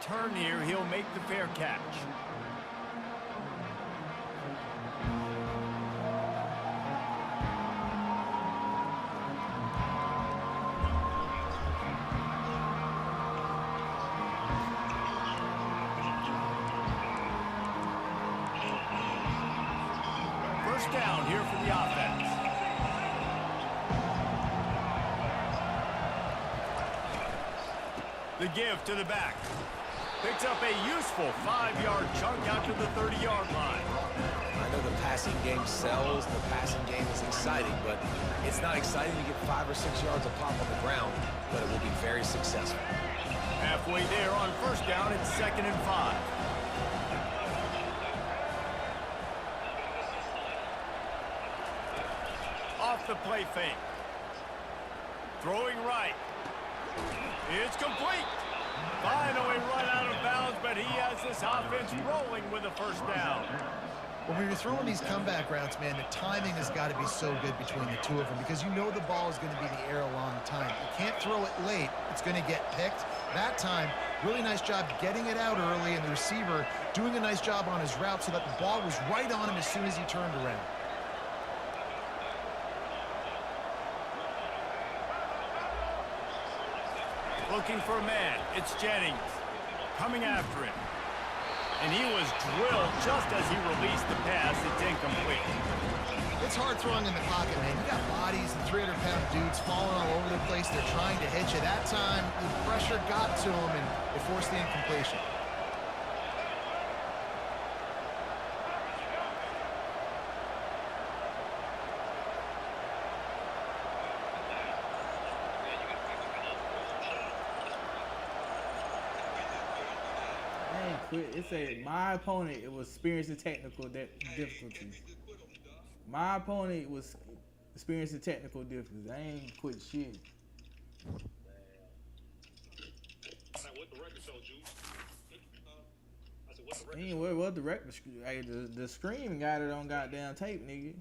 return here, he'll make the fair catch. First down here for the offense. The give to the back. Picks up a useful 5-yard chunk out to the 30-yard line. I know the passing game sells, the passing game is exciting, but it's not exciting to get 5 or 6 yards of pop on the ground, but it will be very successful. Halfway there on first down, it's 2nd and 5. Off the play fake. Throwing right. It's complete. Finally run out of bounds, but he has this offense rolling with a first down. Well, when you're throwing these comeback routes, man, the timing has got to be so good between the two of them because you know the ball is going to be in the air a long time. You can't throw it late. It's going to get picked. That time, really nice job getting it out early, and the receiver doing a nice job on his route so that the ball was right on him as soon as he turned around. Looking for a man. It's Jennings. Coming after him. And he was drilled just as he released the pass. It's incomplete. It's hard throwing in the pocket, man. You got bodies and 300-pound dudes falling all over the place. They're trying to hit you. That time, the pressure got to him, and it forced the incompletion. It said my opponent was experiencing technical difficulties. My opponent was experiencing technical difficulties. I ain't quit shit. Anyway, what the record? Hey, the screen got it on goddamn tape, nigga.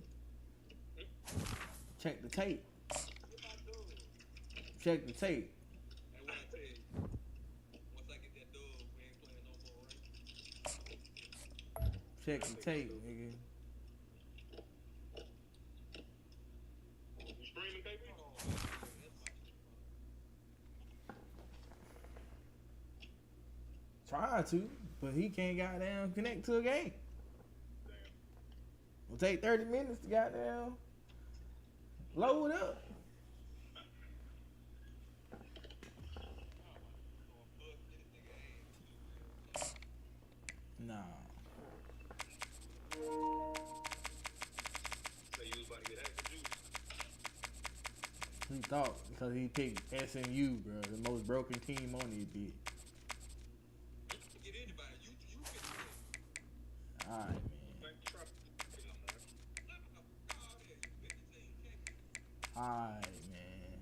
Check the tape. Check the tape. Check the tape, nigga. You streaming, baby? Try to, but he can't goddamn connect to a game. It'll take 30 minutes to goddamn load up. Nah. He thought because he picked SMU, bro, the most broken team on this bitch. Alright, man. Alright, man.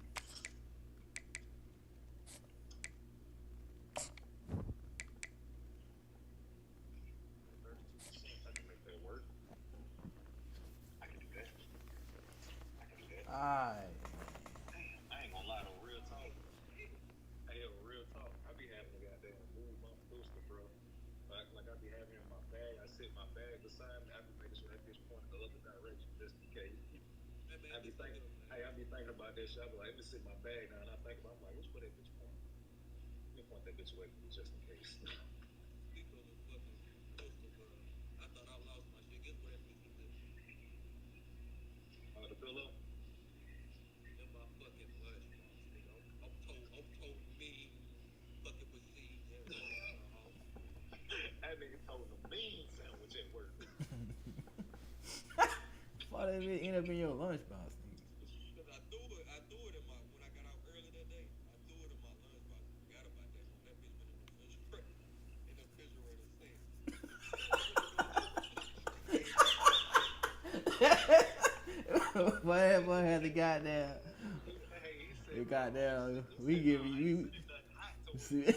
Alright. I ain't gonna lie though, real talk. Hey, yo, real talk. I be having a goddamn move my booster, bro. Like I be having it in my bag. I sit my bag beside me. I be making sure that bitch point the other direction just in case. I be thinking about that shit. I be like, let me sit my bag now, and I think about, I'm like, which way that bitch point? Let me point that bitch away from me just in case. I thought I lost my shit. Guess what that bitch was doing? The pillow? In my fucking lunch box, nigga. I'm told me fucking machine. That nigga told the mean sandwich at work. Why did it end up in your lunchbox, nigga? Because I threw it in my, when I got out early that day, I threw it in my lunchbox. Forgot about that. That bitch went in the refrigerator. In the refrigerator since. Boy had the goddamn. The goddamn. We give you. See.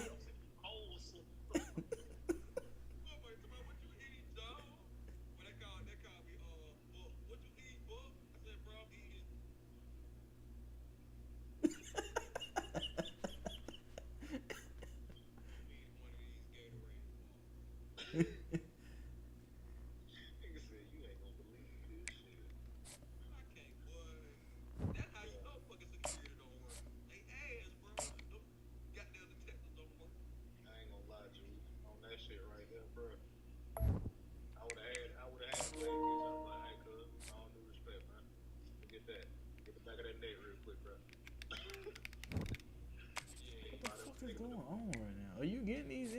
Nigga said you ain't gonna believe this shit. I can't, boy. That's how you know fucking security don't work. They ass, bro. Them goddamn detectives don't work. I ain't gonna lie, Drew. On that shit right there, bro. I would have had a black bitch. I was like, hey, cuz, all due respect, man. Get that. Get the back of that neck real quick, bro. Yeah, What the fuck is going on right now? Are you getting these?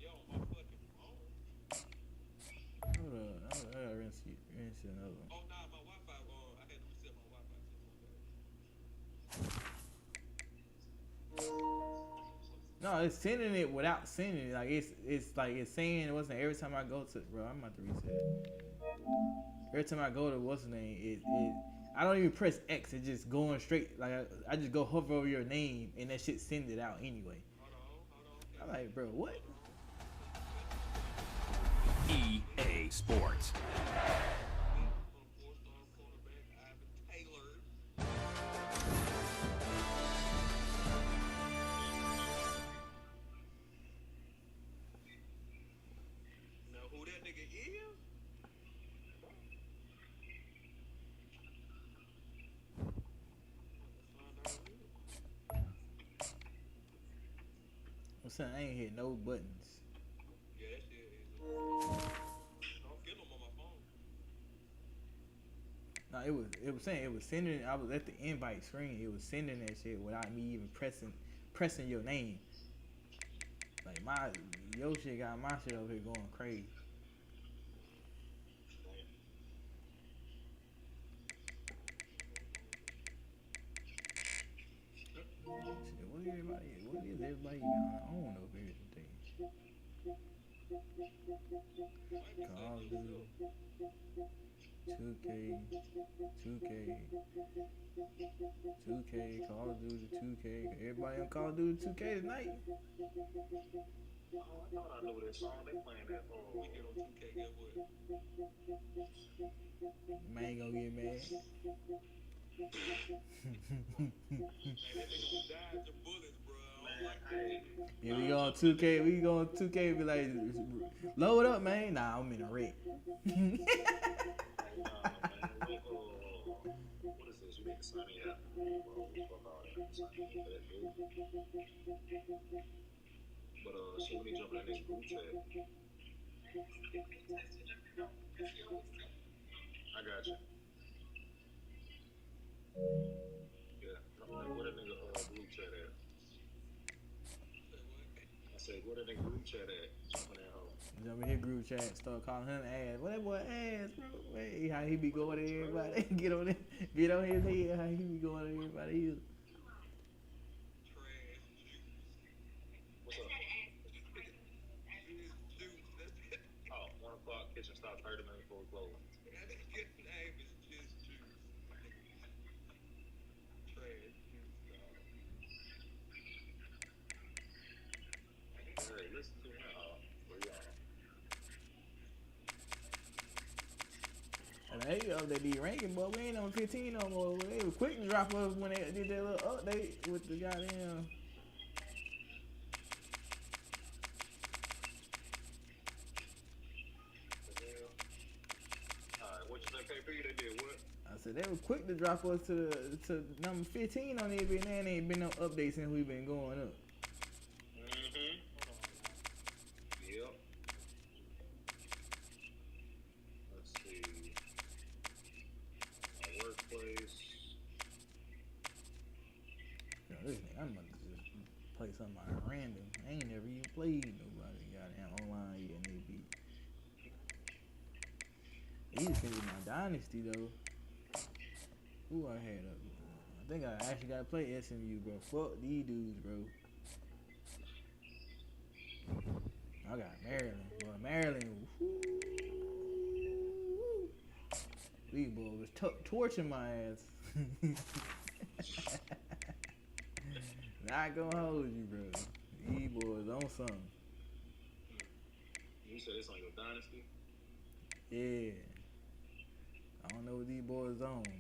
yo, my fucking phone. Hold on, I gotta rinse another one. Oh, nah, my Wi-Fi. I had to reset my Wi-Fi. No, it's sending it without sending it. Like it's like it's saying it wasn't every time I go to bro. I'm about to reset it. Every time I go to what's the name, I don't even press X. It's just going straight. Like I just go hover over your name and that shit send it out anyway. Hold on. I'm like, bro, what? EA Sports. Four-star cornerback Ivan Taylor. Now who that nigga is? Let's find out. I'm saying I ain't hit no buttons. Yeah, that shit is. I don't get them on my phone. No, it was saying it was sending. I was at the invite screen. It was sending that shit without me even pressing your name. Like your shit got my shit over here going crazy. Shit, what is everybody got on over here today? Call of Duty, 2K, 2K, Call of Duty, 2K. Everybody on Call of Duty 2K tonight? Oh, I thought I knew that song. They playing that We get on 2K, guess what? Man ain't gonna get mad. Man, that nigga was dodging bullets, bro. I don't like that. Yeah, we go on 2K. We go on 2K. Be like, load up, man. Nah, I'm in a wreck. Hey, nah, man. What is this? You need to sign me up. Bro, fuck all that. Sign me up for that, dude. But, shit, we need to jump in that next group chat. I got you. Yeah. Where that nigga group chat at? I said, where that nigga group chat at? Jump in that hole. Jump in his group chat, start calling him ass. What that boy ass, bro? Wait, how he be going to everybody? Get on his head. How he be going to everybody? What's up? Oh, 1 o'clock, kitchen stop 30 minutes before we close. Hey, listen to me. Where y'all? And they update the ranking, but we ain't on 15 no more. They was quick to drop us when they did that little update with the goddamn. Alright, what you say, KP? They did what? I said they were quick to drop us to number 15 on it, and there ain't been no updates since we've been going up. Mm-hmm. Yep. Let's see. My workplace. Yo, this nigga, I'm about to just play something out random. I ain't never even played nobody goddamn online yet, and they beat. He just finished my dynasty though. Who I had up? I think I actually gotta play SMU, bro. Fuck these dudes, bro. I got Maryland, boy. Maryland, whoo. These boys was torching my ass. Not gonna hold you, bro. These boys on something. You said it's on your dynasty? Yeah. I don't know what these boys on, but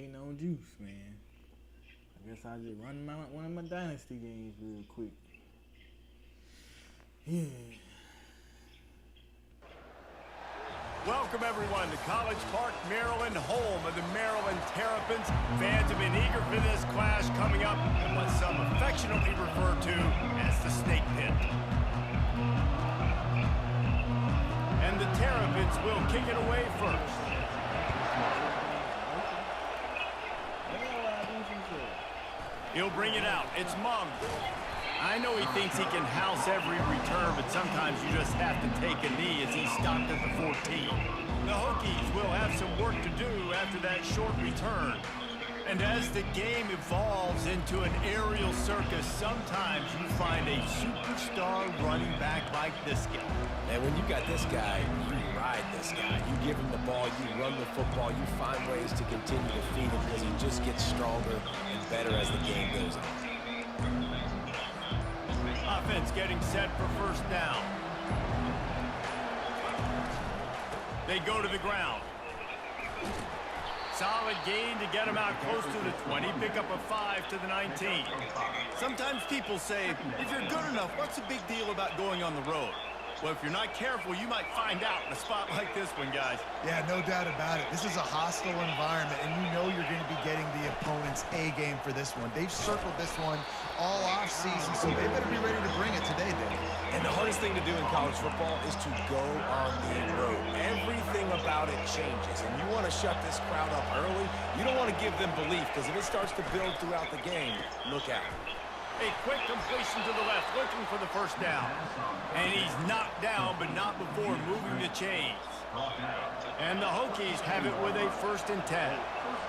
Ain't no juice, man. I guess I'll just run one of my dynasty games real quick. Yeah. Welcome, everyone, to College Park, Maryland, home of the Maryland Terrapins. Fans have been eager for this clash coming up in what some affectionately refer to as the Snake Pit. And the Terrapins will kick it away first. He'll bring it out. It's Mung. I know he thinks he can house every return, but sometimes you just have to take a knee as he's stopped at the 14. The Hokies will have some work to do after that short return. And as the game evolves into an aerial circus, sometimes you find a superstar running back like this guy. And when you got this guy, you ride this guy. You give him the ball, you run the football, you find ways to continue to feed him because he just gets stronger and better as the game goes on. Offense getting set for first down. They go to the ground. Solid gain to get him out close to the 20. Pick up a 5 to the 19. Sometimes people say, if you're good enough, what's the big deal about going on the road? Well, if you're not careful, you might find out in a spot like this one, guys. Yeah, no doubt about it. This is a hostile environment, and you know you're going to be getting the opponent's A game for this one. They've circled this one all off-season, so they better be ready to bring it today, Dave. And the hardest thing to do in college football is to go on the road. Everything about it changes, and you want to shut this crowd up early. You don't want to give them belief, because if it starts to build throughout the game, look out. A quick completion to the left, looking for the first down. And he's knocked down, but not before moving the chains. And the Hokies have it with a 1st and 10.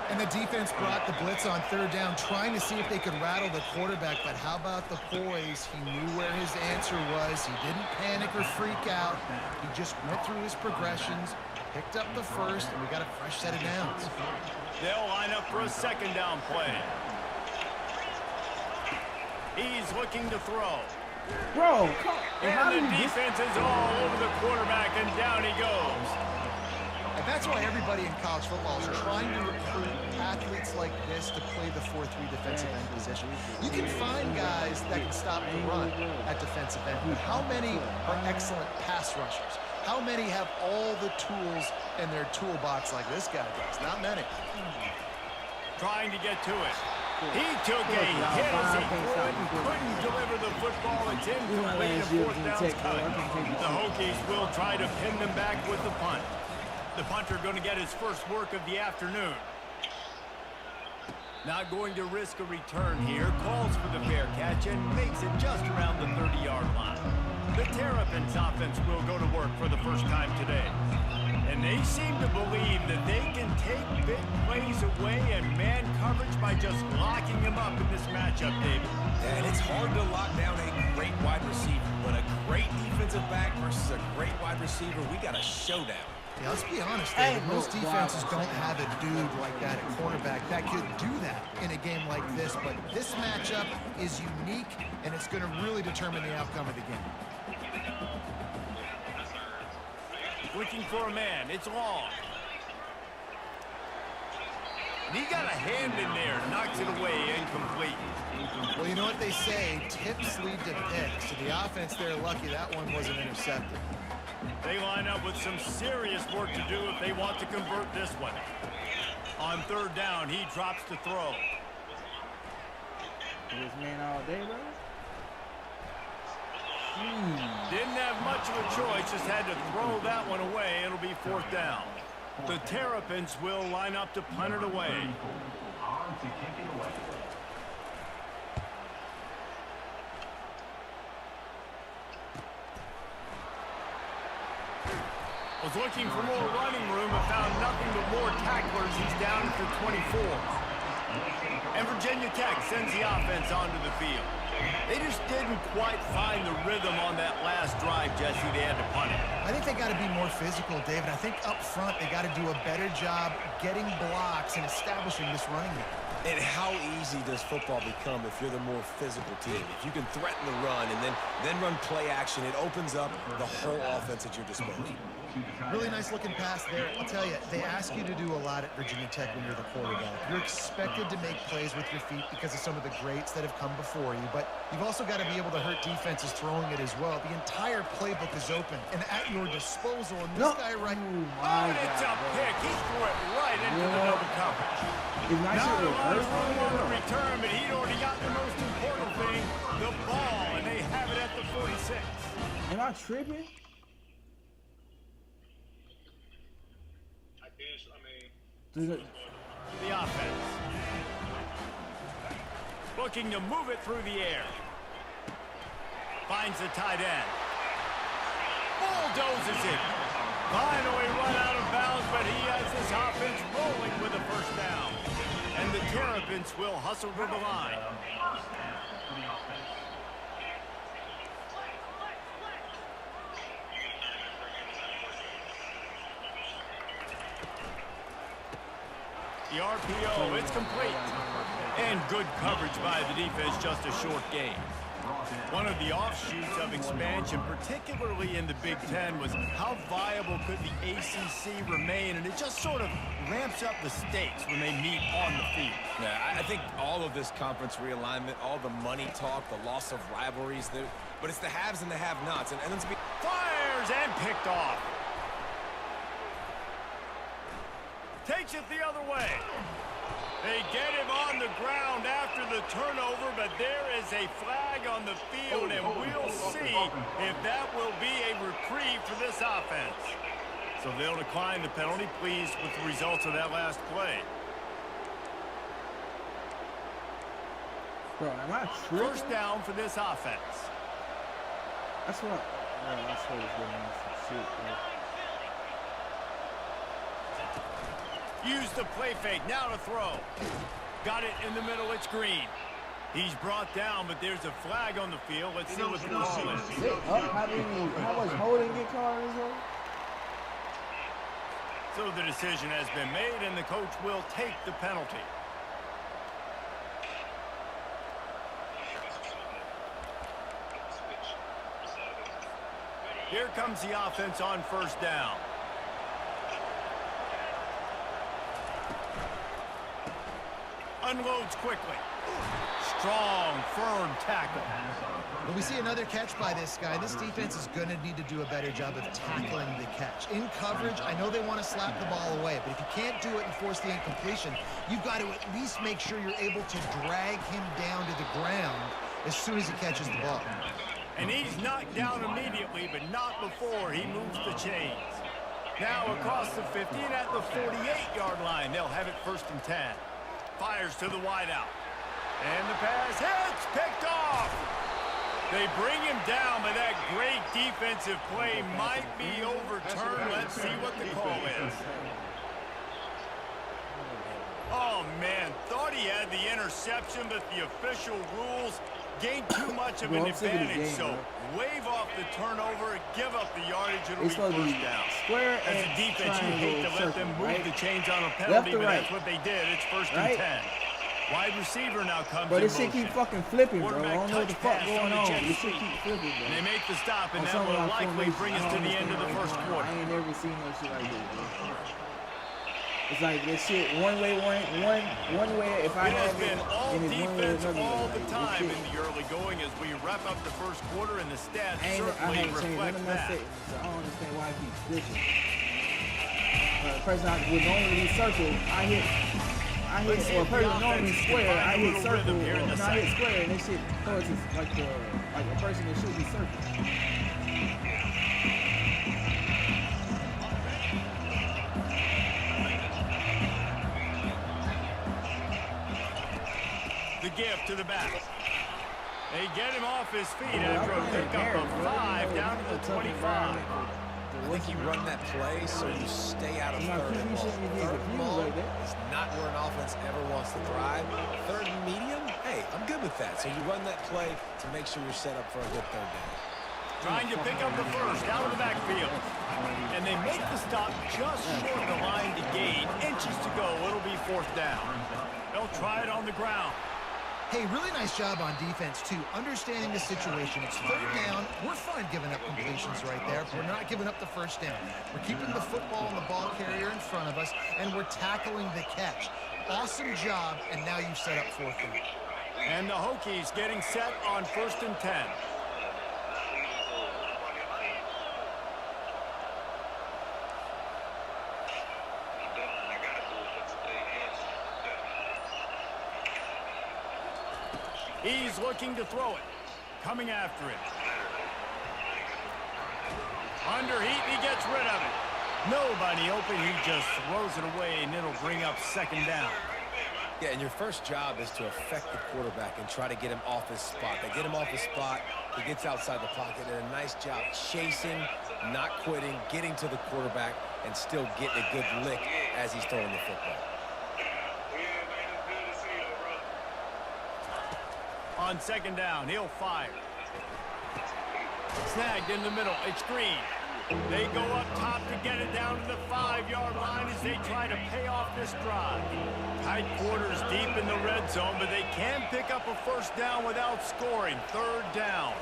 And the defense brought the blitz on 3rd down, trying to see if they could rattle the quarterback. But how about the poise? He knew where his answer was. He didn't panic or freak out. He just went through his progressions, picked up the 1st, and we got a fresh set of downs. They'll line up for a 2nd down play. He's looking to throw. Bro, and the defense is all over the quarterback, and down he goes. And that's why everybody in college football is trying to recruit athletes like this to play the 4-3 defensive end position. You can find guys that can stop the run at defensive end, but how many are excellent pass rushers? How many have all the tools in their toolbox like this guy does? Not many. Trying to get to it. He took a hit as he threw it and couldn't deliver the football. It's incomplete and 4th down's cut. The Hokies will try to pin them back with the punt. The punter going to get his first work of the afternoon. Not going to risk a return here. Calls for the fair catch and makes it just around the 30-yard line. The Terrapins offense will go to work for the first time today. And they seem to believe that they can take big plays away and man coverage by just locking him up in this matchup, David. And it's hard to lock down a great wide receiver, but a great defensive back versus a great wide receiver, we got a showdown. Yeah, let's be honest, David. Most defenses don't have a dude like that at cornerback that could do that in a game like this, but this matchup is unique, and it's going to really determine the outcome of the game. Looking for a man. It's long. And he got a hand in there. Knocks it away. Incomplete. Well, you know what they say, tips lead to picks. So the offense, they're lucky that one wasn't intercepted. They line up with some serious work to do if they want to convert this one. On 3rd down, he drops to throw. This man all day, bro. Didn't have much of a choice, just had to throw that one away. It'll be 4th down. The Terrapins will line up to punt it away. Was looking for more running room, but found nothing but more tacklers. He's down to 24. And Virginia Tech sends the offense onto the field. They just didn't quite find the rhythm on that last drive, Jesse. They had to punt it. I think they got to be more physical, David. I think up front they got to do a better job getting blocks and establishing this running game. And how easy does football become if you're the more physical team? If you can threaten the run and then run play action, it opens up the whole offense at your disposal. Really nice looking pass there. I'll tell you, they ask you to do a lot at Virginia Tech when you're the quarterback. You're expected to make plays with your feet because of some of the greats that have come before you, but you've also got to be able to hurt defenses throwing it as well. The entire playbook is open and at your disposal, and this guy right... Oh, it's a pick. He threw it right into the double coverage. Not a lot of room on the return, but he'd already got the most important thing, the ball, and they have it at the 46. Am I tripping? The offense. Looking to move it through the air. Finds the tight end. Bulldozes it. Finally run out of bounds, but he has this offense rolling with a first down. And the Terrapins will hustle to the line. The RPO, it's complete. And good coverage by the defense, just a short gain. One of the offshoots of expansion, particularly in the Big Ten, was how viable could the ACC remain, and it just sort of ramps up the stakes when they meet on the field. Yeah, I think all of this conference realignment, all the money talk, the loss of rivalries, but it's the haves and the have-nots. And let's be... Fires and picked off. Takes it the other way. They get him on the ground after the turnover, but there is a flag on the field, and we'll see if that will be a reprieve for this offense. So they'll decline the penalty, pleased with the results of that last play. Bro, am I tripping? First down for this offense. That's what I swear it's going on some shit, bro. Use the play fake, now to throw. Got it in the middle, it's Green. He's brought down, but there's a flag on the field. Let's see what the call is. How much holding get called as well? So the decision has been made, and the coach will take the penalty. Here comes the offense on first down. Unloads quickly. Strong, firm tackle. When we see another catch by this guy, this defense is going to need to do a better job of tackling the catch. In coverage, I know they want to slap the ball away, but if you can't do it and force the incompletion, you've got to at least make sure you're able to drag him down to the ground as soon as he catches the ball. And he's knocked down immediately, but not before he moves the chains. Now across the 50 and at the 48-yard line, they'll have it 1st and 10. Fires to the wideout. And the pass hits, picked off. They bring him down, but that great defensive play might be overturned. Let's see what the call is. Oh, man, thought he had the interception, but the official rules gained too much of an advantage. So wave off the turnover, give up the yardage, it'll be first down. Square As a defense, you hate to let them move the chains on a penalty, but that's what they did. It's 1st and 10. Wide receiver now comes in this shit keep fucking flipping, bro. I don't know what the fuck going on. This shit keep flipping, bro. And they make the stop, and that will likely bring us to the end of the first quarter. I ain't never seen no shit like this, bro. It's like this shit one way if I It has have been it, all and it's one way or defense another. all the Like, time this in the early going as we wrap up the first quarter, and the stats I certainly haven't changed none reflect of my that. settings, so I don't understand why I keep switching. A person would normally be circle, I hit, or a person normally square, I hit circle, and I hit square, and this shit goes like a person that should be circle. The gift to the back. They get him off his feet after a pickup of 5 down to the 25. I think you run that play so you stay out of third and long. Third and long is not where an offense ever wants to drive. Third and medium, hey, I'm good with that. So you run that play to make sure you're set up for a good third down. Trying to pick up the first out of the backfield. And they make the stop just short of the line to gain. Inches to go. It'll be fourth down. They'll try it on the ground. Hey, really nice job on defense, too. Understanding the situation. It's third down. We're fine giving up completions right there. We're not giving up the first down. We're keeping the football and the ball carrier in front of us, and we're tackling the catch. Awesome job, and now you've set up fourth down. And the Hokies getting set on 1st and 10. He's looking to throw it. Coming after it. Under heat, he gets rid of it. Nobody open, he just throws it away, and it'll bring up second down. Yeah, and your first job is to affect the quarterback and try to get him off his spot. They get him off his spot, he gets outside the pocket, and a nice job chasing, not quitting, getting to the quarterback, and still getting a good lick as he's throwing the football. On second down, he'll fire. Snagged in the middle, it's Green. They go up top to get it down to the 5-yard line as they try to pay off this drive. Tight quarters deep in the red zone, but they can pick up a first down without scoring. Third down.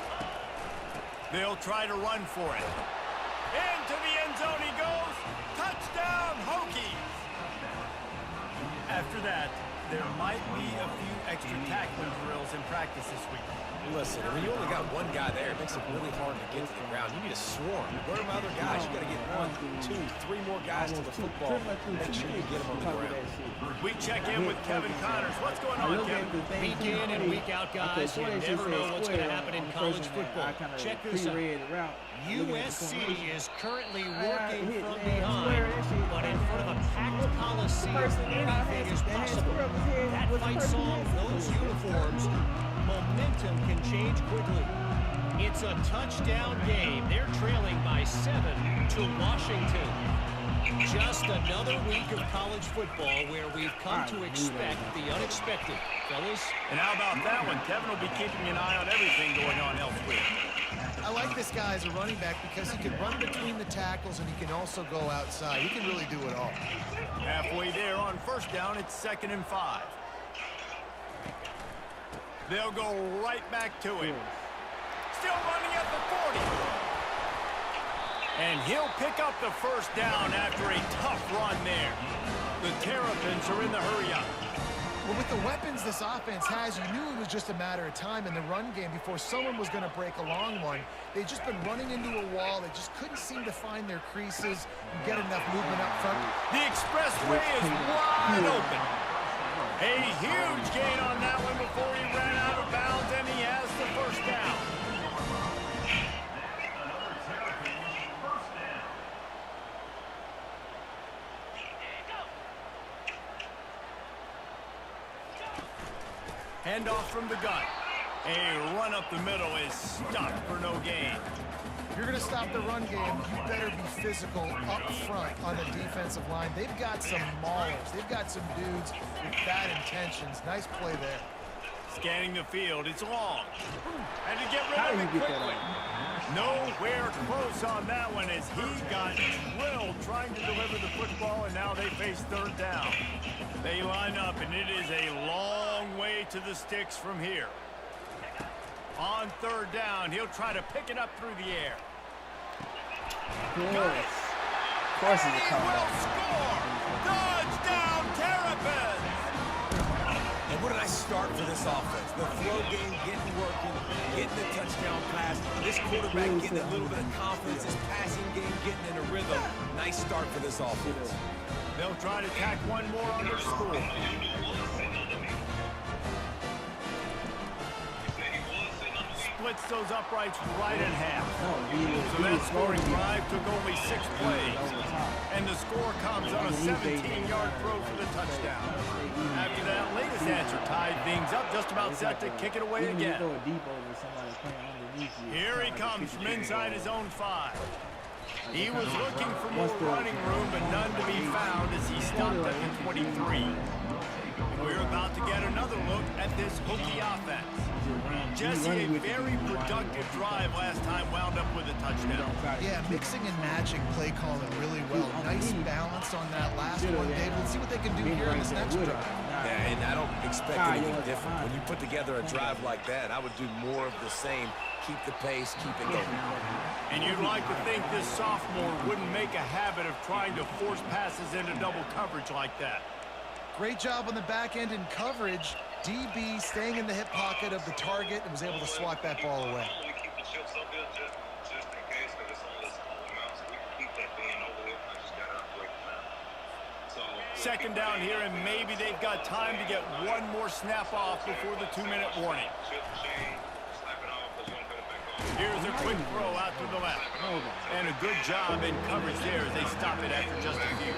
They'll try to run for it. Into the end zone he goes. Touchdown, Hokies. After that, there might be a few extra tackling drills in practice this week. Listen, when you only got one guy there, it makes it really hard to get to the ground. You need a swarm. Where are my other guys? You got to get 1, 2, 3 more guys to the football. Make sure you get them on the ground. We check in with Kevin Connors. What's going on, Kevin? Week in and week out, guys. You never know what's going to happen in college football. Check this out. USC is currently working from behind, but in front of a packed Coliseum, anything is possible. That fight song, those uniforms, momentum can change quickly. It's a touchdown game. They're trailing by 7 to Washington. Just another week of college football where we've come to expect the unexpected, fellas. And how about that one? Kevin will be keeping an eye on everything going on elsewhere. I like this guy as a running back because he can run between the tackles and he can also go outside. He can really do it all. Halfway there on first down, it's 2nd and 5. They'll go right back to him. Still running at the 40. And he'll pick up the first down after a tough run there. The Terrapins are in the hurry-up. Well, with the weapons this offense has, you knew it was just a matter of time in the run game before someone was going to break a long one. They've just been running into a wall. They just couldn't seem to find their creases and get enough movement up front. The expressway is wide open. A huge gain on that one before he ran out of bounds, and he has the first down. Handoff from the gun. A run up the middle is stopped for no gain. If you're going to stop the run game, you better be physical up front on the defensive line. They've got some maulers. They've got some dudes with bad intentions. Nice play there. Scanning the field, it's long. And to get rid of it quickly. Nowhere close on that one as he got drilled trying to deliver the football, and now they face third down. They line up, and it is a long way to the sticks from here. On third down, he'll try to pick it up through the air. Got it. Of course And he will score! Touchdown, Terrapins! And what did I start for this offense? The throw game getting working, getting the touchdown pass. This quarterback getting a little bit of confidence. His passing game getting in a rhythm. Nice start for this offense. They'll try to tack one more under score. Splits those uprights right in half. So that scoring drive took only 6 plays. And the score comes on a 17-yard throw for the touchdown. After that latest answer tied things up, just about set to kick it away again. Here he comes from inside his own 5. He was looking for more running room, but none to be found as he stopped at the 23. We're about to get another look at this this Hokie offense. Jesse, a very productive drive last time, wound up with a touchdown. Yeah, mixing and matching play calling really well. Nice balance on that last one, David. Let's see what they can do here in this next drive. Yeah, and I don't expect anything different. When you put together a drive like that, I would do more of the same. Keep the pace, keep it going. And you'd like to think this sophomore wouldn't make a habit of trying to force passes into double coverage like that. Great job on the back end in coverage. DB staying in the hip pocket of the target and was able to swat that ball away. We keep the chips up there just in case, because it's only a small amount, so we can keep that being over there. I just got to break it down. So second down here, and maybe they've got time to get one more snap off before the 2-minute warning. Here's a quick throw out to the left. And a good job in coverage there as they stop it after just a few.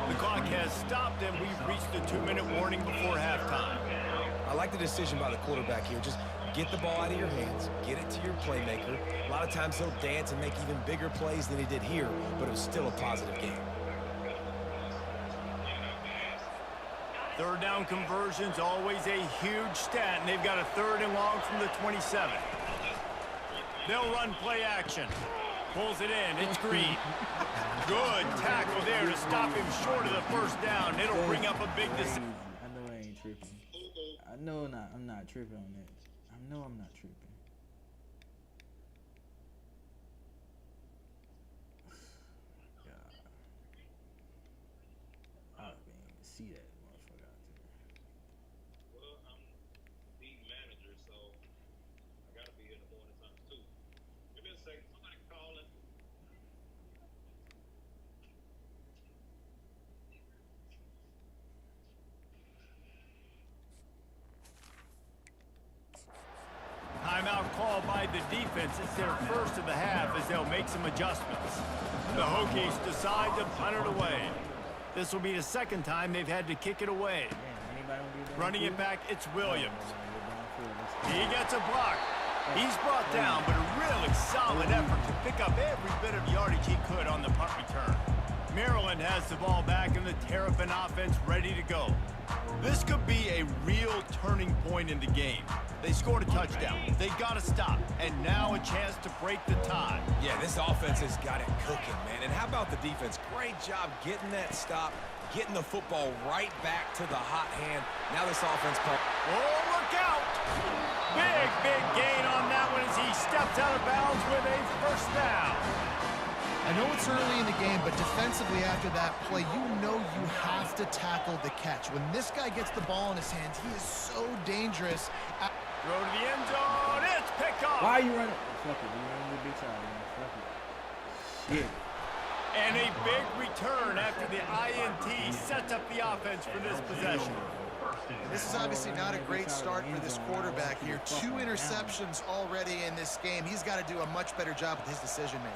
The clock has stopped, and we've reached the 2-minute warning before halftime. I like the decision by the quarterback here. Just get the ball out of your hands, get it to your playmaker. A lot of times he'll dance and make even bigger plays than he did here, but it was still a positive game. Third down conversion's always a huge stat, and they've got a 3rd and long from the 27. They'll run play action. Pulls it in. It's Green. Good tackle there to stop him short of the first down. It'll bring up a big decision. I know I ain't tripping. I know I'm not tripping on that. I know I'm not tripping. God. I didn't even see that motherfucker out there. Well, I'm the manager, so I gotta be in the morning times too. Give me a second. Somebody calling. Timeout called by the defense. It's their first of the half as they'll make some adjustments. The Hokies decide to punt it away. This will be the second time they've had to kick it away. Running it back, it's Williams. He gets a block. He's brought down, but a really solid effort to pick up every bit of yardage he could on the punt return. Maryland has the ball back and the Terrapin offense ready to go. This could be a real turning point in the game. They scored a touchdown. They got to stop. And now a chance to break the tie. Yeah, this offense has got it cooking, man. And how about the defense? Great job getting that stop, getting the football right back to the hot hand. Now this offense... Oh, look out! Big gain on that one as he steps out of bounds with a first down. I know it's early in the game, but defensively after that play, you know you have to tackle the catch. When this guy gets the ball in his hands, he is so dangerous. Throw to the end zone. It's picked off. Why are you running? Fuck it. You running the big side, man. Fuck it. Shit. And a big return after the INT sets up the offense for this possession. This is obviously not a great start for this quarterback here. 2 interceptions already in this game. He's got to do a much better job with his decision-making.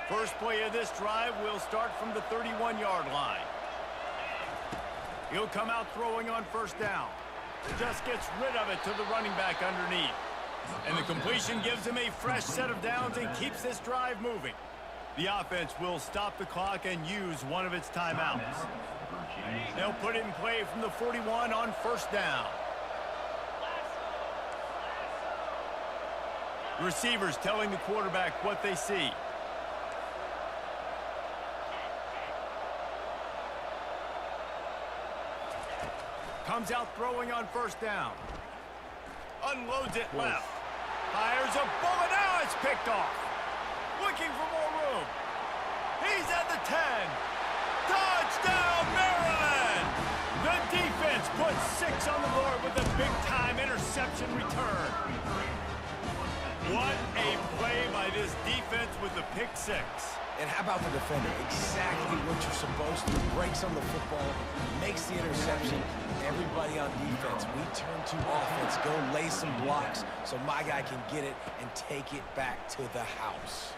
First play of this drive will start from the 31-yard line. He'll come out throwing on first down. Just gets rid of it to the running back underneath. And the completion gives him a fresh set of downs and keeps this drive moving. The offense will stop the clock and use one of its timeouts. They'll put it in play from the 41 on first down. The receivers telling the quarterback what they see. Comes out throwing on first down. Unloads it left. Fires a bullet. Now it's picked off. Looking for more room. He's at the 10. Touchdown, Maryland! The defense puts 6 on the board with a big-time interception return. What a play by this defense with the pick 6. And how about the defender? Exactly what you're supposed to. Breaks on the football, makes the interception. Everybody on defense, we turn to offense. Go lay some blocks so my guy can get it and take it back to the house.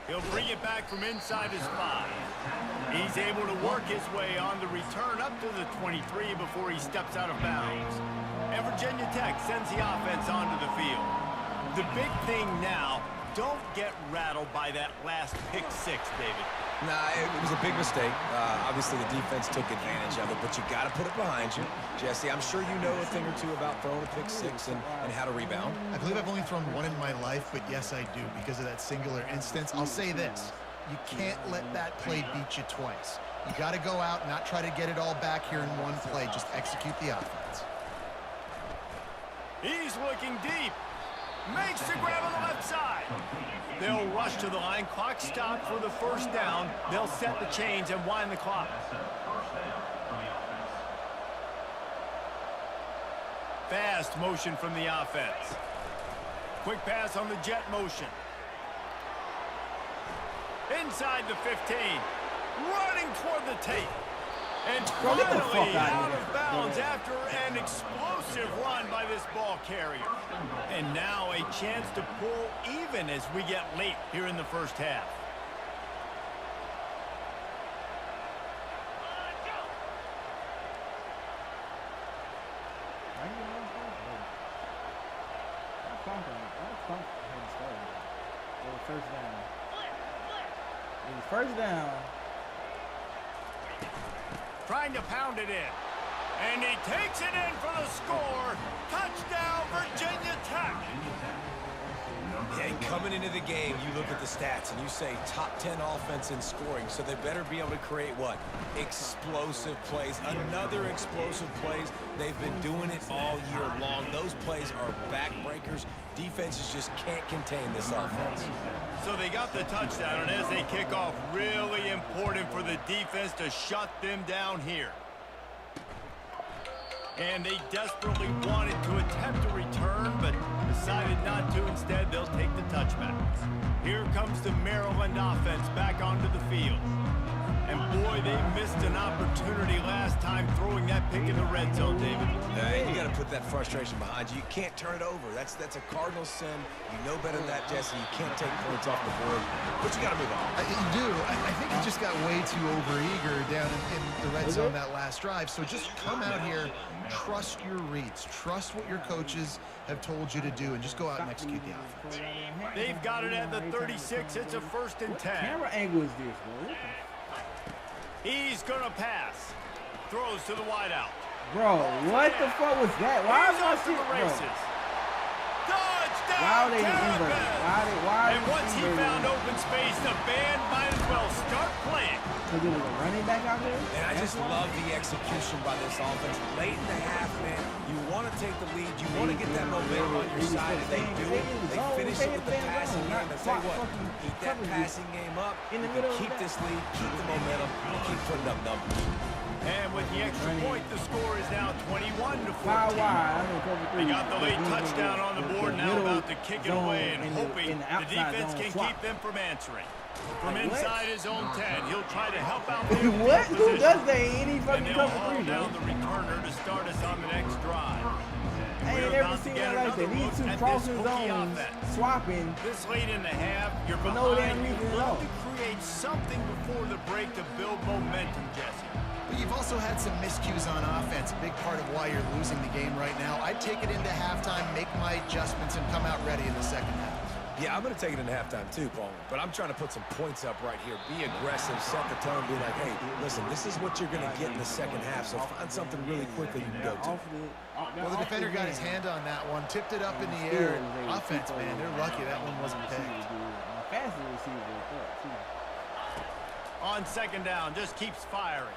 He'll bring it back from inside his 5. He's able to work his way on the return up to the 23 before he steps out of bounds. And Virginia Tech sends the offense onto the field. The big thing now, don't get rattled by that last pick 6, David. Nah, it was a big mistake. Obviously, the defense took advantage of it, but you got to put it behind you. Jesse, I'm sure you know a thing or two about throwing a pick six and how to rebound. I believe I've only thrown one in my life, but yes, I do because of that singular instance. I'll say this. You can't let that play beat you twice. You got to go out and not try to get it all back here in one play. Just execute the offense. He's looking deep. Makes the grab on the left side. They'll rush to the line. Clock stopped for the first down. They'll set the chains and wind the clock. Fast motion from the offense. Quick pass on the jet motion. Inside the 15. Running toward the tape. And finally out of bounds after an explosive run by this ball carrier. And now a chance to pull even as we get late here in the first half. First down. Trying to pound it in. And he takes it in for the score. Touchdown, Virginia Tech. Yeah, coming into the game, you look at the stats and you say top 10 offense in scoring, so they better be able to create what? Explosive plays. Another explosive plays. They've been doing it all year long. Those plays are backbreakers. Defenses just can't contain this offense. So they got the touchdown, and as they kick off, really important for the defense to shut them down here. And they desperately wanted to attempt a return, but decided not to. Instead, they'll take the touchback. Here comes the Maryland offense back onto the field. And boy, they missed an opportunity last time throwing that pick in the red zone, David. You got to put that frustration behind you. You can't turn it over. That's a cardinal sin. You know better than that, Jesse. You can't take points off the board, but you got to move on. You do. I think he just got way too overeager down in the red zone that last drive. So just come out here, trust your reads, trust what your coaches have told you to do, and just go out and execute the offense. They've got it at the 36. It's a 1st and 10. Camera angle is this, bro. He's going to pass. Throws to the wideout. Bro, what the fuck was that? Why is my shit, bro? Touchdown, why are they inverted? Why and once he found open space, the band might as well start playing. Because there was a running back out there? And I just love the execution by this offense. Late in the half, man, you want to take the lead. You want to get that momentum on your side, and they do it. They finish it with the passing game. And say what? Keep that passing game up. Keep this lead, keep the momentum, and keep putting up numbers. And with the extra point, the score is now 21-14. They got the late touchdown on the board, now about to kick it away and hoping the defense can keep them from answering. From inside his own 10, he'll try to help out the what? Who does that? Any and fucking they'll cover haul three, down bro? the returner to start us on the next drive. I ain't never seen that like that. These two crossing zones swapping. This late in the half, you're For behind. no damn reason at all. To create something before the break to build momentum, Jesse. But you've also had some miscues on offense, a big part of why you're losing the game right now. I'd take it into halftime, make my adjustments, and come out ready in the second half. Yeah, I'm going to take it into halftime too, Paul. But I'm trying to put some points up right here. Be aggressive, set the tone, be like, hey, listen, this is what you're going to get in the second half, so find something really quickly you can go to. Well, the defender got his hand on that one, tipped it up in the air. Offense, man, they're lucky that one wasn't picked. On second down, just keeps firing.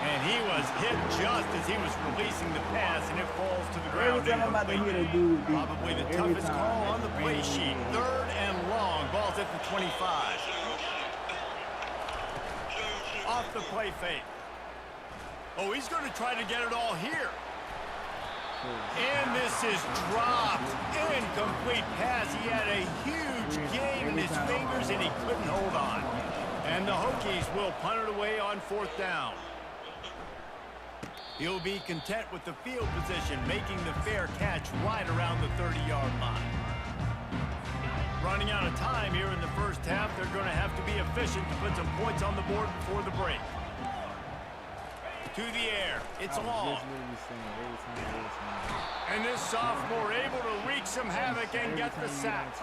And he was hit just as he was releasing the pass, and it falls to the ground. Probably the toughest call on the play sheet. 3rd and long. Ball's at the 25. Off the play fake. Oh, he's going to try to get it all here. And this is dropped. Incomplete pass. He had a huge gain in his fingers, and he couldn't hold on. And the Hokies will punt it away on 4th down. He'll be content with the field position, making the fair catch right around the 30-yard line. Running out of time here in the first half, they're going to have to be efficient to put some points on the board before the break. To the air. It's long. And this sophomore able to wreak some havoc and get the sack.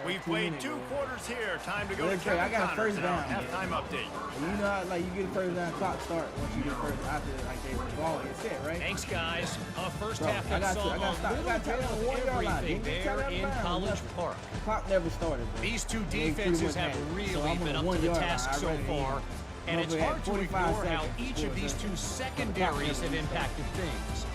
We've played 2 quarters here. Time to go to I got a first down. Halftime update. You know how, like, you get a first down, clock start once you get first after, like, the ball gets set, right? Thanks, guys. A first Bro, half that saw a little bit of everything there in College Park. The clock never started, bro. These two defenses have really been up to the task so far, and it's hard to ignore how each of these two secondaries have impacted things.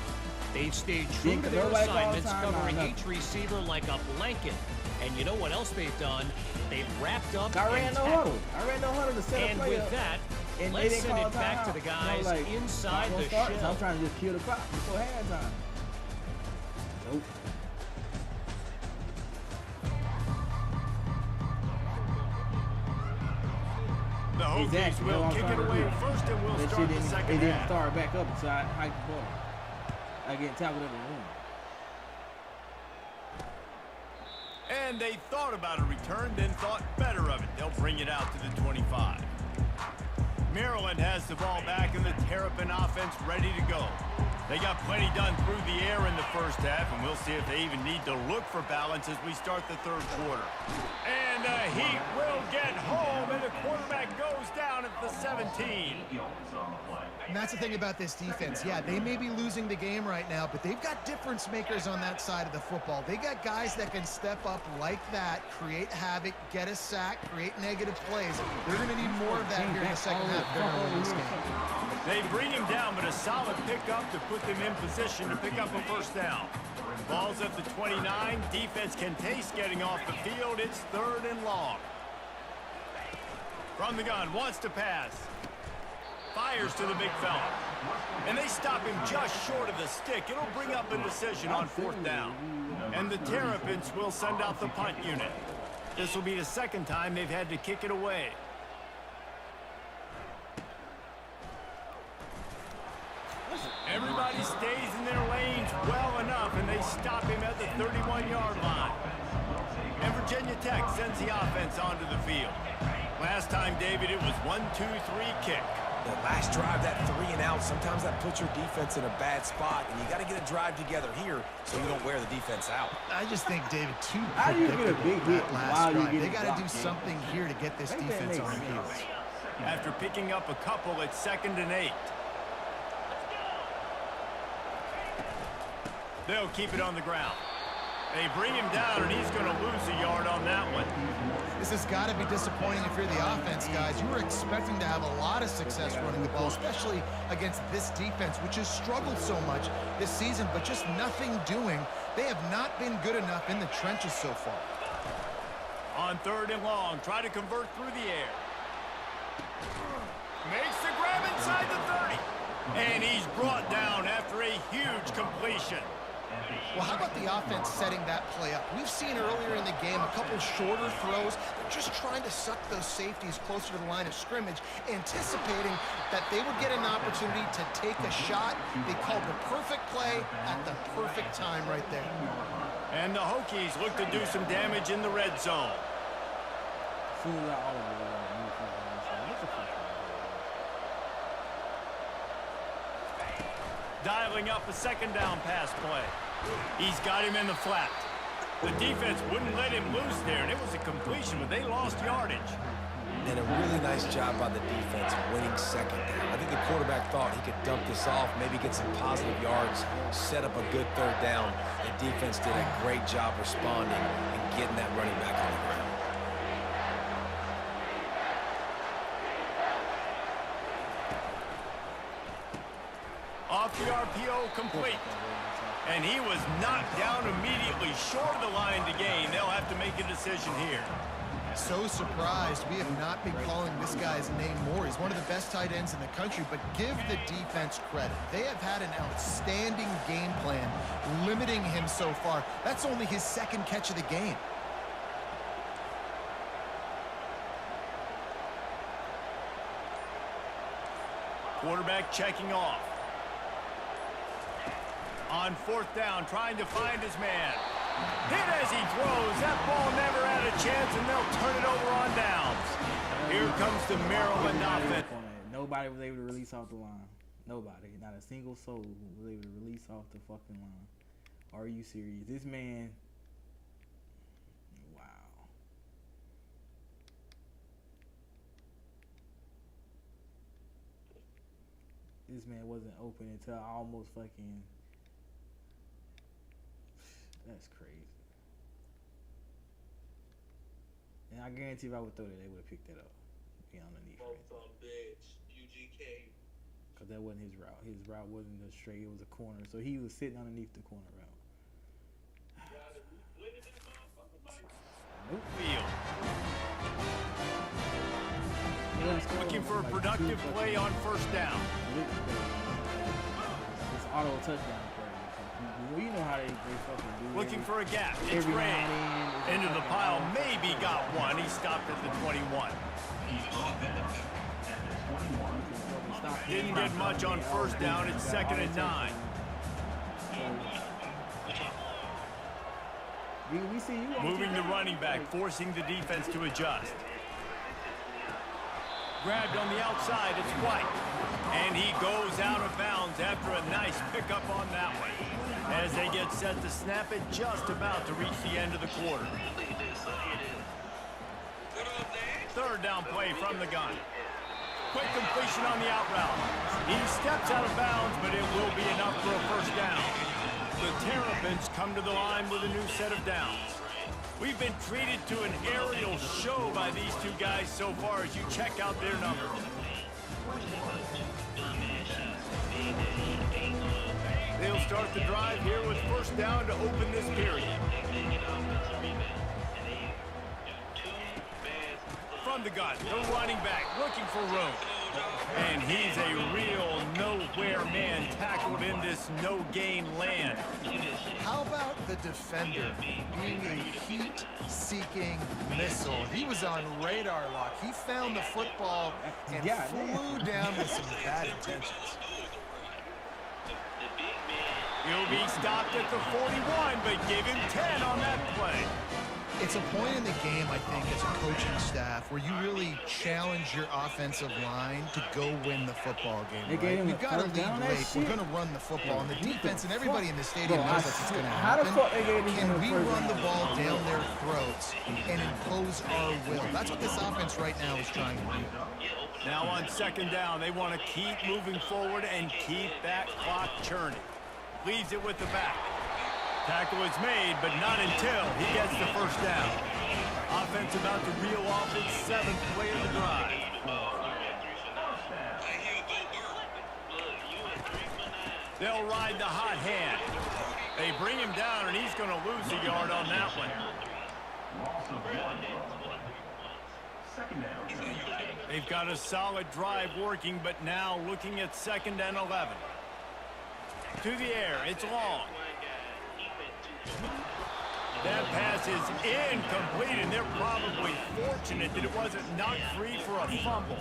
They've stayed true to their assignments, covering each receiver like a blanket. And you know what else they've done? They've wrapped up I ran no huddle to set and a play with up. that, And let's send it back to the guys inside the shell. So I'm trying to just kill the clock before halftime. Nope. The Hokies will kick it away first, and we'll start the second half. It didn't start back up until I hiked the ball. I get tackled in the room. And they thought about a return, then thought better of it. They'll bring it out to the 25. Maryland has the ball back, and the Terrapin offense ready to go. They got plenty done through the air in the first half, and we'll see if they even need to look for balance as we start the third quarter. And the Heat will get home, and the quarterback goes down at the 17. And that's the thing about this defense. Yeah, they may be losing the game right now, but they've got difference makers on that side of the football. They got guys that can step up like that, create havoc, get a sack, create negative plays. They're going to need more of that here in the second half if they're going to win this game. They bring him down, but a solid pickup to put them in position to pick up a first down. Ball's at the 29. Defense can taste getting off the field. It's 3rd and long. From the gun, wants to pass. Fires to the big fella. And they stop him just short of the stick. It'll bring up a decision on 4th down. And the Terrapins will send out the punt unit. This will be the second time they've had to kick it away. Everybody stays in their lanes well enough, and they stop him at the 31-yard line. And Virginia Tech sends the offense onto the field. Last time, David, it was 1-2-3 kick. The last drive, that 3 and out, sometimes that puts your defense in a bad spot, and you got to get a drive together here so you don't wear the defense out. I just think, David, too How do you get a big hit last drive. They got to do something here to get this defense on their heels. After picking up a couple, it's 2nd and 8. They'll keep it on the ground. They bring him down, and he's going to lose a yard on that one. This has got to be disappointing if you're the offense, guys. You were expecting to have a lot of success running the ball, especially against this defense, which has struggled so much this season, but just nothing doing. They have not been good enough in the trenches so far. On 3rd and long, try to convert through the air. Makes the grab inside the 30. And he's brought down after a huge completion. Well, how about the offense setting that play up? We've seen earlier in the game a couple shorter throws. They're just trying to suck those safeties closer to the line of scrimmage, anticipating that they would get an opportunity to take a shot. They called the perfect play at the perfect time right there. And the Hokies look to do some damage in the red zone. Dialing up a 2nd down pass play. He's got him in the flat. The defense wouldn't let him loose there, and it was a completion, but they lost yardage. And a really nice job by the defense winning 2nd down. I think the quarterback thought he could dump this off, maybe get some positive yards, set up a good 3rd down. The defense did a great job responding and getting that running back on the ground. Off the RPO, complete. And he was knocked down immediately short of the line to gain. They'll have to make a decision here. So surprised we have not been calling this guy's name more. He's one of the best tight ends in the country, but give the defense credit. They have had an outstanding game plan, limiting him so far. That's only his 2nd catch of the game. Quarterback checking off. On 4th down, trying to find his man. Hit as he throws. That ball never had a chance, and they'll turn it over on downs. Here comes the Maryland offense. Nobody was able to release off the line. Nobody. Not a single soul was able to release off the fucking line. Are you serious? This man... Wow. this man wasn't open until I almost fucking. That's crazy. And I guarantee if I would throw that, they would have picked that up. Be underneath. UGK. Because that wasn't his route. His route wasn't a straight, it was a corner. So he was sitting underneath the corner route. Nope. Field. Looking for a productive play on first down. It's auto touchdown play. You know how they fucking do. Looking for a gap. It's Ray. Into the pile. Maybe got one. He stopped at the 21. Didn't get much on first down. It's 2nd and 9. We see you moving the running back, forcing the defense to adjust. Grabbed on the outside, it's White. And he goes out of bounds after a nice pickup on that one. As they get set to snap it, just about to reach the end of the quarter. 3rd down play from the gun. Quick completion on the out route. He steps out of bounds, but it will be enough for a first down. The Terrapins come to the line with a new set of downs. We've been treated to an aerial show by these two guys so far as you check out their numbers. They'll start the drive here with first down to open this period. From the gun, the running back looking for room. And he's a real nowhere man tackled in this no-gain land. How about the defender being a heat-seeking missile? He was on radar lock. He found the football and flew down with some bad intentions. He'll be stopped at the 41, but give him 10 on that play. It's a point in the game, I think, as a coaching staff, where you really challenge your offensive line to go win the football game. Right? We've got to lead late. We're going to run the football. And the defense and everybody in the stadium knows that's what's going to happen. Can we run the ball down their throats and impose our will? That's what this offense right now is trying to do. Now on 2nd down, they want to keep moving forward and keep that clock churning. Leaves it with the back. Tackle is made, but not until he gets the first down. Offense about to reel off its 7th play of the drive. They'll ride the hot hand. They bring him down, and he's going to lose a yard on that one. They've got a solid drive working, but now looking at 2nd and 11. To the air, it's long. That pass is incomplete, and they're probably fortunate that it wasn't knocked free for a fumble.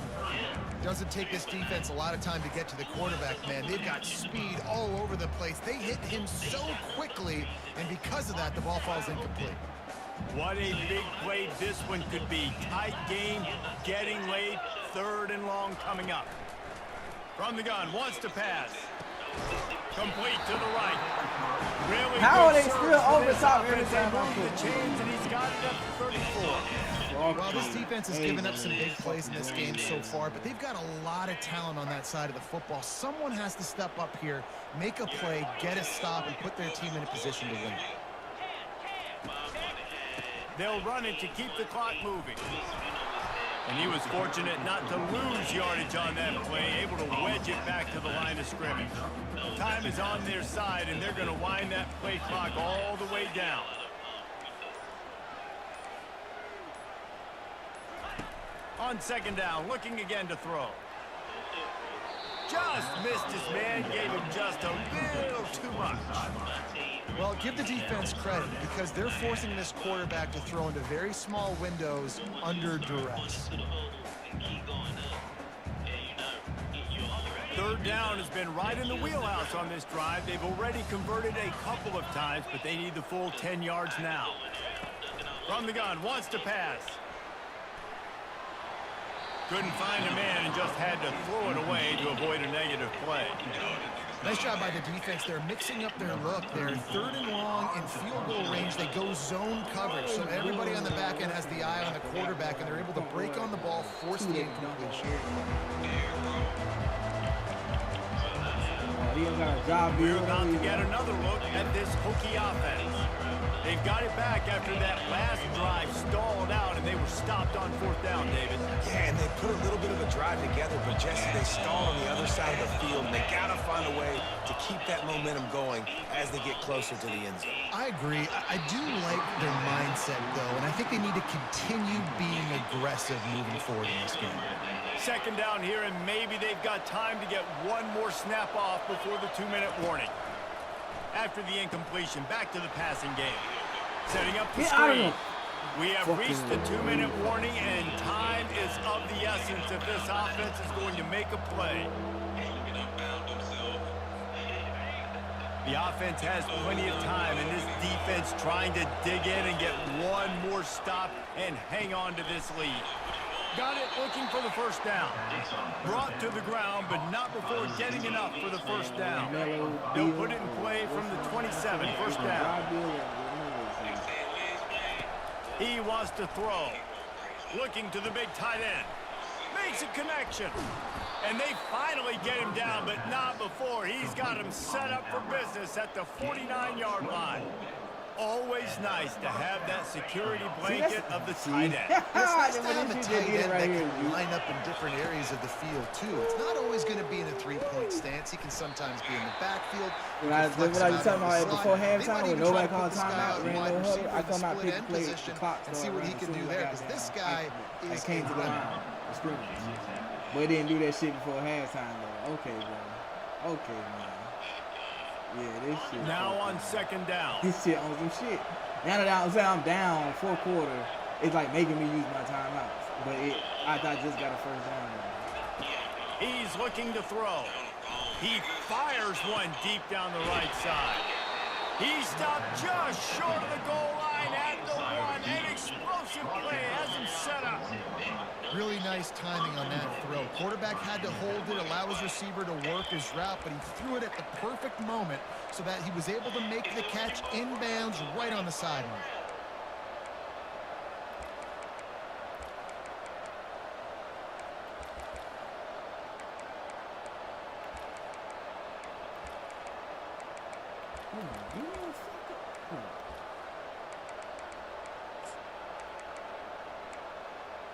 Doesn't take this defense a lot of time to get to the quarterback, man. They've got speed all over the place. They hit him so quickly, and because of that, the ball falls incomplete. What a big play this one could be. Tight game, getting late, 3rd and long coming up. From the gun, wants to pass. Complete to the right. Really how are they still over top every time? The chains, and he's got it up to 34. Well, this defense has given up some big plays in this game so far, but they've got a lot of talent on that side of the football. Someone has to step up here, make a play, get a stop, and put their team in a position to win. They'll run it to keep the clock moving. And he was fortunate not to lose yardage on that play, able to wedge it back to the line of scrimmage. Time is on their side, and they're going to wind that play clock all the way down. On 2nd down, looking again to throw. Just missed his man, gave him just a little too much. Well, give the defense credit because they're forcing this quarterback to throw into very small windows under duress. 3rd down has been right in the wheelhouse on this drive. They've already converted a couple of times, but they need the full 10 yards now. From the gun, wants to pass. Couldn't find a man and just had to throw it away to avoid a negative play. Nice job by the defense. They're mixing up their look. They're 3rd and long in field goal range. They go zone coverage, so everybody on the back end has the eye on the quarterback, and they're able to break on the ball, force the incompletion. We're about to get another look at this Hokie offense. They've got it back after that last drive stalled out, and they were stopped on 4th down, David. Yeah, and they put a little bit of a drive together, but Jesse, they stalled on the other side of the field, and they got to find a way to keep that momentum going as they get closer to the end zone. I agree. I do like their mindset, though, and I think they need to continue being aggressive moving forward in this game. 2nd down here, and maybe they've got time to get one more snap off before the 2-minute warning. After the incompletion, back to the passing game. Setting up the screen. We have reached the 2-minute warning, and time is of the essence if this offense is going to make a play. The offense has plenty of time, and this defense trying to dig in and get one more stop and hang on to this lead. Got it, looking for the 1st down. Brought to the ground, but not before getting enough for the 1st down. They'll put it in play from the 27, 1st down. He wants to throw. Looking to the big tight end. Makes a connection. And they finally get him down, but not before. He's got him set up for business at the 49-yard line. Always nice to have that security blanket of the tight end. It's nice to have a tight end that can line up in different areas of the field, too. It's not always going to be in a 3-point stance. He can sometimes be in the backfield. What I was talking about before halftime, when nobody called timeout, ran no huddle, I come out, pick the play, the clock, and see what he can do there, because this guy is came to the line, the scrimmage. But he didn't do that shit before halftime, though. Okay, bro. Okay, man. Yeah, this shit. Now on 2nd down. This shit on some shit. Now that I'm down 4th quarter, it's like making me use my timeouts. But I just got a 1st down. He's looking to throw. He fires one deep down the right side. He stopped just short of the goal line at the 1. An explosive play has him set up. Really nice timing on that throw. Quarterback had to hold it, allow his receiver to work his route, but he threw it at the perfect moment so that he was able to make the catch inbounds right on the sideline.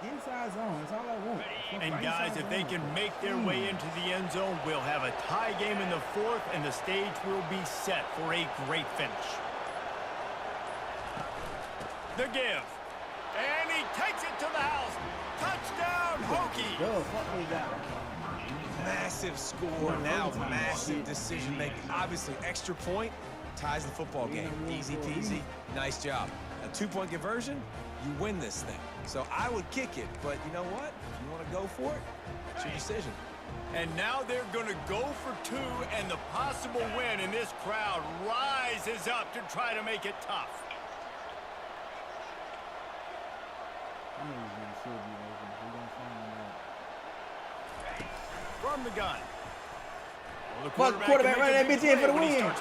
Inside zone, that's all I want. And guys, if they can make their way into the end zone, we'll have a tie game in the 4th, and the stage will be set for a great finish. The give. And he takes it to the house. Touchdown, Hokie. Massive score, now massive decision making. Obviously, extra point ties the football game. Easy peasy, nice job. A 2-point conversion, you win this thing. So I would kick it, but you know what? If you want to go for it, it's your decision. And now they're going to go for 2, and the possible win, and this crowd rises up to try to make it tough. From the gun. Well, the quarterback right that bitch in for the win.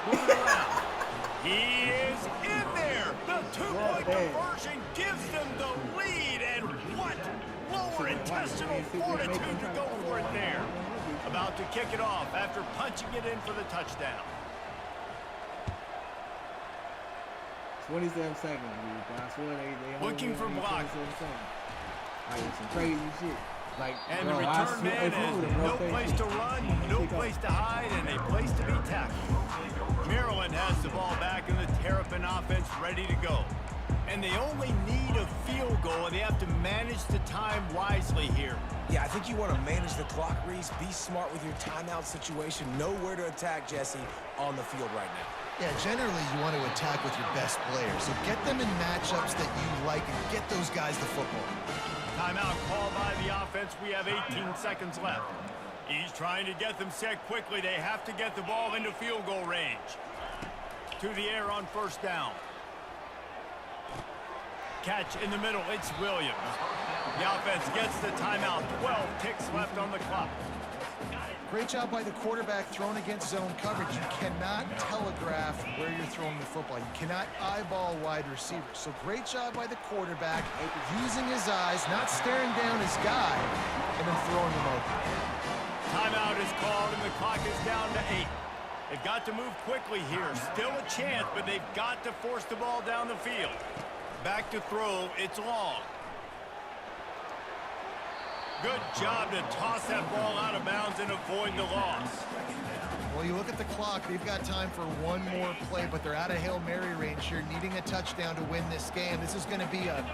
He is in there. The 2-point conversion gives them the lead, and what lower intestinal fortitude to go for it there. About to kick it off after punching it in for the touchdown. 27 seconds, dude. I swear they looking for block. Like some crazy shit. Like, and the return man has no place to run, no place to hide, and a place to be tackled. Maryland has the ball back in the Terrapin offense ready to go. And they only need a field goal, and they have to manage the time wisely here. Yeah, I think you want to manage the clock, Reese. Be smart with your timeout situation. Know where to attack, Jesse, on the field right now. Yeah, generally you want to attack with your best players. So get them in matchups that you like and get those guys the football. Timeout called by the offense. We have 18 seconds left. He's trying to get them set quickly. They have to get the ball into field goal range. To the air on 1st down. Catch in the middle. It's Williams. The offense gets the timeout. 12 ticks left on the clock. Great job by the quarterback thrown against zone coverage. You cannot telegraph where you're throwing the football. You cannot eyeball wide receivers. So great job by the quarterback using his eyes, not staring down his guy, and then throwing him open. Timeout is called, and the clock is down to 8. They've got to move quickly here. Still a chance, but they've got to force the ball down the field. Back to throw. It's long. Good job to toss that ball out of bounds and avoid the loss. Well, you look at the clock. They've got time for one more play, but they're out of Hail Mary range here, needing a touchdown to win this game. This is going to be a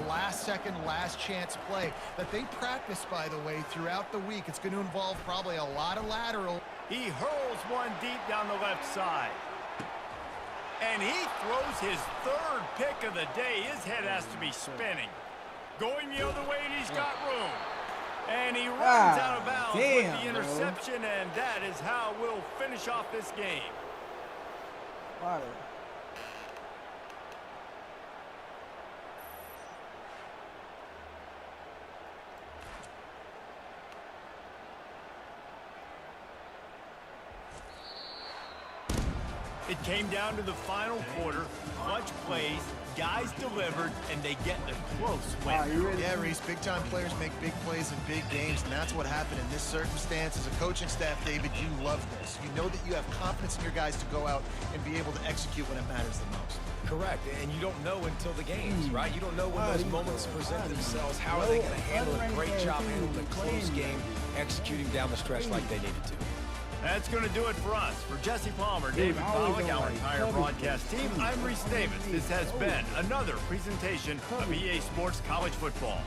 last-second, last-chance play that they practice, by the way, throughout the week. It's going to involve probably a lot of lateral. He hurls one deep down the left side. And he throws his third pick of the day. His head has to be spinning. Going the other way, and he's got room. And he runs out of bounds with the interception, and that is how we'll finish off this game. Wow. It came down to the final quarter. Clutch plays, guys delivered, and they get a close win. Yeah, Reese, big-time players make big plays in big games, and that's what happened in this circumstance. As a coaching staff, David, you love this. You know that you have confidence in your guys to go out and be able to execute when it matters the most. Correct, and you don't know until the games, right? You don't know when those moments present themselves. How are they going to handle it? Great job handling a close game, executing down the stretch like they needed to. That's going to do it for us. For Jesse Palmer, David Pollack, our entire broadcast team, I'm Reese Davis. This has been another presentation of EA Sports College Football.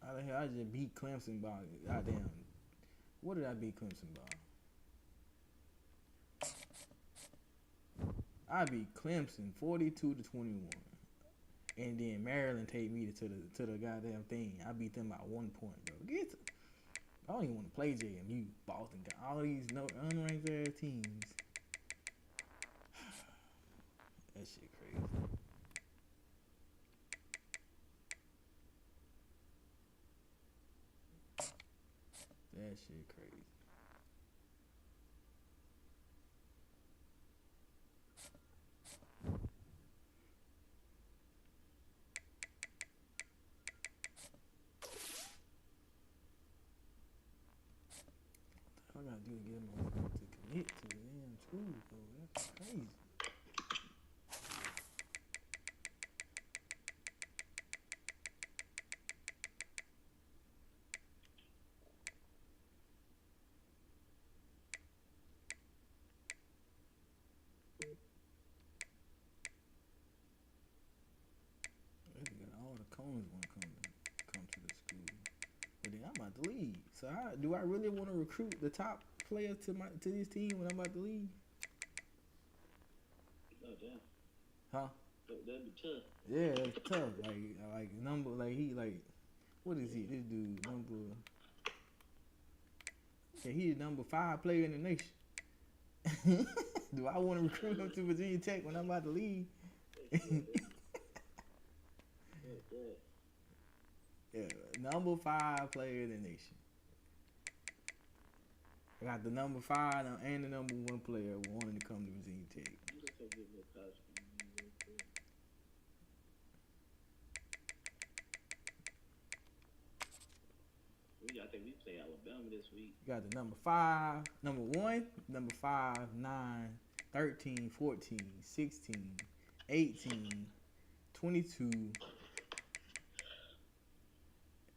I just beat Clemson by goddamn. What did I beat Clemson by? I beat Clemson 42-21, and then Maryland take me to the goddamn thing. I beat them by 1 point, bro. I don't even want to play JMU. Boston got all these unranked ass teams. That shit crazy. That shit crazy. I gotta do to get him to commit to the damn school, bro. That's crazy. All the cones want to come to the school, but then I'm about to leave. So do I really want to recruit the top players to this team when I'm about to leave? Oh damn. Huh? That'd be tough. Yeah, it's tough. What is he? This dude number. Yeah, he's the number 5 player in the nation. Do I want to recruit him to Virginia Tech when I'm about to leave? Yeah, number 5 player in the nation. I got the number 5 and the number 1 player wanting to come to Virginia Tech. I think we play Alabama this week. You got the number 5, number 1, number 5, 9, 13, 14, 16, 18, 22.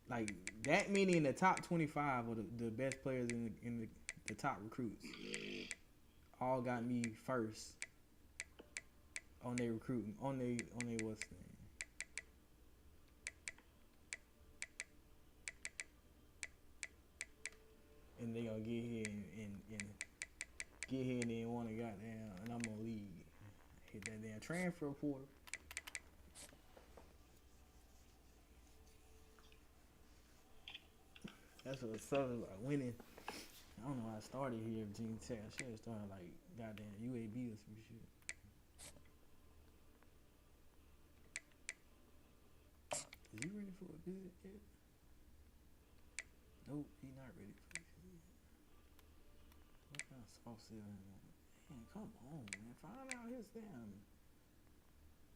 Like that, meaning the top 25 are the best players in the top recruits. All got me first on their recruiting, on their what's the name. And they gonna get here and then want to goddamn, and I'm gonna leave. Hit that damn transfer portal. That's what it's something about winning. I don't know how I started here at Virginia Tech. I should have started like goddamn UAB or some shit. Is he ready for a visit yet? Nope, he not ready for a visit. What kind of sauce is on? Man, come on, man. Find out his damn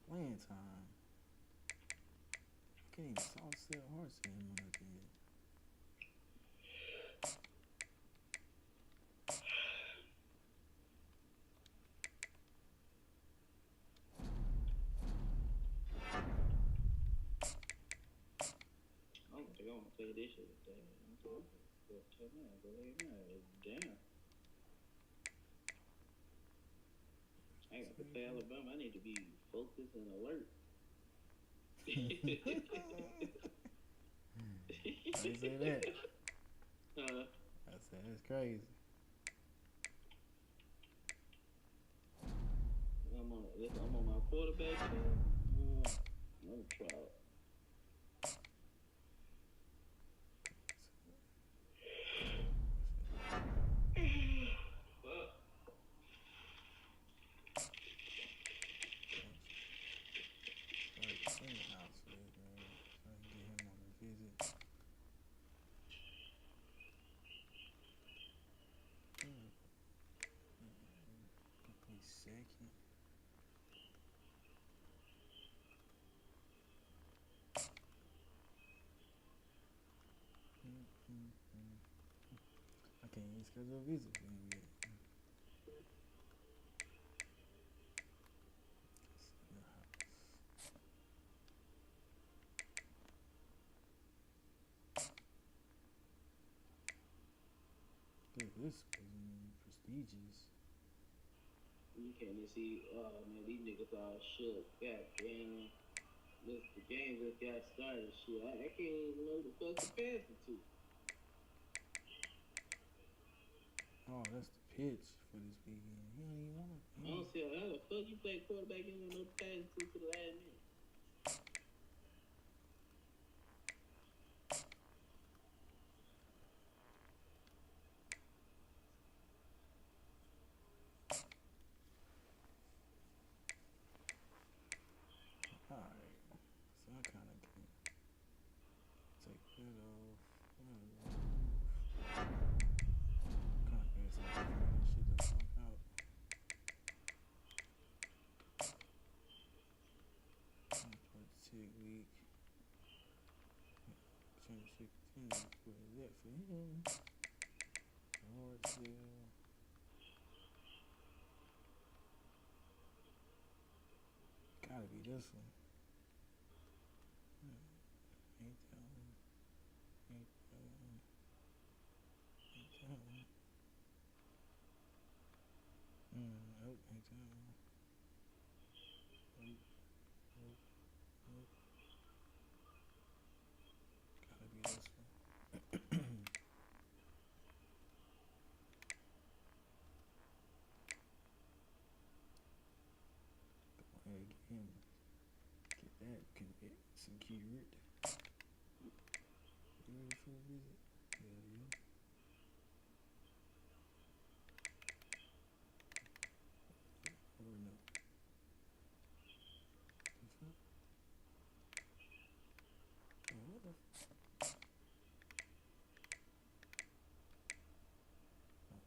playing time. I can't even soft sell horse anymore like that. I don't think I want to play this shit today. Damn. I got to play Alabama. I need to be focused and alert. I didn't say that. I said that's crazy. I'm on my quarterback team. I'm try it. Second. I can't even schedule a visa for him yet. Dude, this is prestigious. You can't even see, man, these niggas all shook. Goddamn. The game just got started. Shit, I can't even know the fuck to pass it to. Oh, that's the pitch for this weekend. He don't even want to. I don't see how the fuck you play quarterback and you know the pass to the last minute. Alright. So I kind of can take that off. Kind of pass it off. This shit doesn't work out. Tick week. Championship continues. What is that for him? Lord sale. Gotta be this one. Ain't that one. Ain't that one. Ain't that one. Nope, ain't that one. Nope. Gotta be this one. Go ahead, get him. Get that. Can get secured. You ready for a visit? Hell yeah. Or no. The fuck? Oh, what the fuck? Oh.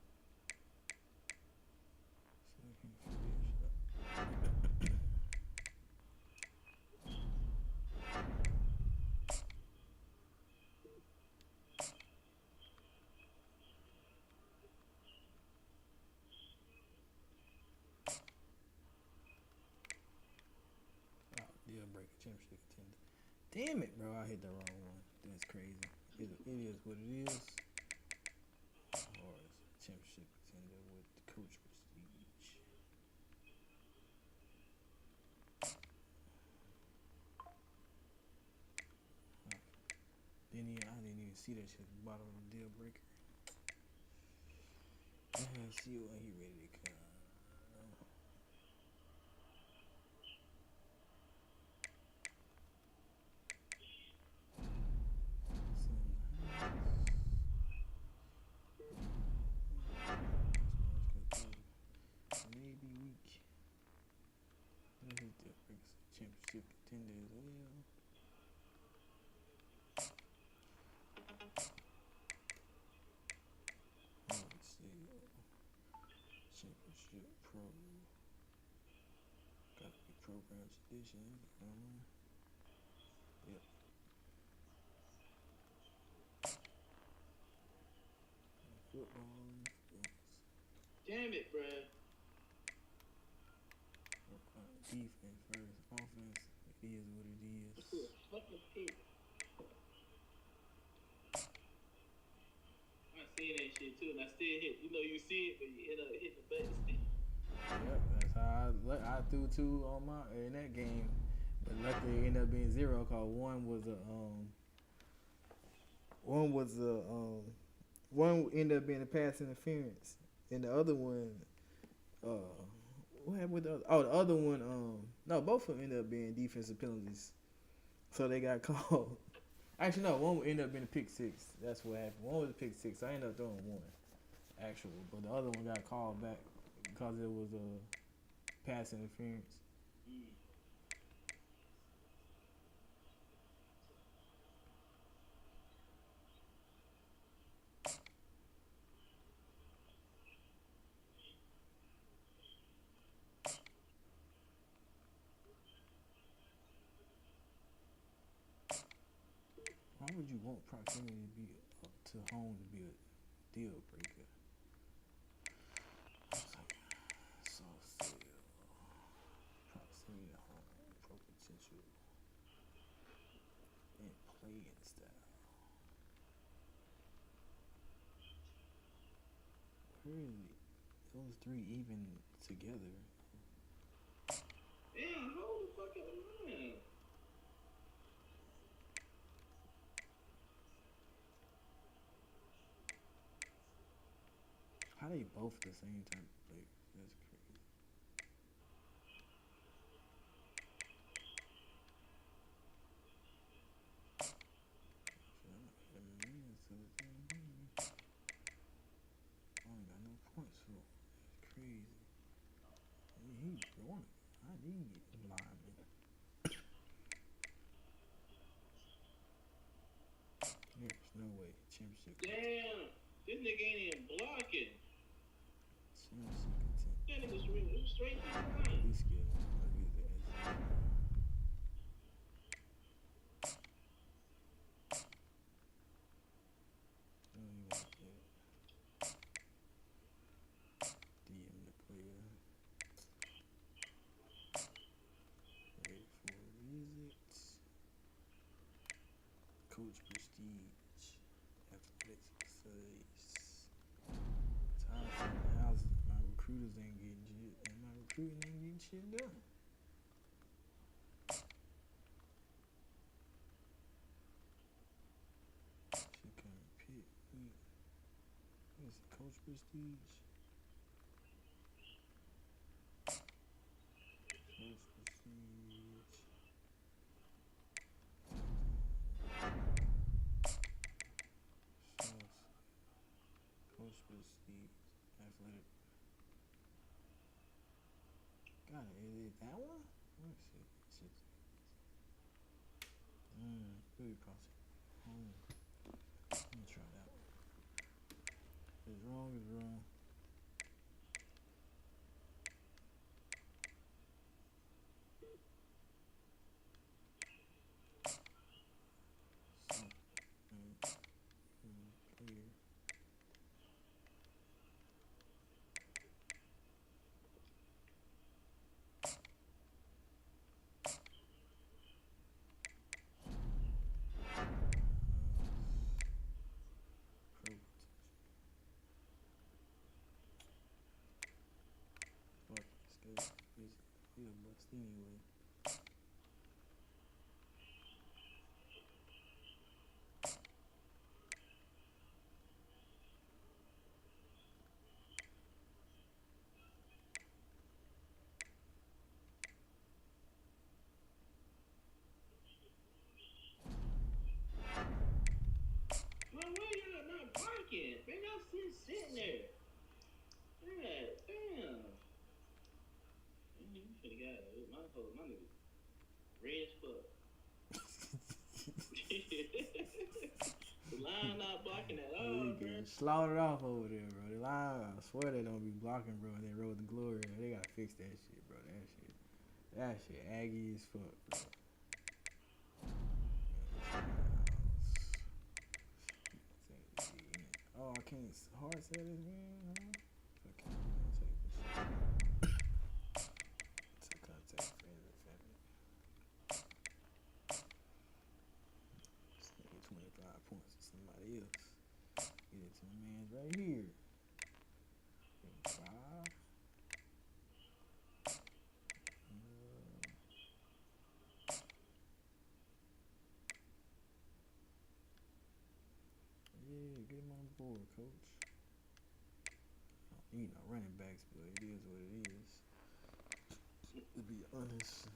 So I can figure this out. Deal breaker, championship contender. Damn it, bro! I hit the wrong one. That's crazy. It is what it is. Or championship contender with coach prestige. I didn't even see that shit at the bottom of the deal breaker. Let's see when he ready to come. Maybe weak. What is deal breakers? Championship contender as well. Let's see. Championship. Shit, gotta be program tradition. Yep. Football. Damn it, bruh. Defense first. Offense, it is what it is. Let's do a fucking pick. I seen that shit too, and I still hit. You know, you see it, but you end up hitting the button still. Yep, that's how I threw two on in that game, but luckily it ended up being 0 because one ended up being a pass interference, and the other one, what happened with the other? Oh, the other one, no, both of them ended up being defensive penalties, so they got called. Actually, no, one ended up being a pick 6. That's what happened. One was a pick 6. So I ended up throwing one, actual, but the other one got called back because it was a pass interference. Why would you want proximity to be to home to be a deal breaker? It's like soft sell, proximity to home, pro potential, and playing style. Where is it? Those three even together? Damn, hold the fuck up, man. How they both the same type of players? That's crazy. I only got no points for him. That's crazy. He's growing. I need linemen. There's no way. Championship. Damn, this nigga ain't even blocking. Championship That nigga's straight to the line. at least get him. DM the player. Ready for a visit. Coach prestige. Athletics facilities. How's my recruiters ain't getting shit, and my recruiting ain't getting shit done. Shit coming pick. What is it? Coach prestige. Coach prestige. Coach prestige. Athletic. God, is it that one? Let's see. Really crossing. Let me try that one. If it's wrong, it's wrong. Clear. He's a bust anyway. Man, why y'all not barking? Man, y'all sitting there. God damn. You should have got it. My nigga red as fuck. The line not blocking at all, He bro. getting slaughtered off over there, bro. The line, I swear they don't be blocking, bro. And they Road to Glory. They gotta fix that shit, bro. That shit aggy as fuck, bro. Oh, I can't hard say this, man. Huh? Fucking take this shit. To contact friends and family. Just need 25 points to somebody else. Get it to my man's right here. 5. Yeah, get him on board, coach. I don't need no running backs, but it is what it is. To be honest.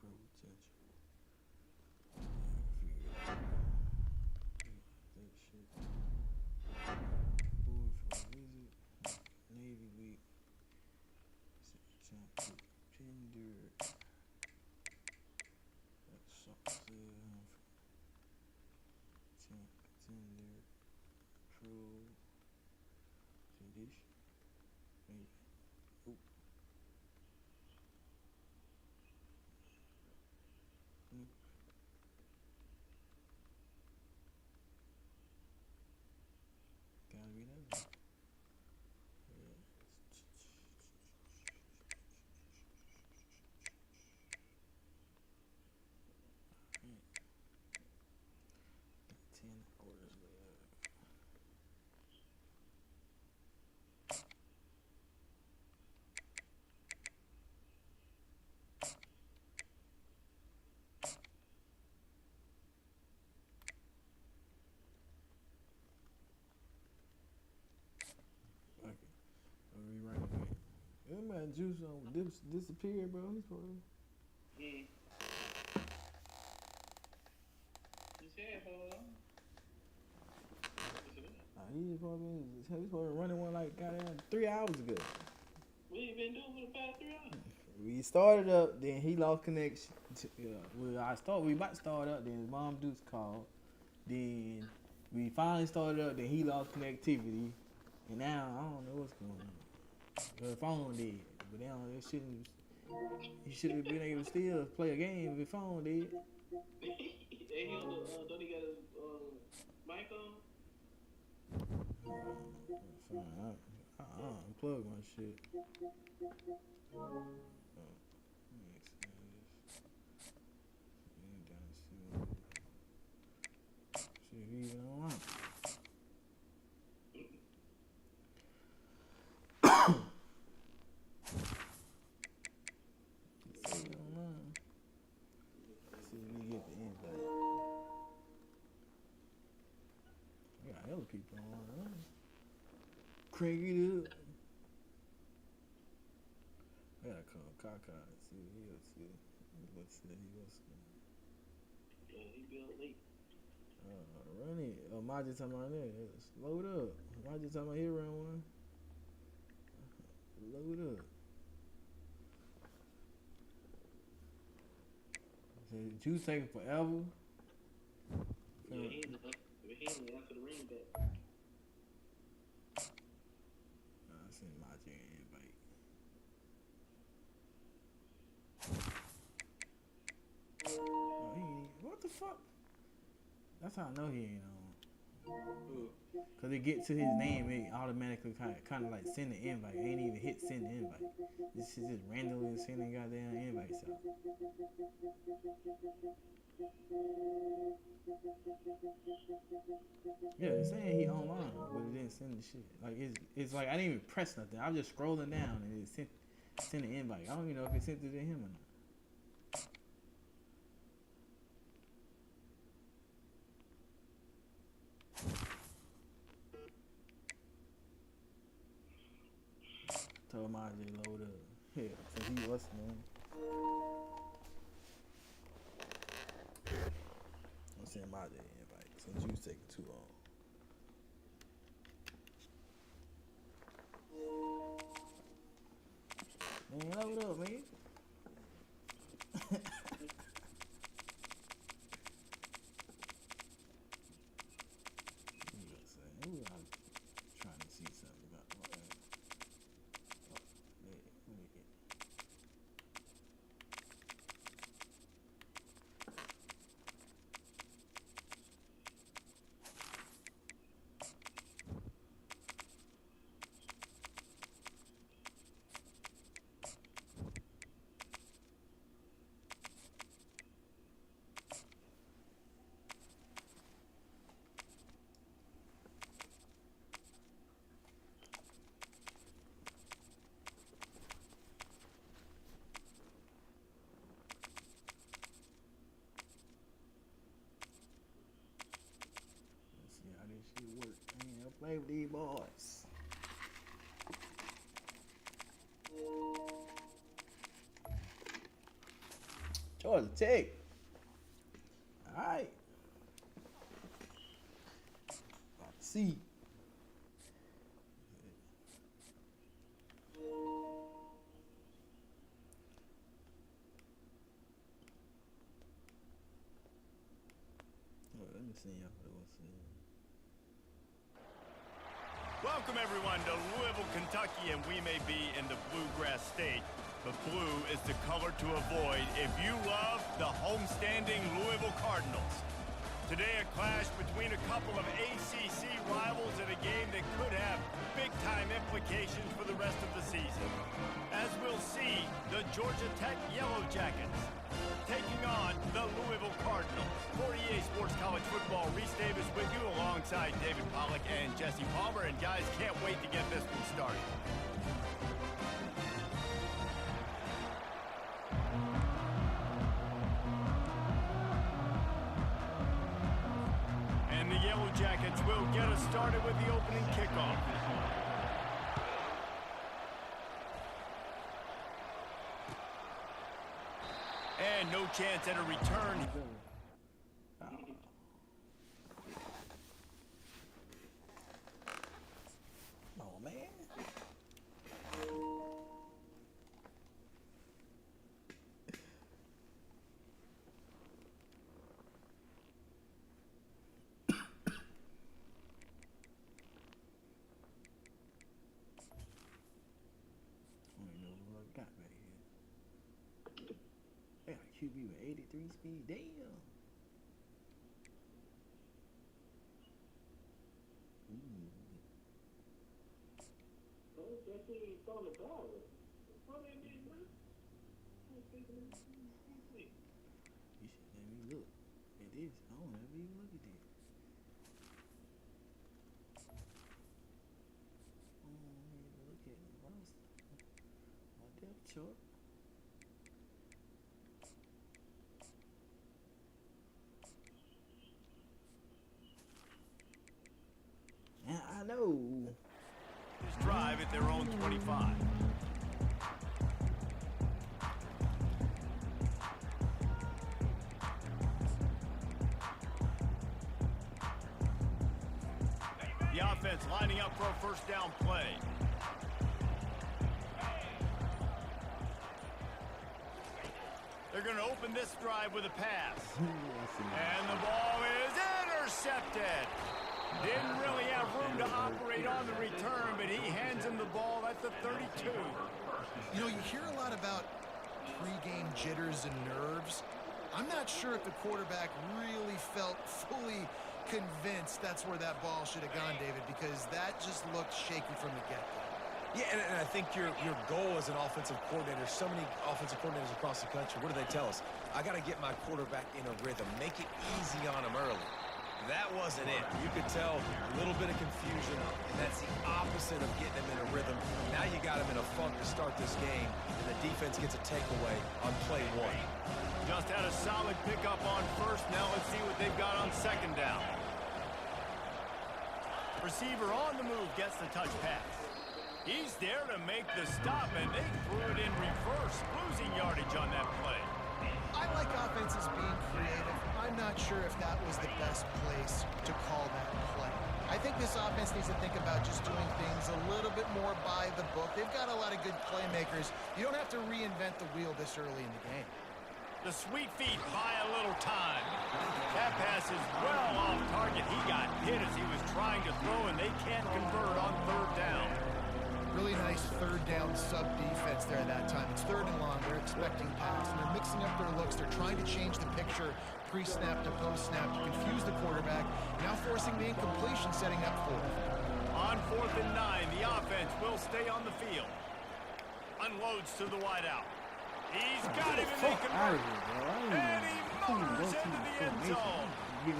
Pro potential. Figure it out. That shit. Board for a visit. Navy week. Tender. That's something. Contender. Pro. Condition. Maybe. Oop. Nope. Gotta be that one. Yeah. 10 hours later. Okay. I'll rewrite it again. That man Juice on disappeared, bro. He's supposed to. He said, hold on. He's supposed to be running one like goddamn 3 hours ago. What you been doing for the past 3 hours? We started up, then he lost connection. We about to start up, then his mom Deuce called. Then we finally started up, then he lost connectivity. And now I don't know what's going on. The phone did, but now it shouldn't. He should have been able to still play a game if his phone did. Hey, he on the, don't he got his mic on? Fine, I unplug my shit. See if he even online. See if he online. See if we get the invite. We got hella people online. Crank it up. I gotta call Kaka and see what he'll see. Let's see he was. Yeah, he built late. Run it. Oh, Maji talking about that. Load up. Maji talking about he run one. Load up. So Juice taking forever. Yeah, he ain't after the ring back. I sent Maji an invite. Oh, he ain't. What the fuck? That's how I know he ain't on. Cause it get to his name, it automatically kind of like send the invite. It ain't even hit send the invite. This shit just randomly sending goddamn invites out. Yeah, it's saying he online, but it didn't send the shit. Like it's like I didn't even press nothing. I'm just scrolling down and it sent an invite. I don't even know if it sent it to him or not. Told Maji load up. Yeah, so he listening. send my day invite since you taking too long. Man, load up, man. Ooh, I'm trying to see something about that. Oh, yeah, let me get. Work. Man, I play with these boys. Georgia Tech. All right. About to see. Let me see y'all. Welcome, everyone, to Louisville, Kentucky, and we may be in the Bluegrass State, but blue is the color to avoid if you love the homestanding Louisville Cardinals. Today, a clash between a couple of ACC rivals in a game that could have big-time implications for the rest of the season. As we'll see, the Georgia Tech Yellow Jackets taking on the Louisville Cardinals. For EA Sports College Football, Reese Davis with you alongside David Pollack and Jesse Palmer. And guys, can't wait to get this one started. And the Yellow Jackets will get us started with the opening kickoff. And no chance at a return. Oh, man. QB with 83 speed. Damn. Oh, that's when he saw the ball. What they did, man? You should let me look at this. I don't ever even look at this. I don't even look at the roster. My depth chart. I know. This drive at their own 25. The offense lining up for a first down play. They're going to open this drive with a pass. And the ball is intercepted. Didn't really have room to operate on the return, but he hands him the ball at the 32. You know, you hear a lot about pregame jitters and nerves. I'm not sure if the quarterback really felt fully convinced that's where that ball should have gone, David, because that just looked shaky from the get-go. Yeah, and I think your goal as an offensive coordinator, so many offensive coordinators across the country, what do they tell us? I got to get my quarterback in a rhythm, make it easy on him early. That wasn't it. You could tell a little bit of confusion, and that's the opposite of getting him in a rhythm. Now you got him in a funk to start this game, and the defense gets a takeaway on play one. Just had a solid pickup on first. Now let's see what they've got on second down. Receiver on the move gets the touch pass. He's there to make the stop, and they threw it in reverse, losing yardage on that play. I like offenses being creative. I'm not sure if that was the best place to call that play. I think this offense needs to think about just doing things a little bit more by the book. They've got a lot of good playmakers. You don't have to reinvent the wheel this early in the game. The sweet feet buy a little time. That pass is well off target. He got hit as he was trying to throw, and they can't convert on third down. Really nice third down sub defense there that time. It's third and long. They're expecting pass, and they're mixing up their looks. They're trying to change the picture pre-snap to post-snap to confuse the quarterback, now forcing the incompletion, setting up fourth. On 4th and 9, the offense will stay on the field. Unloads to the wideout. He's got him, and they convert. And he motors into the end zone.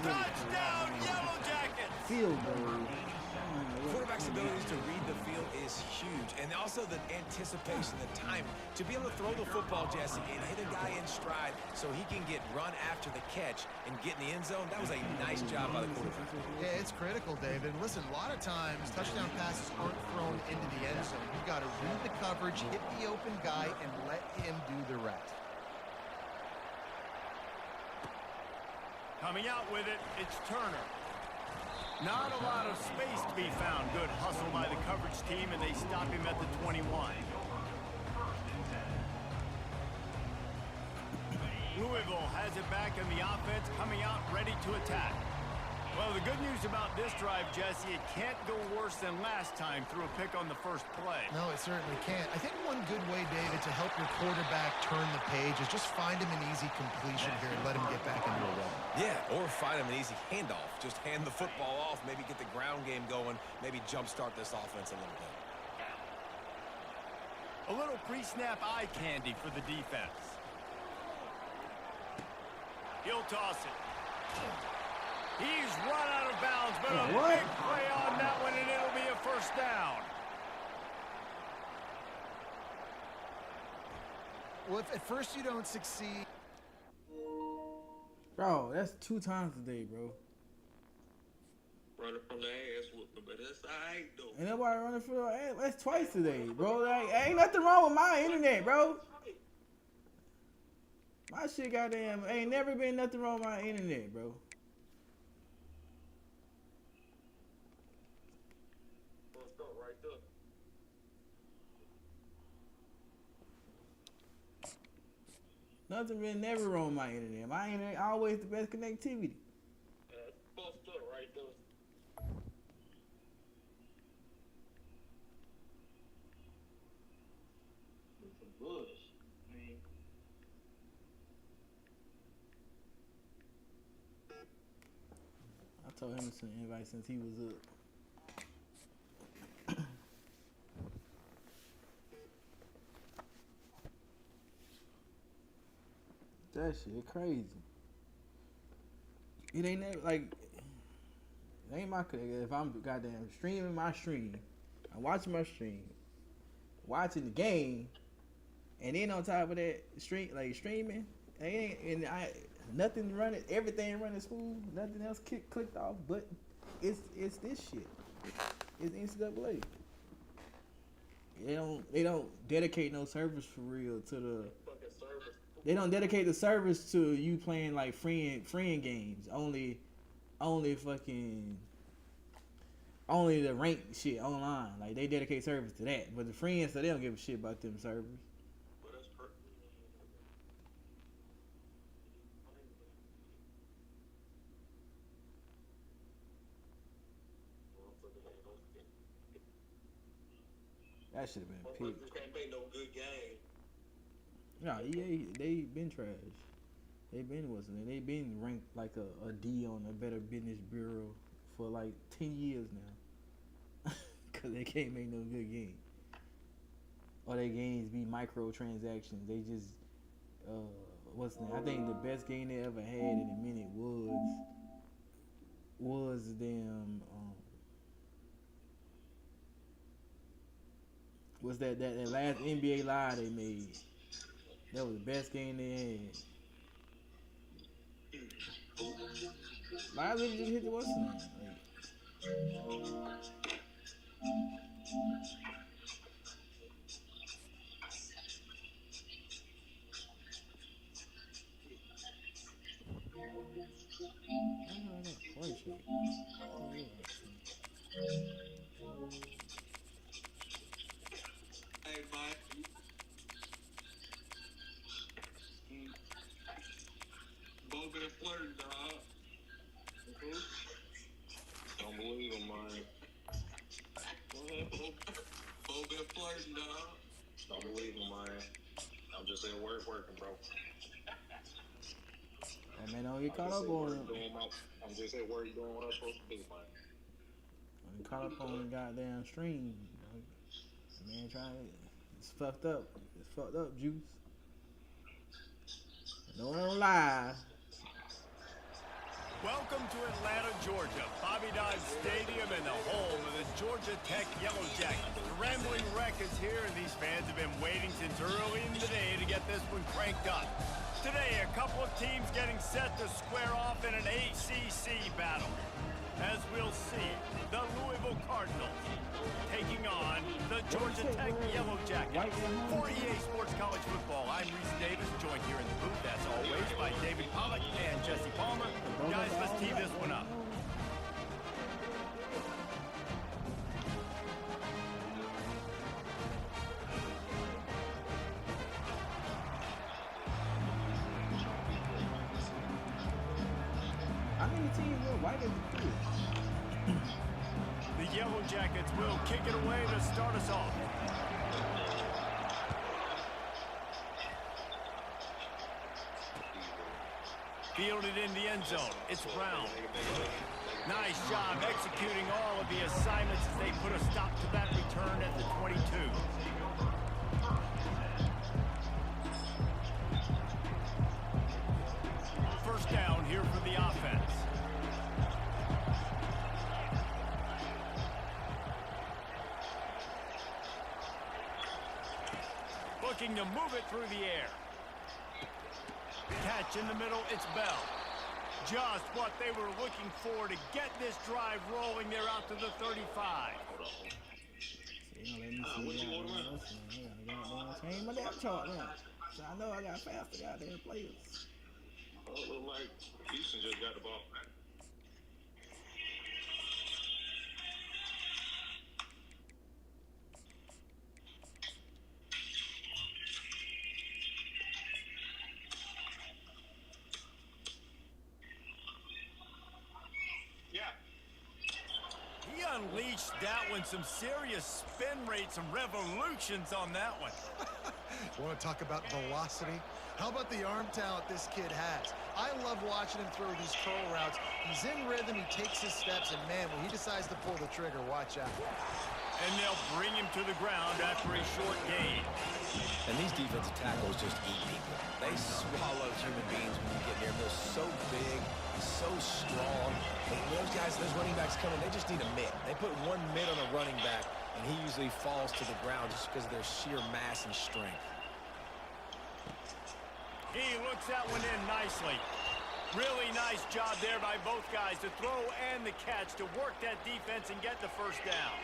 Touchdown, Yellow Jackets! Field goal. Quarterback's abilities to read the field is huge, and also the anticipation, the timing. To be able to throw the football, Jesse, and hit a guy in stride so he can get run after the catch and get in the end zone, that was a nice job by the quarterback. Yeah, it's critical, David. And listen, a lot of times, touchdown passes aren't thrown into the end zone. You've got to read the coverage, hit the open guy, and let him do the rest. Coming out with it, it's Turner. Not a lot of space to be found. Good hustle by the coverage team, and they stop him at the 21. Louisville has it back, and the offense coming out ready to attack. Well, the good news about this drive, Jesse, it can't go worse than last time through a pick on the first play. No, it certainly can't. I think one good way, David, to help your quarterback turn the page is just find him an easy completion here and let him get back into a run. Yeah, or find him an easy handoff. Just hand the football off, maybe get the ground game going, maybe jumpstart this offense a little bit. A little pre-snap eye candy for the defense. He'll toss it. He's run out of bounds, but a big play on that one, and it'll be a first down. Well, if at first you don't succeed. Bro, that's 2 times today, bro. Running from the ass whooping, but that's alright though. Ain't nobody running for the ass. That's twice today, bro. Like, ain't nothing wrong with my internet, bro. My shit goddamn ain't never been nothing wrong with my internet, bro. Right there. Nothing been never wrong with my internet. My internet always the best connectivity. Bust up right there. It's a bush. I mean, I told him to send an invite since he was up. That shit crazy. It ain't never, like, it ain't my, if I'm goddamn streaming my stream, I'm watching my stream, watching the game, and then on top of that, streaming, nothing running, everything running smooth, nothing else clicked off, but it's this shit. It's NCAA. They don't dedicate no servers for real to the. They don't dedicate the service to you playing like friend games. Only the ranked shit online. Like they dedicate service to that. But the friends, so they don't give a shit about them servers. That should have been a pick. Can't make no good game. Nah, EA, they been trash. They been they been ranked like a D on the Better Business Bureau for like 10 years now. Cause they can't make no good game. Or their games be microtransactions. They just I think the best game they ever had in a minute was them was that last NBA Live they made. That was the best game they had. Live just hit the what's name? Don't believe him, man. I'm just at work working, bro. That man don't get caught up on it. I'm just at work doing what I'm supposed to do, man. Don't get caught up on the goddamn stream. Man, it's fucked up. It's fucked up, Juice. No one don't lie. Welcome to Atlanta, Georgia, Bobby Dodd Stadium and the home of the Georgia Tech Yellow Jackets. The Rambling Wreck is here, and these fans have been waiting since early in the day to get this one cranked up. Today, a couple of teams getting set to square off in an ACC battle. As we'll see, the Louisville Cardinals taking on the Georgia Tech Yellow Jackets. For EA Sports College Football, I'm Reese Davis, joined here in the booth, as always, by David Pollack and Jesse Palmer. Guys, let's tee this one up. I think the team will white as the field. The Yellow Jackets will kick it away to start us off. Fielded in the end zone. It's Brown. Nice job executing all of the assignments as they put a stop to that return at the 22. First down here for the offense. Looking to move it through the air. Catch in the middle, it's Bell. Just what they were looking for to get this drive rolling. They're out to the 35. Change my depth chart now. So I know I got faster goddamn players. Oh, it look like Houston just got the ball back. Unleashed that one, some serious spin rate, some revolutions on that one. You want to talk about velocity? How about the arm talent this kid has? I love watching him throw these curl routes. He's in rhythm, he takes his steps, and man, when he decides to pull the trigger, watch out. And they'll bring him to the ground after a short gain. And these defensive tackles just eat people. They swallow human beings when you get near them. They're so big, so strong. And those guys, those running backs coming, they just need a mitt. They put one mitt on a running back, and he usually falls to the ground just because of their sheer mass and strength. He looks that one in nicely. Really nice job there by both guys to throw and the catch to work that defense and get the first down.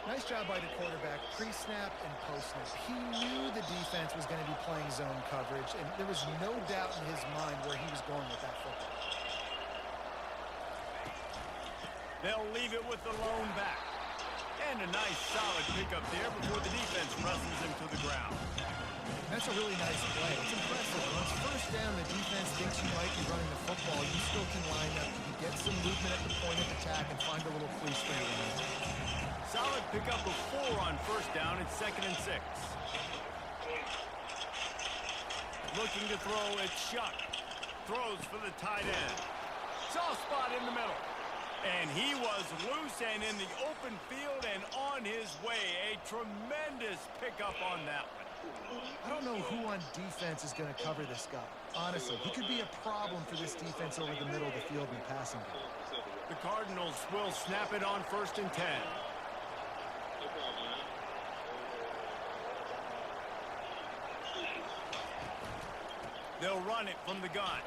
Nice job by the quarterback, pre-snap and post-snap. He knew the defense was going to be playing zone coverage, and there was no doubt in his mind where he was going with that football. They'll leave it with the lone back. And a nice solid pickup there before the defense wrestles him to the ground. That's a really nice play. It's impressive. Once first down, the defense thinks you might be running the football. You still can line up. You can get some movement at the point of attack and find a little crease for you. Solid pickup of 4 on first down. It's 2nd and 6. Looking to throw, it's Shuck. Throws for the tight end. Soft spot in the middle. And he was loose and in the open field and on his way. A tremendous pickup on that one. I don't know who on defense is going to cover this guy. Honestly, he could be a problem for this defense over the middle of the field in the passing game. The Cardinals will snap it on 1st and 10. They'll run it from the gun.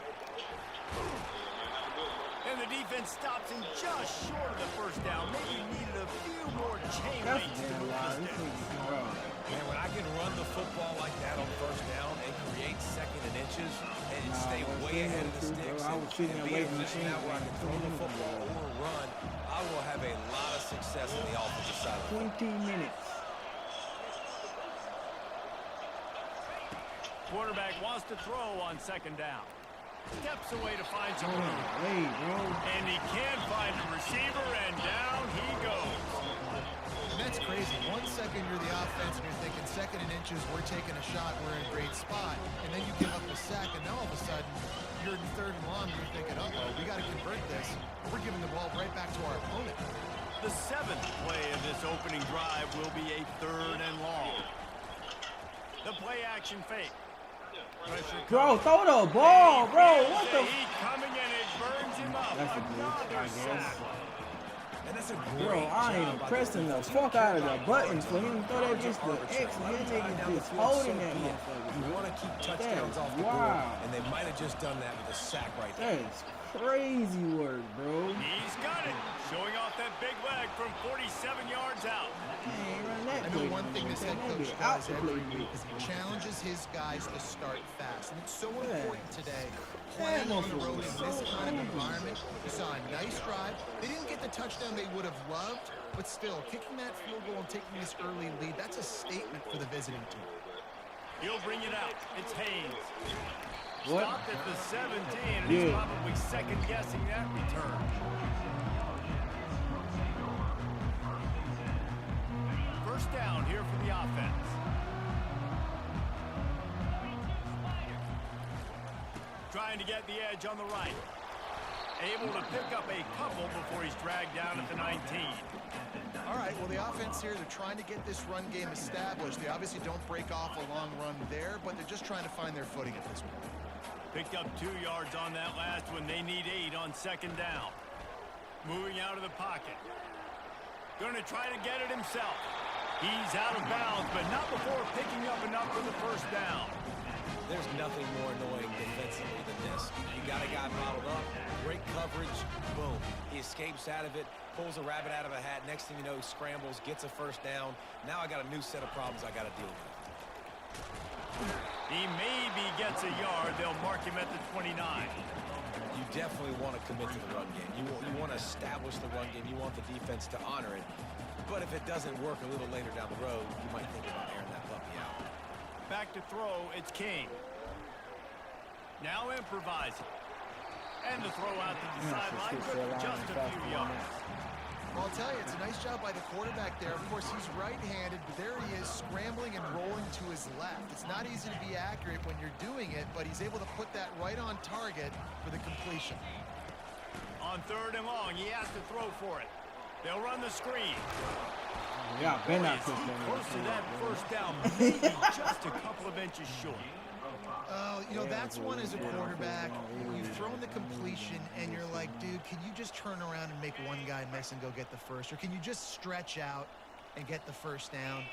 And the defense stops him just short of the first down. Maybe needed a few more chain links to move this down. Man, when I can run the football like that on first down and create 2nd and inches and stay way ahead of the sticks and be efficient now where I can throw the football or run, I will have a lot of success on the offensive side of the 20 minutes. Quarterback wants to throw on 2nd down. Steps away to find some room. And he can't find the receiver, and down he goes. And that's it's crazy. 1 second you're the offense and you're thinking second and inches, we're taking a shot, we're in a great spot. And then you give up a sack, and now all of a sudden you're in third and long and you're thinking, uh-oh, we got to convert this. We're giving the ball right back to our opponent. The 7th play of this opening drive will be a 3rd and long. The play action fake. Bro, throw the ball, bro. What the? Heat coming in, it burns him up. That's a glitch, I guess. And that's a Bro, I ain't pressing the fuck out of the buttons for him to throw that bitch to X. And that nigga just holding that motherfucker. You want to keep touchdowns off the board, and they might have just done that with a sack right there. That's crazy work, bro. He's got it. Showing off that big leg from 47 yards out. I know one thing this head coach does every week is he challenges his guys to start fast. And it's so important today, playing on the road in this kind of environment. You saw a nice drive. They didn't get the touchdown they would have loved, but still, kicking that field goal and taking this early lead, that's a statement for the visiting team. He'll bring it out. It's Haynes. What? Stopped at the 17, and he's probably second-guessing that return. First down here for the offense. Trying to get the edge on the right. Able to pick up a couple before he's dragged down at the 19. All right, well, the offense here, they're trying to get this run game established. They obviously don't break off a long run there, but they're just trying to find their footing at this point. Picked up 2 yards on that last one. They need 8 on second down. Moving out of the pocket. Going to try to get it himself. He's out of bounds, but not before picking up enough for the first down. There's nothing more annoying defensively than this. You got a guy bottled up, great coverage, boom. He escapes out of it, pulls a rabbit out of a hat. Next thing you know, he scrambles, gets a first down. Now I got a new set of problems I got to deal with. He maybe gets a yard. They'll mark him at the 29. You definitely want to commit to the run game. You want to establish the run game. You want the defense to honor it. But if it doesn't work a little later down the road, you might think about airing that puppy out. Back to throw, it's King. Now improvising. And the throw out to the sideline for just a few yards. Well, I'll tell you, it's a nice job by the quarterback there. Of course, he's right-handed, but there he is scrambling and rolling to his left. It's not easy to be accurate when you're doing it, but he's able to put that right on target for the completion. On third and long, he has to throw for it. They'll run the screen. Yeah, Ben not Close to that first down, maybe just a couple of inches short. You know, that's one as a quarterback. You've thrown the completion, and you're like, dude, can you just turn around and make one guy miss and go get the first? Or can you just stretch out and get the first down?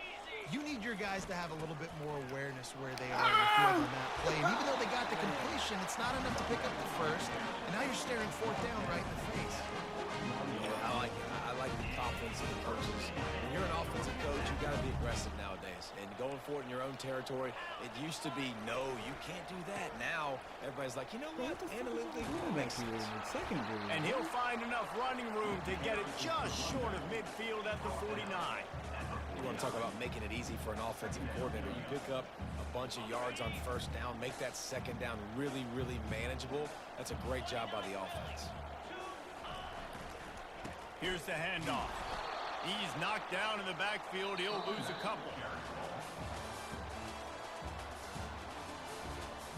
You need your guys to have a little bit more awareness where they are in the field on that play. And even though they got the completion, it's not enough to pick up the first. And now you're staring fourth down right in the face. Yeah, I like it. I like the confidence of the coaches. When you're an offensive coach, you got to be aggressive nowadays. And going for it in your own territory, it used to be, no, you can't do that. Now, everybody's like, you know what? Analytically, it makes sense. And he'll find enough running room to get it just short of midfield at the 49. You want to talk about making it easy for an offensive coordinator. You pick up a bunch of yards on first down, make that second down really, really manageable. That's a great job by the offense. Here's the handoff. He's knocked down in the backfield. He'll lose a couple.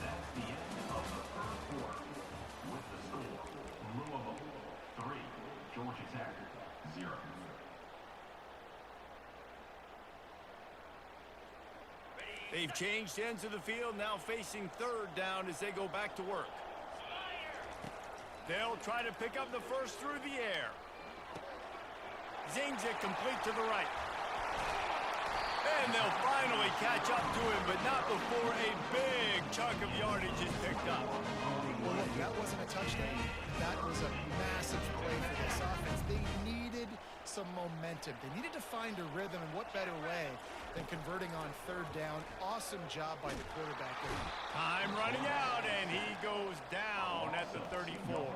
That's the end of the first quarter. With the score, Louisville 3, Georgia Tech 0. They've changed ends of the field, now facing third down as they go back to work. They'll try to pick up the first through the air. Zings it complete to the right. And they'll finally catch up to him, but not before a big chunk of yardage is picked up. Well, look, that wasn't a touchdown. That was a massive play for this offense. They needed some momentum. They needed to find a rhythm, and what better way than converting on third down. Awesome job by the quarterback. Time running out, and he goes down at the 34.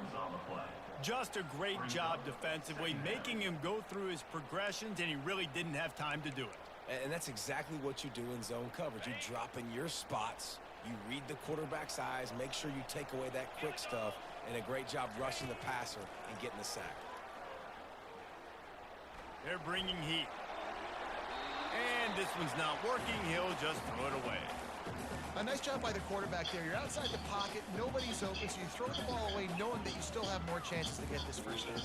Just a great job defensively, making him go through his progressions, and he really didn't have time to do it. And that's exactly what you do in zone coverage. You drop in your spots, you read the quarterback's eyes, make sure you take away that quick stuff, and a great job rushing the passer and getting the sack. They're bringing heat. this one's not working, he'll just throw it away. A nice job by the quarterback there. You're outside the pocket, nobody's open, so you throw the ball away knowing that you still have more chances to get this first down.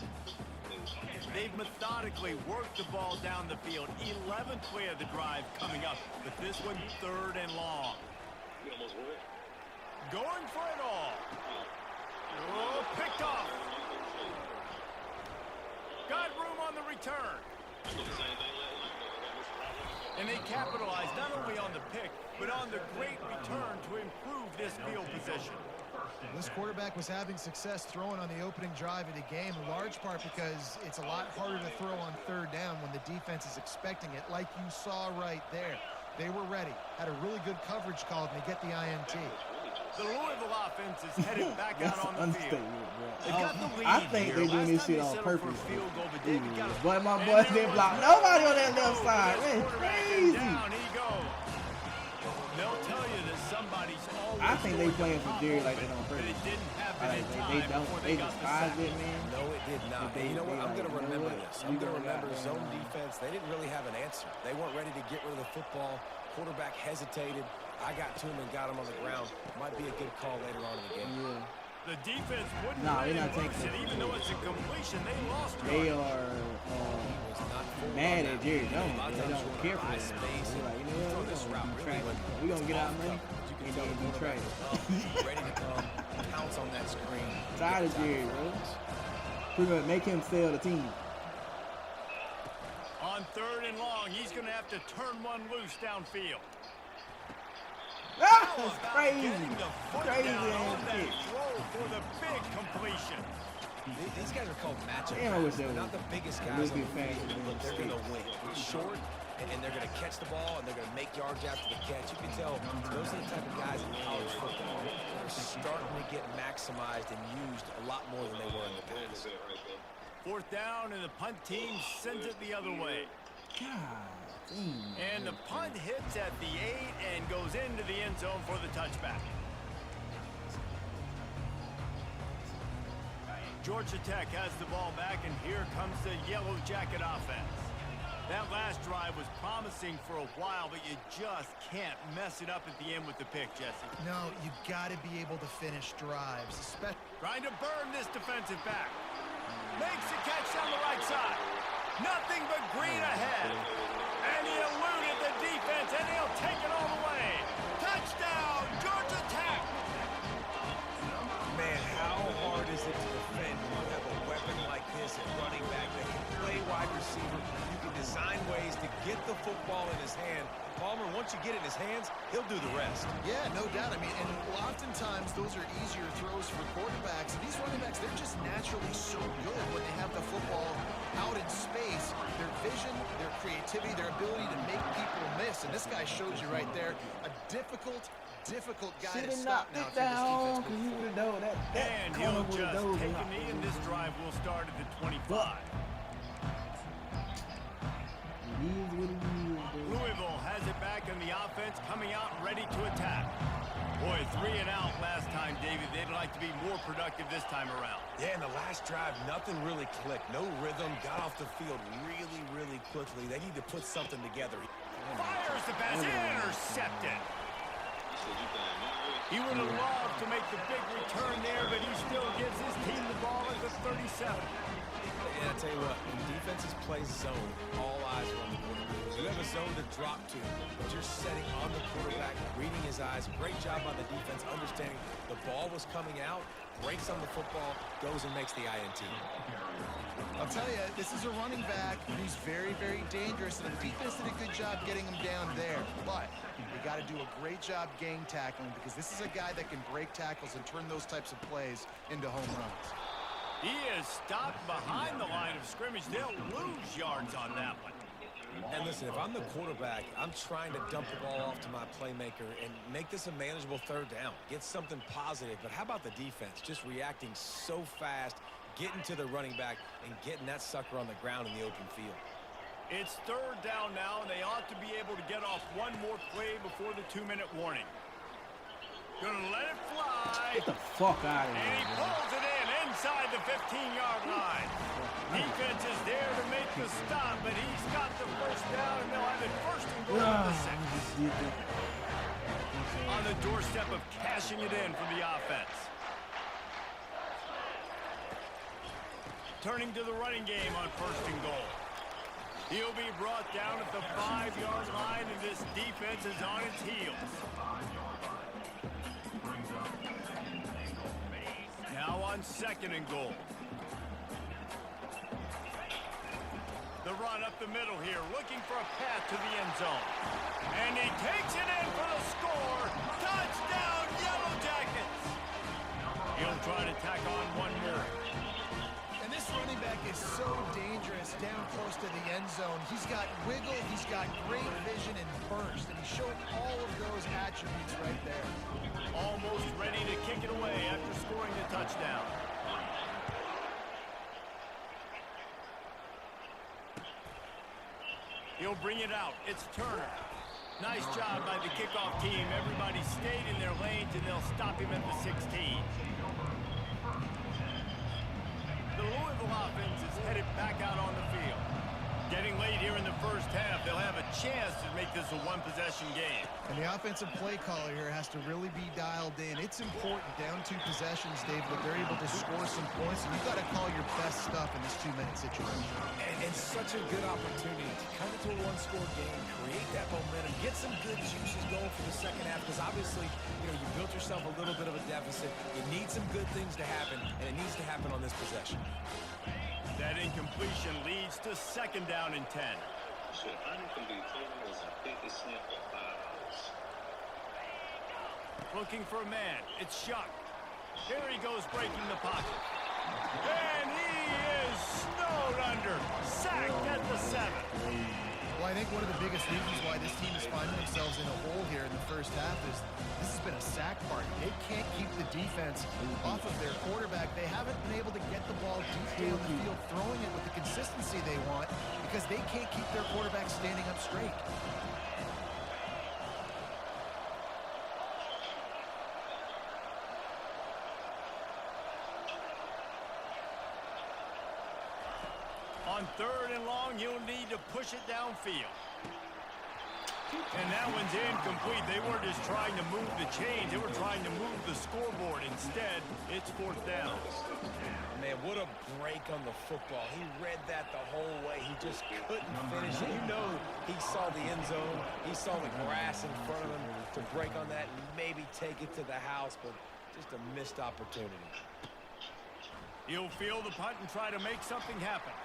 They've methodically worked the ball down the field. 11th play of the drive coming up, but this one 3rd and long. Going for it all. Oh, picked off. Got room on the return. And they capitalized not only on the pick, but on the great return to improve this field position. This quarterback was having success throwing on the opening drive of the game, in large part because it's a lot harder to throw on 3rd down when the defense is expecting it, like you saw right there. They were ready, had a really good coverage call, and they get the INT. The Louisville offense is headed back out on the field. I think they're doing this shit on purpose. But my boys didn't block nobody on that left side. Man, it's crazy. Down he goes. They'll tell you that somebody's always I think they playing for Jerry like they don't purpose. But it didn't happen in time They don't. before They got just the hide sack. it, man. No, it did not. And you know what? I'm going to remember this. I'm going to remember zone defense. They didn't really have an answer. They weren't ready to get rid of the football. Quarterback hesitated. I got to him and got him on the ground. Might be a good call later on in the game. Yeah. The defense wouldn't Nah, let they're not it taking loose, and even though it's a completion, they lost They yard. are mad at Jerry Jones. They don't care for him. They're like, you know what? We're going to get our money. Ain't going to be trash. Ready to come. Pounce on that screen. Tired of Jerry, bro. Pretty much make him sell the team. On 3rd and long, he's going to have to turn one loose downfield. Ah, that's crazy. Getting the foot Crazy down on ass that kick. throw for the big completion. These guys are called matchup. Damn, I wish they They're were not the biggest a guys little on bit the faster field, than but they're the going to win. Short, and they're going to catch the ball, and they're going to make yards after the catch. You can tell those are the type of guys in college football that are starting to get maximized and used a lot more than they were in the past. 4th down, and the punt team sends it the other way. God damn. And the punt hits at the 8 and goes into the end zone for the touchback. Georgia Tech has the ball back, and here comes the Yellow Jacket offense. That last drive was promising for a while, but you just can't mess it up at the end with the pick, Jesse. No, you got to be able to finish drives, especially. Trying to burn this defensive back. Makes the catch down the right side. Nothing but green ahead. And he eluded the defense, and he'll take it all the way. Touchdown, Georgia Tech! Man, how hard is it to defend when you have a weapon like this at running back that can play wide receiver? You can design ways to get the football in his hand. Palmer, once you get it in his hands, he'll do the rest. Yeah, no doubt. I mean, and oftentimes those are easier throws for quarterbacks. And these running backs, they're just naturally so good when they have the football out in space. Their vision, their creativity, their ability to make people miss. And this guy showed you right there a difficult guy to stop now. Down, because you would have known that. And he'll just take a knee, and this drive will start at the 25. Louisville has it back in the offense, coming out ready to attack. Boy, 3 and out last time, David. They'd like to be more productive this time around. Yeah, in the last drive, nothing really clicked. No rhythm, got off the field really quickly. They need to put something together. Fires the pass, intercepted. He would have loved to make the big return there, but he still gives his team the ball at the 37. And I tell you what, when defenses play zone, all eyes are on the quarterback. You have a zone to drop to, but you're setting on the quarterback, reading his eyes. Great job by the defense, understanding the ball was coming out, breaks on the football, goes and makes the INT. I'll tell you, this is a running back who's very dangerous, and the defense did a good job getting him down there. But you got to do a great job gang tackling, because this is a guy that can break tackles and turn those types of plays into home runs. He is stopped behind the line of scrimmage. They'll lose yards on that one. And listen, if I'm the quarterback, I'm trying to dump the ball off to my playmaker and make this a manageable 3rd down. Get something positive. But how about the defense? Just reacting so fast, getting to the running back, and getting that sucker on the ground in the open field. It's 3rd down now, and they ought to be able to get off one more play before the 2-minute warning. Gonna let it fly. Get the fuck out of And here. he pulls it in inside the 15-yard line. Defense is there to make the stop, but he's got the first down, and they'll have it 1st and goal of the second. On the doorstep of cashing it in for the offense. Turning to the running game on 1st and goal. He'll be brought down at the 5-yard line, and this defense is on its heels. Now on 2nd and goal. The run up the middle here, looking for a path to the end zone. And he takes it in for the score. Touchdown, Yellow Jackets! He'll try to tack on one more. And this running back is so dangerous down close to the end zone. He's got wiggle, he's got great vision and burst, and he's showing all of those attributes right there. Almost ready to kick it away after scoring the touchdown. He'll bring it out. It's Turner. Nice job by the kickoff team. Everybody stayed in their lanes, and they'll stop him at the 16. The Louisville offense is headed back out on the field. Getting late here in the first half, they'll have a chance to make this a one-possession game. And the offensive play caller here has to really be dialed in. It's important, down 2 possessions, Dave, that they're able to score some points, and you've got to call your best stuff in this 2-minute situation. And such a good opportunity to come into a one-score game, create that momentum, get some good juices going for the second half, because obviously, you built yourself a little bit of a deficit. You need some good things to happen, and it needs to happen on this possession. That incompletion leads to 2nd down and 10. Shit, incomplete total is a 50 cent for $5. Looking for a man. It's Shuck. Here he goes breaking the pocket. And he is snowed under. Sacked at the 7. Well, I think one of the biggest reasons why this team is finding themselves in a hole here in the first half is this has been a sack party. They can't keep the defense off of their quarterback. They haven't been able to get the ball deep down the field, throwing it with the consistency they want because they can't keep their quarterback standing up straight. On 3rd and long, you'll need to push it downfield. And that one's incomplete. They weren't just trying to move the chains. They were trying to move the scoreboard. Instead, it's 4th down. Man, what a break on the football. He read that the whole way. He just couldn't finish it. He saw the end zone. He saw the grass in front of him to break on that and maybe take it to the house, but just a missed opportunity. He'll field the punt and try to make something happen.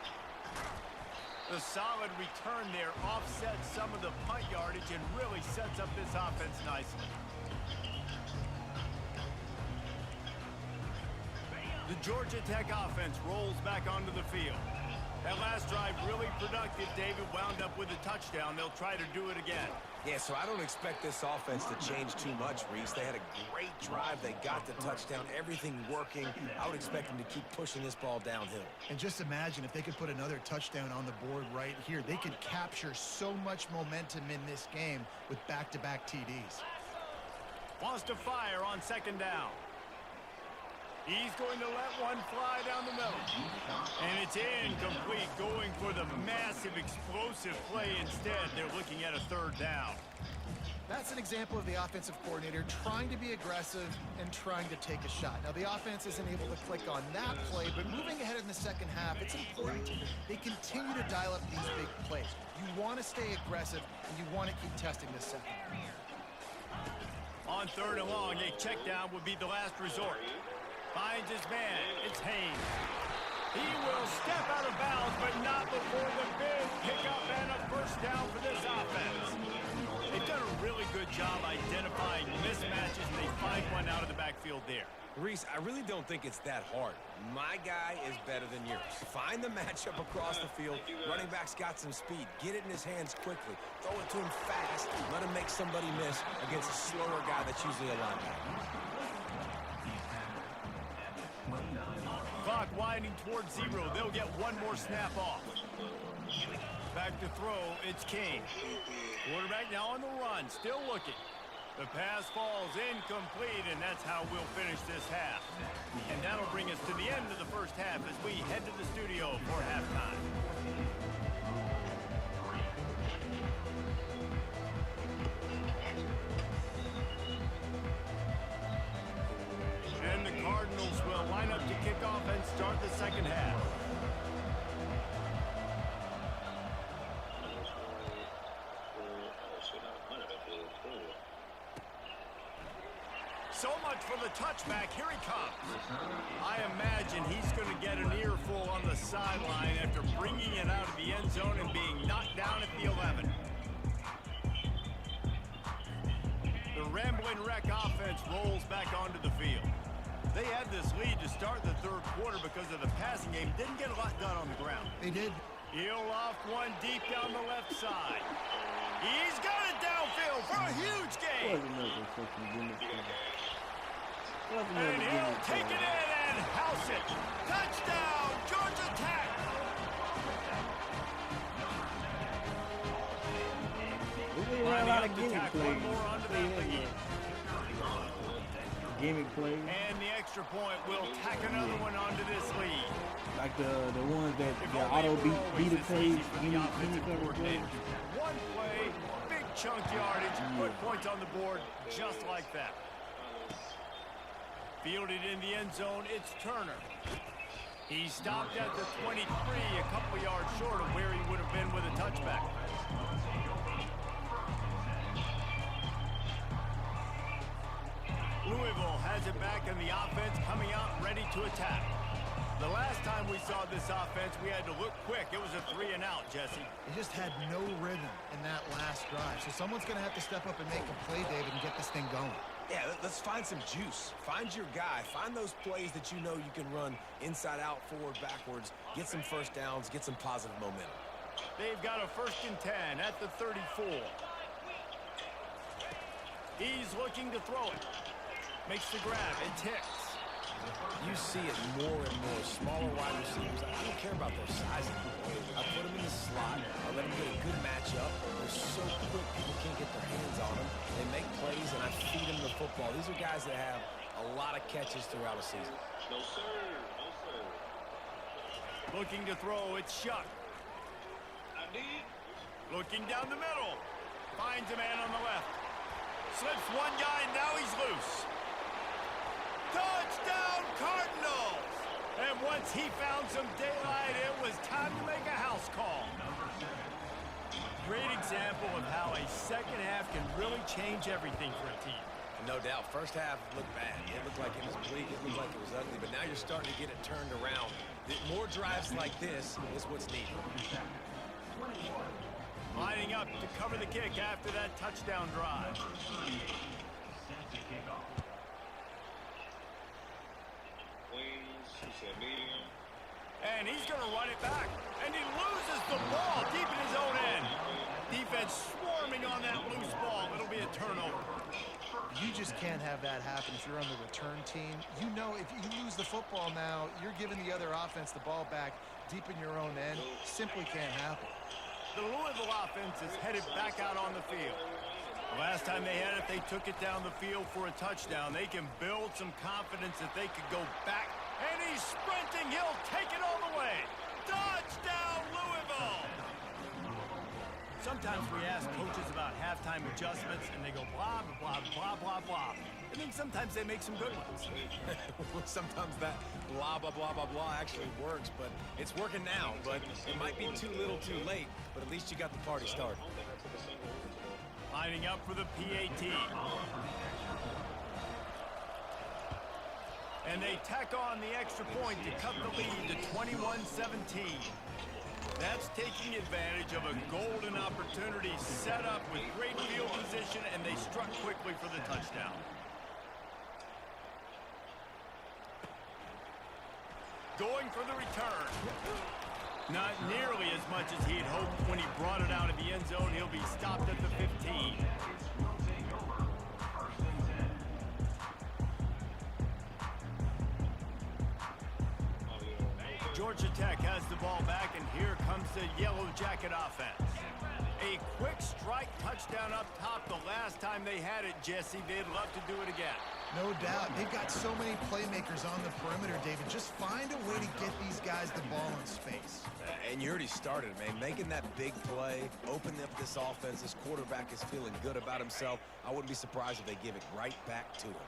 The solid return there offsets some of the punt yardage and really sets up this offense nicely. The Georgia Tech offense rolls back onto the field. That last drive really productive. David wound up with a touchdown. They'll try to do it again. Yeah, so I don't expect this offense to change too much, Reese. They had a great drive. They got the touchdown. Everything working. I would expect them to keep pushing this ball downhill. And just imagine if they could put another touchdown on the board right here. They could capture so much momentum in this game with back-to-back TDs. Wants to fire on 2nd down. He's going to let one fly down the middle. And it's incomplete, going for the massive explosive play instead. They're looking at a 3rd down. That's an example of the offensive coordinator trying to be aggressive and trying to take a shot. Now, the offense isn't able to click on that play, but moving ahead in the second half, it's important. They continue to dial up these big plays. You want to stay aggressive, and you want to keep testing this second. On 3rd and long, a check down would be the last resort. Finds his man. It's Haynes. He will step out of bounds, but not before the big pickup and a 1st down for this offense. They've done a really good job identifying mismatches, and they find one out of the backfield there. Reese, I really don't think it's that hard. My guy is better than yours. Find the matchup across the field. Running back's got some speed. Get it in his hands quickly. Throw it to him fast. Let him make somebody miss against a slower guy that's usually a linebacker. Clock winding towards 0. They'll get one more snap off. Back to throw. It's King. Quarterback now on the run. Still looking. The pass falls incomplete, and that's how we'll finish this half. And that'll bring us to the end of the first half as we head to the studio for halftime. Let's start the second half. So much for the touchback. Here he comes. I imagine he's going to get an earful on the sideline after bringing it out of the end zone and being knocked down at the 11. The Rambling Wreck offense rolls back onto the field. They had this lead to start the third quarter because of the passing game. Didn't get a lot done on the ground. They did. He'll loft one deep down the left side. He's got it downfield for a huge gain. And he'll take it in and house it. Touchdown, Georgia Tech. We ran a lot of gimmick plays. Gimmick plays. And the extra point will tack another one onto this lead. Like the ones that the auto beat the plays, gimmick cover plays. One play, big chunk yardage, put points on the board just like that. Fielded in the end zone, it's Turner. He stopped at the 23, a couple yards short of where he would have been with a touchback. Louisville has it back in the offense, coming out ready to attack. The last time we saw this offense, we had to look quick. It was a 3-and-out, Jesse. They just had no rhythm in that last drive. So someone's going to have to step up and make a play, David, and get this thing going. Yeah, let's find some juice. Find your guy. Find those plays that you know you can run inside out, forward, backwards. Get some first downs. Get some positive momentum. They've got a 1st and 10 at the 34. He's looking to throw it. Makes the grab. It ticks. You see it more and more. Smaller wide receivers. I don't care about their size anymore. I put them in the slot. I let them get a good matchup. They're so quick, people can't get their hands on them. They make plays, and I feed them the football. These are guys that have a lot of catches throughout a season. No, sir. No, sir. Looking to throw. It's Shuck. I did. Looking down the middle. Finds a man on the left. Slips one guy, and now he's loose. Touchdown, Cardinals! And once he found some daylight, it was time to make a house call. Great example of how a second half can really change everything for a team. No doubt. First half looked bad. It looked like it was bleak. It looked like it was ugly. But now you're starting to get it turned around. More drives like this is what's needed. Lining up to cover the kick after that touchdown drive. Wings, he said medium. And he's going to run it back. And he loses the ball deep in his own end. Defense swarming on that loose ball. It'll be a turnover. You just can't have that happen if you're on the return team. You know if you lose the football now, you're giving the other offense the ball back deep in your own end. Simply can't happen. The Louisville offense is headed back out on the field. The last time they had it, they took it down the field for a touchdown. They can build some confidence that they could go back. And he's sprinting. He'll take it all the way. Touchdown, Louisville! Sometimes we ask coaches about halftime adjustments, and they go blah, blah, blah, blah, blah. I think sometimes they make some good ones. Sometimes that blah, blah, blah, blah, blah actually works, but it's working now. But it might be too little too late, but at least you got the party started. Lining up for the PAT. And they tack on the extra point to cut the lead to 21-17. That's taking advantage of a golden opportunity set up with great field position, and they struck quickly for the touchdown. Going for the return. Not nearly as much as he had hoped when he brought it out of the end zone. He'll be stopped at the 15. Georgia Tech has the ball back, and here comes the Yellow Jacket offense. A quick strike touchdown up top. The last time they had it, Jesse, they'd love to do it again. No doubt. They've got so many playmakers on the perimeter, David. Just find a way to get these guys the ball in space. And you already started, man. Making that big play, opening up this offense. This quarterback is feeling good about himself. I wouldn't be surprised if they give it right back to him.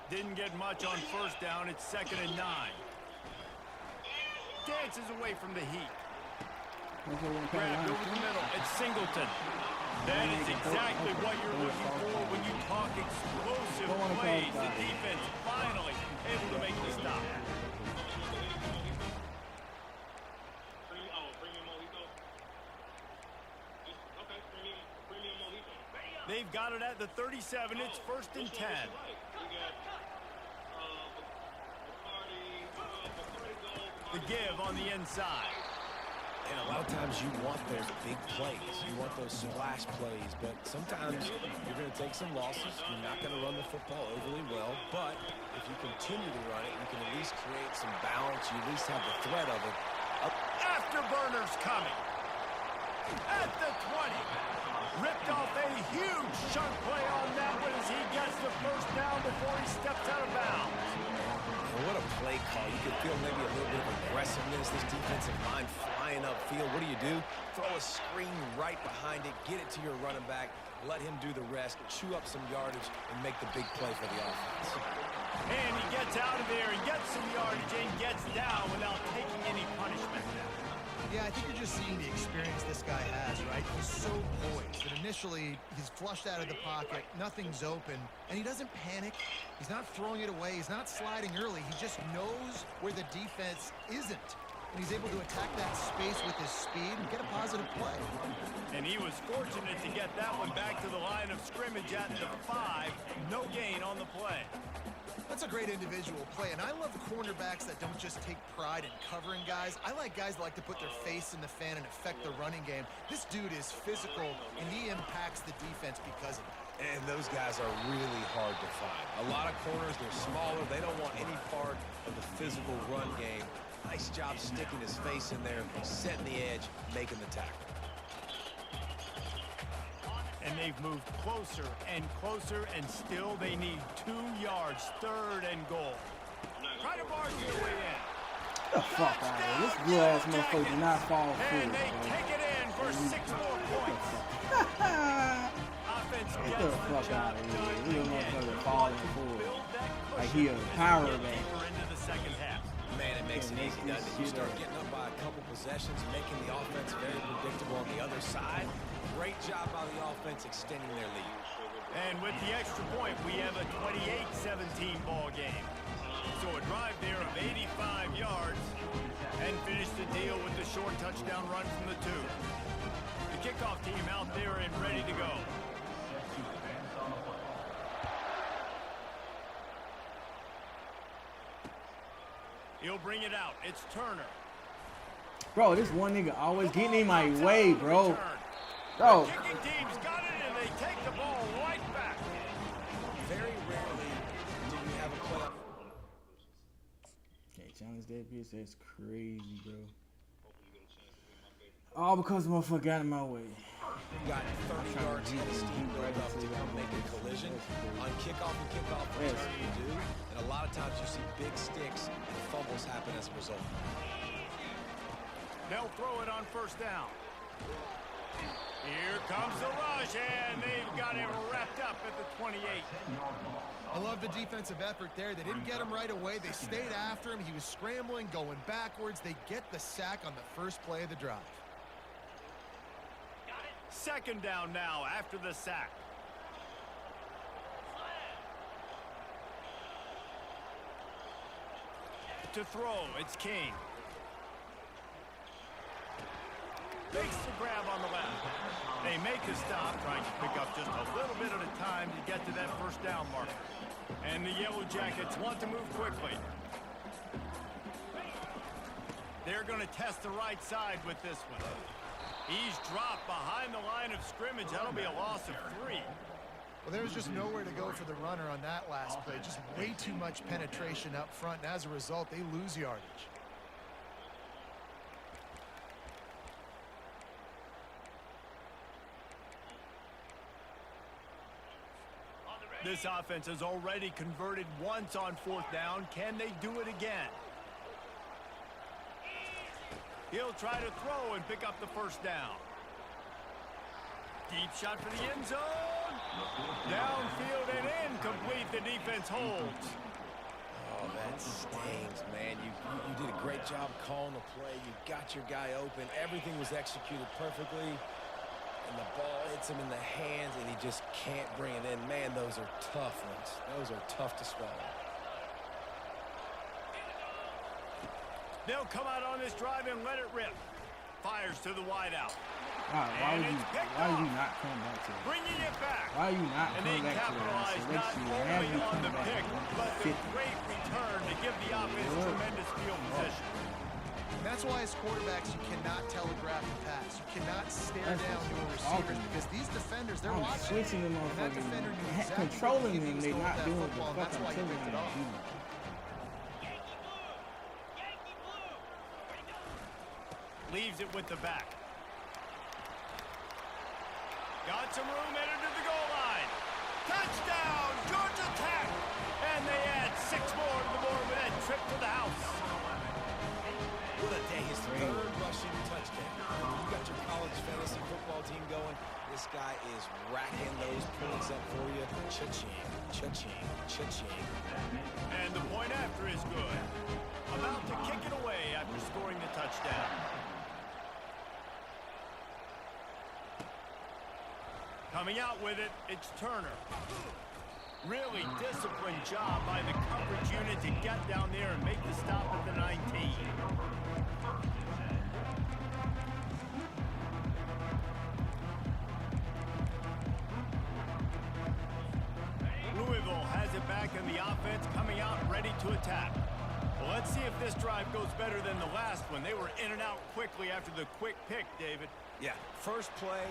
Didn't get much on first down. It's 2nd and 9. dances away from the heat. Grabbed over the middle. It's Singleton. That is exactly what you're looking for when you talk explosive plays. The defense finally able to make the stop. They've got it at the 37. It's 1st and 10. The give on the inside. And a lot of times you want those big plays. You want those splash plays. But sometimes you're going to take some losses. You're not going to run the football overly well. But if you continue to run it, you can at least create some balance. You at least have the threat of it. Afterburners coming. At the 20. Ripped off a huge chunk play on that one as he gets the first down before he steps out of bounds. And what a play call. You can feel maybe a little bit of aggressiveness. This defensive line flying upfield. What do? Throw a screen right behind it. Get it to your running back. Let him do the rest. Chew up some yardage and make the big play for the offense. And he gets out of there and gets some yardage and gets down without taking any punishment. Yeah, I think you're just seeing the experience this guy has, right? He's so poised that initially he's flushed out of the pocket, nothing's open, and he doesn't panic. He's not throwing it away. He's not sliding early. He just knows where the defense isn't. And he's able to attack that space with his speed and get a positive play. And he was fortunate to get that one back to the line of scrimmage at the 5. No gain on the play. That's a great individual play, and I love cornerbacks that don't just take pride in covering guys. I like guys that like to put their face in the fan and affect the running game. This dude is physical, and he impacts the defense because of it. And those guys are really hard to find. A lot of corners, they're smaller. They don't want any part of the physical run game. Nice job sticking his face in there, setting the edge, making the tackle. And they've moved closer and closer, and still they need 2 yards, 3rd and goal. Try to barge their way in. Get the fuck out of here. This blue ass motherfucker did not fall through. And they take it in for 6 more points. Offense Get the fuck out of here. This motherfucker falling forward. Like he a power man. Into the second half. Man, it makes it easy, doesn't it? You start getting up by a couple possessions, making the offense very predictable on the other side. Great job by the offense extending their lead. And with the extra point, we have a 28-17 ball game. So a drive there of 85 yards and finish the deal with the short touchdown run from the 2. The kickoff team out there and ready to go. He'll bring it out. It's Turner. Bro, this one nigga always getting in my way, bro. Bro. The kicking team's got it, and they take the ball right back. Very rarely do you have a play. Can't challenge that bitch. That's crazy, bro. All because the motherfucker got in my way. Got 30 yards in the steam build up to come make a collision. On kickoff and kickoff return you do. And a lot of times you see big sticks and fumbles happen as a result. They'll throw it on 1st down. Here comes the rush, and they've got him wrapped up at the 28. I love the defensive effort there. They didn't get him right away. They stayed after him. He was scrambling, going backwards. They get the sack on the first play of the drive. 2nd down now after the sack. To throw, it's King. Makes the grab on the left. They make a stop, trying to pick up just a little bit at a time to get to that 1st down marker. And the Yellow Jackets want to move quickly. They're going to test the right side with this one. He's dropped behind the line of scrimmage. That'll be a loss of 3. Well, there was just nowhere to go for the runner on that last play. Just way too much penetration up front, and as a result, they lose yardage. This offense has already converted once on 4th down. Can they do it again? He'll try to throw and pick up the 1st down. Deep shot for the end zone. Downfield and incomplete. The defense holds. Oh, that stings, man. You did a great job calling the play. You got your guy open. Everything was executed perfectly. And the ball hits him in the hands, and he just can't bring it in. Man, those are tough ones. Those are tough to swallow. They'll come out on this drive and let it rip. Fires to the wideout. Why would you not come back to it? Bringing it back. Why are you not and they coming back to capitalize it? not only on the pick, but the great return to give the offense tremendous field position. And that's why as quarterbacks, you cannot telegraph the pass. You cannot stare down your receivers because these defenders, they're watching. Switching them on that defender knew exactly controlling them, they're not doing the football, fuck that's I'm why he telling picked it off. you. Leaves it with the back. Got some room, entered to the goal line. Touchdown, Georgia Tech! And they add 6 more to the board with that trip to the house. What a day. His third rushing touchdown. You got your college fantasy football team going. This guy is racking those points up for you. Cha-ching, cha-ching, cha-ching. And the point after is good. About to kick it away after scoring the touchdown. Coming out with it, it's Turner. Really disciplined job by the coverage unit to get down there and make the stop at the 19. Louisville has it back in the offense, coming out ready to attack. Well, let's see if this drive goes better than the last one. They were in and out quickly after the quick pick, David. Yeah, first play.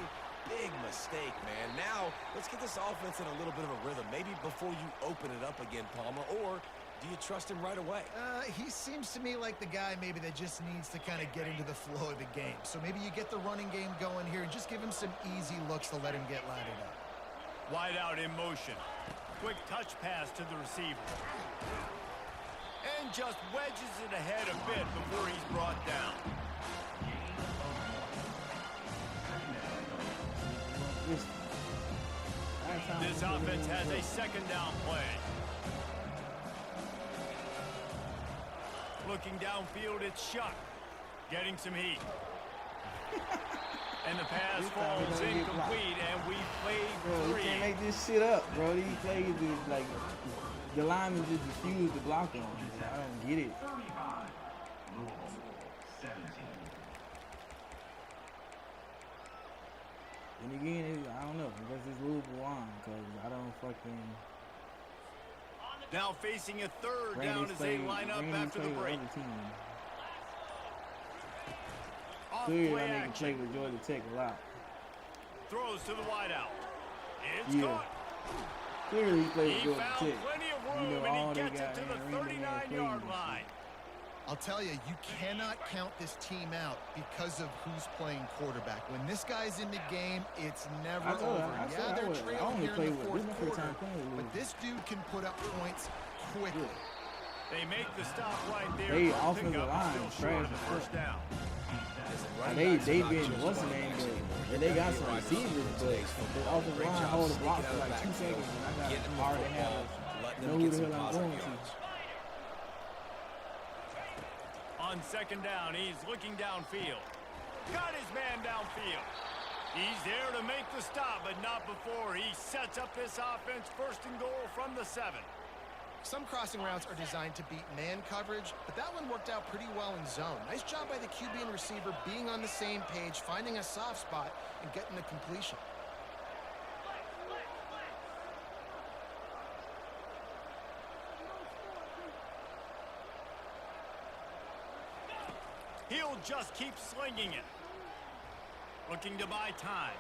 Big mistake, man. Now, let's get this offense in a little bit of a rhythm. Maybe before you open it up again, Palmer, or do you trust him right away? He seems to me like the guy maybe that just needs to kind of get into the flow of the game. So maybe you get the running game going here and just give him some easy looks to let him get lathered up. Wide out in motion. Quick touch pass to the receiver. And just wedges it ahead a bit before he's brought down. This offense has a second down play. Looking downfield, it's Shuck. Getting some heat. And the pass falls incomplete, and we played 3. You can't make this shit up, bro. These plays is like the linemen just refuse to block them. I don't get it. 35. Louisville, 17. And again, I don't know. Because it's Louisville on, because I don't fucking. Now facing a third down as they line up after the break. Clearly, I nigga play with Georgia Tech a lot. Throws to the wideout. It's Yeah. caught. Clearly, he plays with He Georgia found Tech. plenty of room, You know, all and he they gets got it to the in the ring, they got 39-yard plays. line. I'll tell you, you cannot count this team out because of who's playing quarterback. When this guy's in the game, it's never over. Yeah, they're trailing here in the fourth quarter, but this dude can put up points quickly. They make the stop right there. They for a offensive pickup, line still is short trash of the as first fuck. down. They been what's the name, but they got some receivers, but the offensive line hold the block for like 2 seconds, and I got already have know who the hell I'm going to. On second down, he's looking downfield. Got his man downfield. He's there to make the stop, but not before he sets up this offense first and goal from the 7. Some crossing routes are designed to beat man coverage, but that one worked out pretty well in zone. Nice job by the QB and receiver being on the same page, finding a soft spot, and getting the completion. He'll just keep slinging it. Looking to buy time.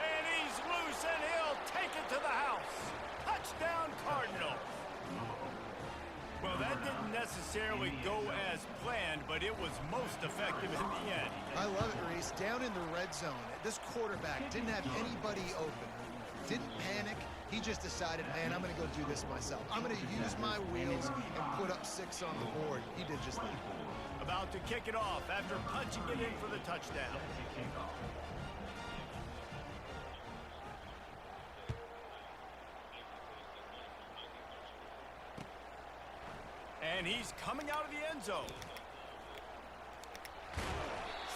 And he's loose, and he'll take it to the house. Touchdown, Cardinals. Well, that didn't necessarily go as planned, but it was most effective in the end. I love it, Reese. Down in the red zone, this quarterback didn't have anybody open. Didn't panic. He just decided, man, I'm going to go do this myself. I'm going to use my wheels and put up 6 on the board. He did just that. About to kick it off after punching it in for the touchdown. And he's coming out of the end zone.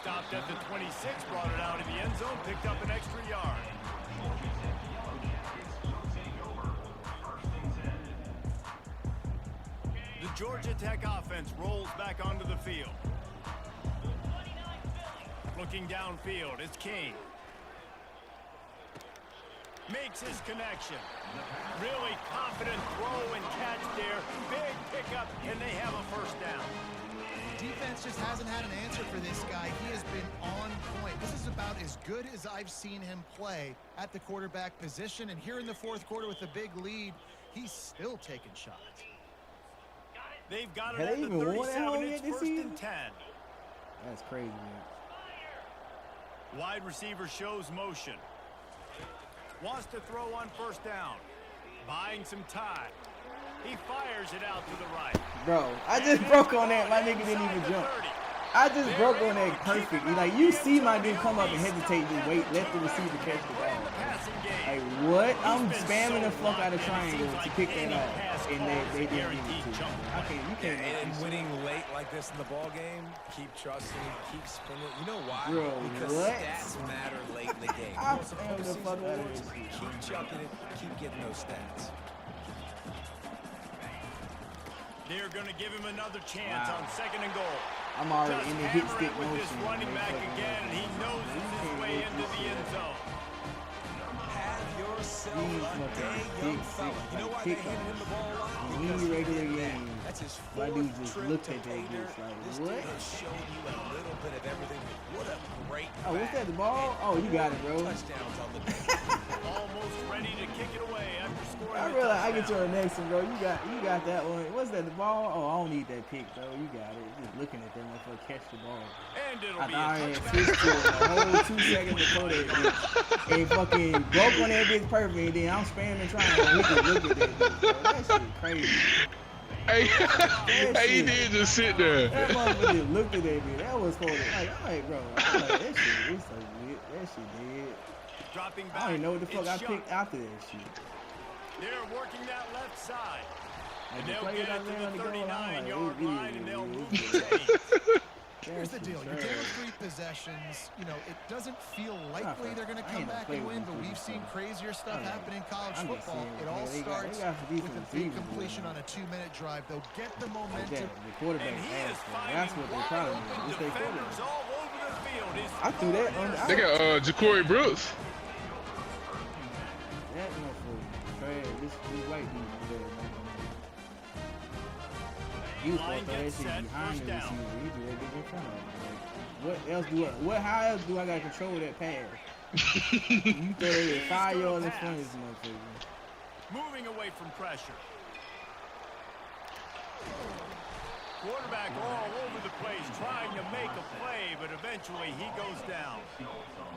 Stopped at the 26, brought it out of the end zone, picked up an extra yard. The Georgia Tech offense rolls back onto the field. Looking downfield, it's King. Makes his connection. Really confident throw and catch there. Big pickup, and they have a first down. Defense just hasn't had an answer for this guy. He has been on point. This is about as good as I've seen him play at the quarterback position. And here in the fourth quarter with a big lead, he's still taking shots. They've got it at the 37. It's first and 10. That's crazy, man. Wide receiver shows motion. Wants to throw on first down. Buying some time. He fires it out to the right. Bro, I just broke on that. My nigga didn't even jump. I just broke on that perfect. Like, you see my dude come up and hesitate, just wait, let the receiver catch the ball. Like, what? I'm spamming the fuck out of triangle to pick that off, and they didn't even do. You can't. And winning late like this in the ball game, keep trusting, keep spinning. You know why? Bro, because what? stats matter late in the game. I'm spamming the fuck out of this. Keep chucking it, keep getting those stats. They're going to give him another chance on second and goal. I'm already in the hit stick with motion. this running back again, and he knows his way into the end zone. Have yourself a day, young fella. You know why they handed him the ball a lot? Because regular game. That's his My fourth dude just trip looked to at that pay dirt. bitch like, This what? dude has shown you a little bit of everything. What a great Oh, what's that, back. the ball? Oh, you got it, bro. Touchdowns on the day. Almost ready to kick it away after scoring I the realize I get touchdown. to the next one, bro. You got that one. What's that, the ball? Oh, I don't need that pick, bro. You got it. Just looking at that motherfucker catch the ball. And it'll I be thought I a had touchback. switched to it a whole 2 seconds before that bitch. And fucking broke on that bitch perfect, and then I'm spamming trying to look at that bitch, bro. That shit crazy. Hey, hey, he did just sit there. That motherfucker just looked at that bitch. That was supposed to, like, bro. I'm like, that shit was so weird. That shit dead. Dropping back. I don't even know what the fuck It's I shot. picked after that shit. They're working that left side. Like, And the they'll players get it out there on to the the goal line, 39-yard like, line, and they'll move it the chains. Here's the deal. You're down 3 possessions. You know, it doesn't feel likely they're going to come back and win, but we've seen crazier stuff happen in college football. It all starts with a big completion on a 2-minute drive. They'll get the momentum. The quarterback And he is ass, man. finding That's what they wide probably open is. They defenders quarterback. all over the field. His I threw that on. They got Ja'Cory Brooks. That motherfucker trash. This white dude is bad, man. He was supposed to throw that shit behind the receiver. He threw that bitch in front of him. Like, what else do I? How else do I got to control that pass? You throw it 5 yards in front of this motherfucker. Moving away from pressure. Quarterback all over the place, trying to make a play, but eventually he goes down.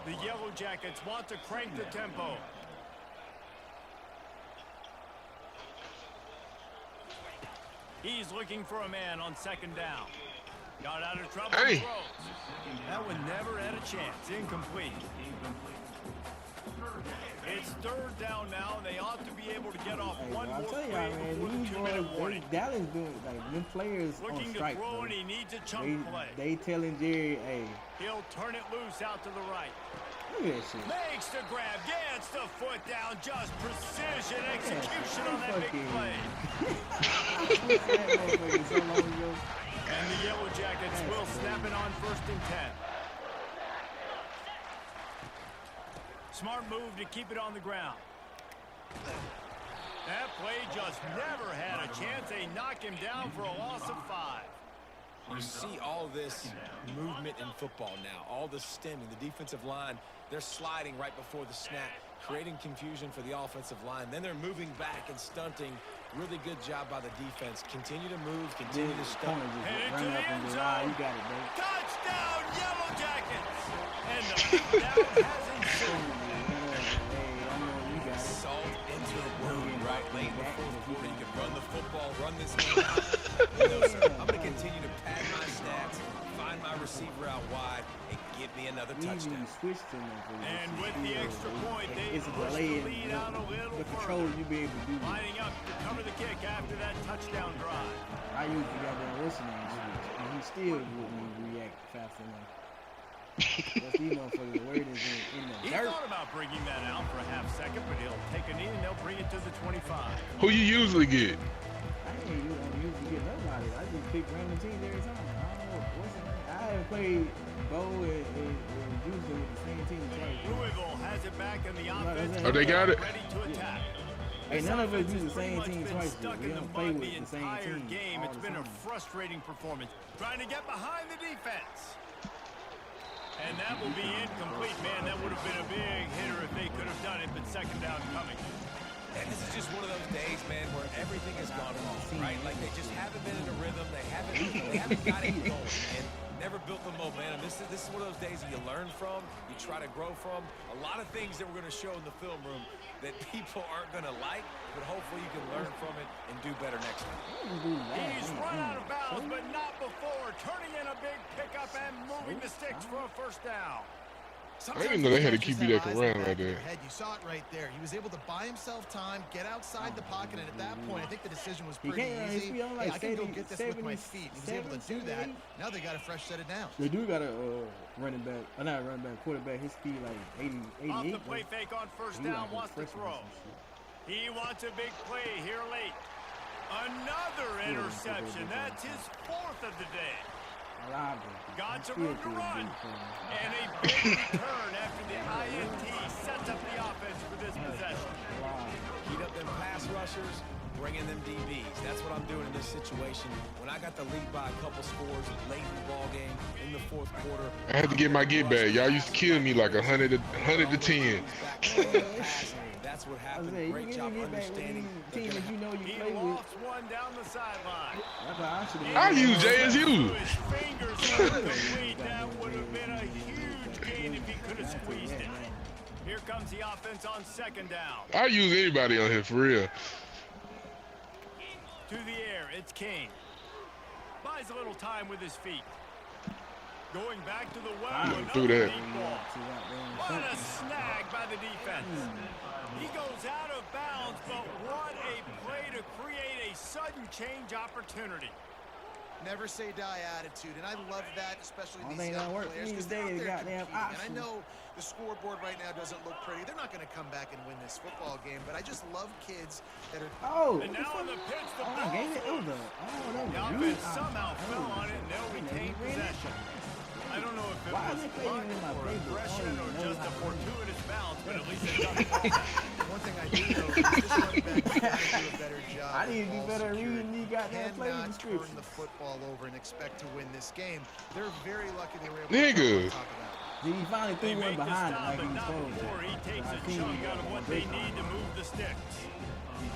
The Yellow Jackets want to crank the tempo. He's looking for a man on second down. Got out of trouble. Hey. Throws. That one never had a chance. Incomplete. It's third down now. They ought to be able to get off Hey, one bro, I'll more tell y'all, play man, before the these 2-minute boys, warning. Dallas doing, like, them players on Looking to strike, throw, bro. and he needs a chunk play. They telling Jerry, hey, He'll turn it loose out to the right. look at that shit. Makes the grab, gets the foot down, just precision execution on that big fucking- play. That motherfucker so long ago. And the Yellow Jackets will snap it on first and 10. Smart move to keep it on the ground. That play just never had a chance. They knock him down for a loss of 5. You see all this movement in football now, all the stemming, the defensive line, they're sliding right before the snap, creating confusion for the offensive line. Then they're moving back and stunting. Really good job by the defense. Continue to move, continue to stunt. Corner just Headed run to up the and end go, zone. you got it, bro. Touchdown, Yellow Jackets! And the down has ensued. Hey, I know you got it. Salt into the wound right late in the fourth quarter. You can run the football, run this game out. No, sir. I'm going to continue to pad my stats, find my receiver out wide, and give me another touchdown. Switch to them. And with the extra point, they it's a push delay the lead out a little the control further. you be able to do. Lining up to cover the kick after that touchdown drive. I usually got that listening switch, and he still wouldn't react fast enough. That's these motherfuckers wording in the He dirt. thought about bringing that out for a half second, but he'll take a knee and they'll bring it to the 25. Who you usually get? I ain't usually get nobody. I just pick random teams every time. I don't know what's the name. I haven't played Bo and Houston with the same team twice. Louisville has it back in the offense. Oh, they got it? Ready to attack. Hey, none of us use the same team Been twice. stuck We in the don't play mud with the same entire team. game. all It's the been a time. frustrating performance. Trying to get behind the defense. And that will be incomplete. Man, that would have been a big hitter if they could have done it, but second down coming. And this is just one of those days, man, where everything has gone wrong, right? Like they just haven't been in a rhythm. They haven't got it going, and never built the momentum. This is one of those days that you learn from, you try to grow from. A lot of things that we're going to show in the film room that people aren't going to like, but hopefully you can learn from it and do better next time. He's run out of bounds, but not before. Turning in a big pickup and moving the sticks for a first down. I didn't know they had to keep you that around like that. You saw it right there. He was able to buy himself time, get outside the pocket, and at that point, I think the decision was pretty easy. Hey, I can go get this with my feet. He was able to do that. Now they got a fresh set of downs. They do got a running back, not running back, quarterback. His speed like 88. Off the play fake on first down, wants to throw. He wants a big play here late. Another interception. That's his fourth of the day. Got some room to run. And a big return after the INT sets up the offense for this possession. Heat up them pass rushers, bring in them DBs. That's what I'm doing in this situation. When I got the lead by a couple scores late in the ball game in the fourth quarter, I had to get my get back. Y'all used to kill me like 100 to 10. That's what happened. Great job understanding. He lost one down the sideline. I use JSU. His fingers were complete. That would have been a huge gain if he could have squeezed it. Here comes the offense on second down. I use anybody on here for real. To the air, it's King. Buys a little time with his feet. Going back to the well, threw that. deep ball. What a snag by the defense. He goes out of bounds, but what a play to create a sudden change opportunity. Never say die attitude, and I love that, especially All these they young don't work players, because these they're out days, there goddamn competing. And I option. know the scoreboard right now doesn't look pretty. They're not going to come back and win this football game, but I just love kids that are... Oh, And now on the pitch, the I ball. gave it. It was a. The offense somehow fell on it, and they'll retain possession. I don't know if it Why was is it playing in my luck or playbook? aggression or just a fortuitous bounce, but at least it doesn't. One thing I do know is this running back has got to do a better job. I need to be of ball better at security. reading these goddamn plays Cannot turn descriptions. the football over and expect to win this game. They're very lucky they were able Nigga. to talk about it. He finally They threw one make the behind it stop, like but he was not supposed to. before he takes I a seen chunk him out of what they need to move the sticks.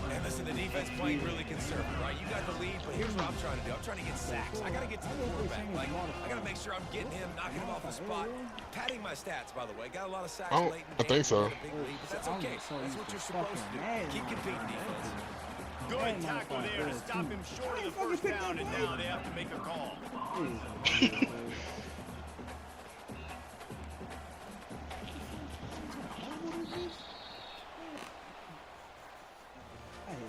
And listen, the defense playing really conservative, right? You got the lead, but here's what I'm trying to do. I'm trying to get sacks. I got to get to the quarterback. Like, I got to make sure I'm getting him, knocking him off the spot. Padding my stats, by the way. Got a lot of sacks I don't- late in I the think game. so. Got a big lead, but that's okay. That's what you're supposed to do. Keep competing, defense. Good tackle there to stop him short of the first down, and now they have to make a call.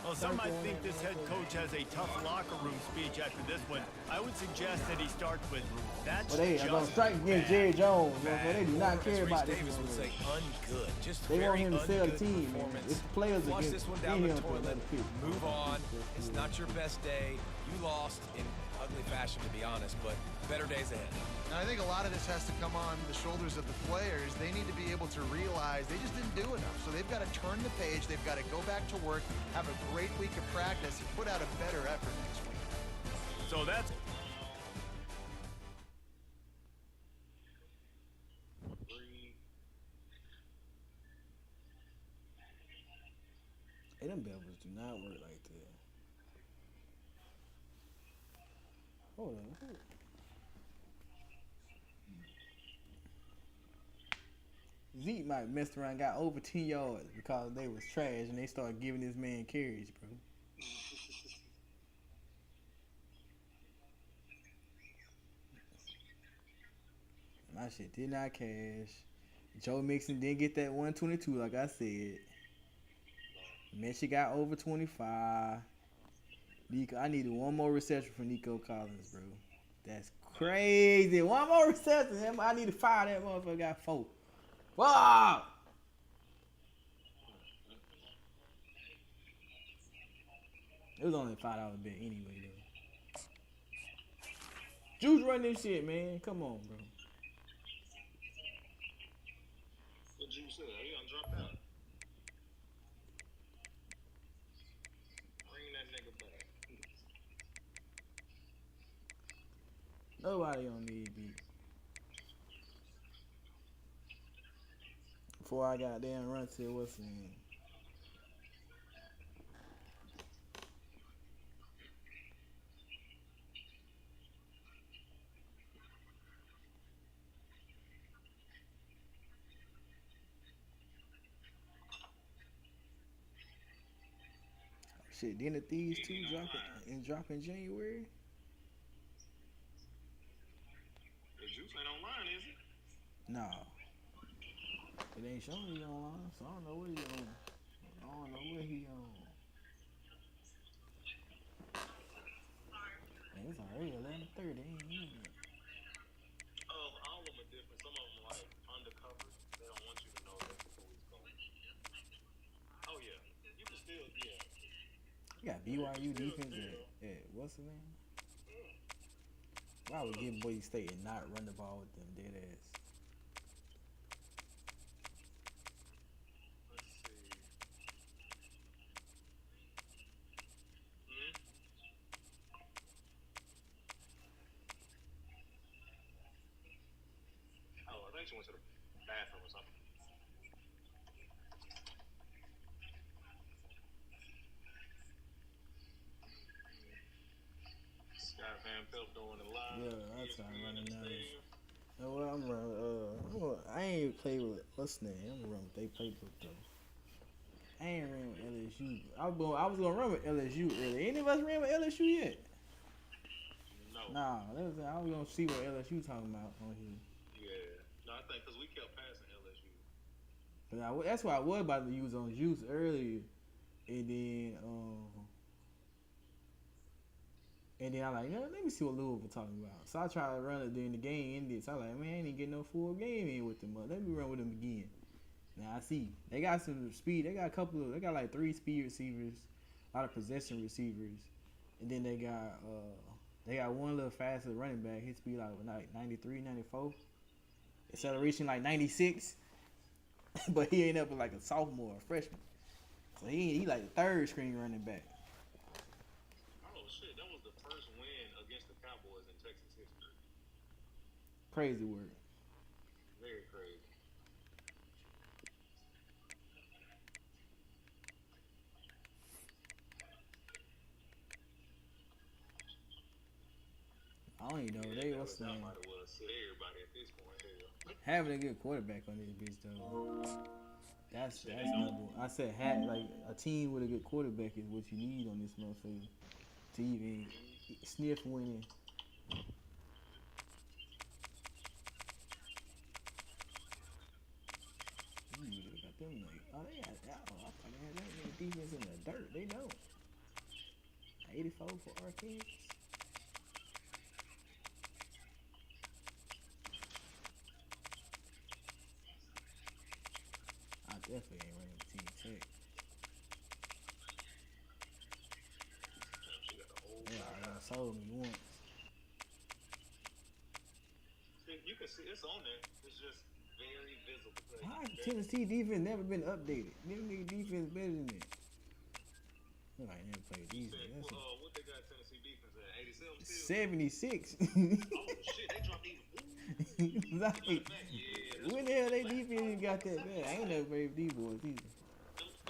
Well, some might think this head coach has a tough locker room speech after this one. I would suggest that he starts with, that's Well, they are going to strike against Jerry Jones. They do not care about this Davis one. would say ungood. Just They want very him to sell the ungood team, man. performance. It's the players Flush against this one down the him for toilet. another pick. Move on. It's not your best day. You lost in ugly fashion, to be honest, but better days ahead. Now, I think a lot of this has to come on the shoulders of the players. They need to be able to realize they just didn't do enough. So they've got to turn the page. They've got to go back to work, have a great week of practice, and put out a better effort next week. So that's Hey, them bells do not work like that. Hold on. Zeke might have messed around, got over 10 yards because they was trash and they started giving this man carries, bro. My shit did not cash. Joe Mixon didn't get that 122 like I said. Mitchell got over 25. I needed one more reception for Nico Collins, bro. That's crazy. One more reception. I need to fire that motherfucker. Got 4. Wow. It was only a $5 bet anyway, though. Juice run this shit, man. Come on, bro. What Juice said? He done dropped out. Bring that nigga back. Nobody on me beat. Before I got damn run to what's the name? Shit, didn't these two drop in January? The Juice ain't online, is it? No. It ain't showing he online, so I don't know what he on. Man, it's already 11:30. All of them are different. Some of them like undercover. They don't want you to know that before he's going. Oh yeah, you can still You got BYU defense at what's the name? Why would give Boise State and not run the ball with them dead ass? Let's see. Oh, I think she went to the bathroom or something. Scott Van Pelt doing the live. Yeah, that's how I'm running now. No, well, I'm running. I ain't play with what's the name. I'm gonna run with they playbook though. I ain't ran with LSU. I was gonna run with LSU earlier. Any of us ran with LSU yet? No. Nah, I was gonna see what LSU talking about on here. Yeah. No, I think because we kept passing LSU. But that's why I was about to use on Juice earlier, and then I like, let me see what Louisville talking about. So I tried to run it during the game ended. So I like, man, I ain't getting no full game in with them. Let me run with them again. Now I see they got some speed. They got like 3 speed receivers, a lot of possession receivers, and then they got one little faster running back. His speed like 93, 94. Acceleration like 96, but he ain't up like a sophomore or freshman. So he like the third string running back. Oh shit, that was the first win against the Cowboys in Texas history. Crazy word. Very crazy. I don't even know they was saying. Everybody at this point, hell. Having a good quarterback on this bitch though. That's number one. I said like a team with a good quarterback is what you need on this motherfucker to even sniff winning. Got them like, they got that. I thought they had that nigga defense in the dirt. They don't. 84 for Arkansas. I definitely ain't running Team Tech. Yeah, I sold me once. You can see it's on there. It's just very visible. Why Tennessee defense never been updated? Them nigga defense better than that. Look like they never played defense. What they got Tennessee defense at? 87 still? 76. Oh shit, they dropped even. Like, Yeah, when the hell they defense got that bad? I ain't never played with these boys either.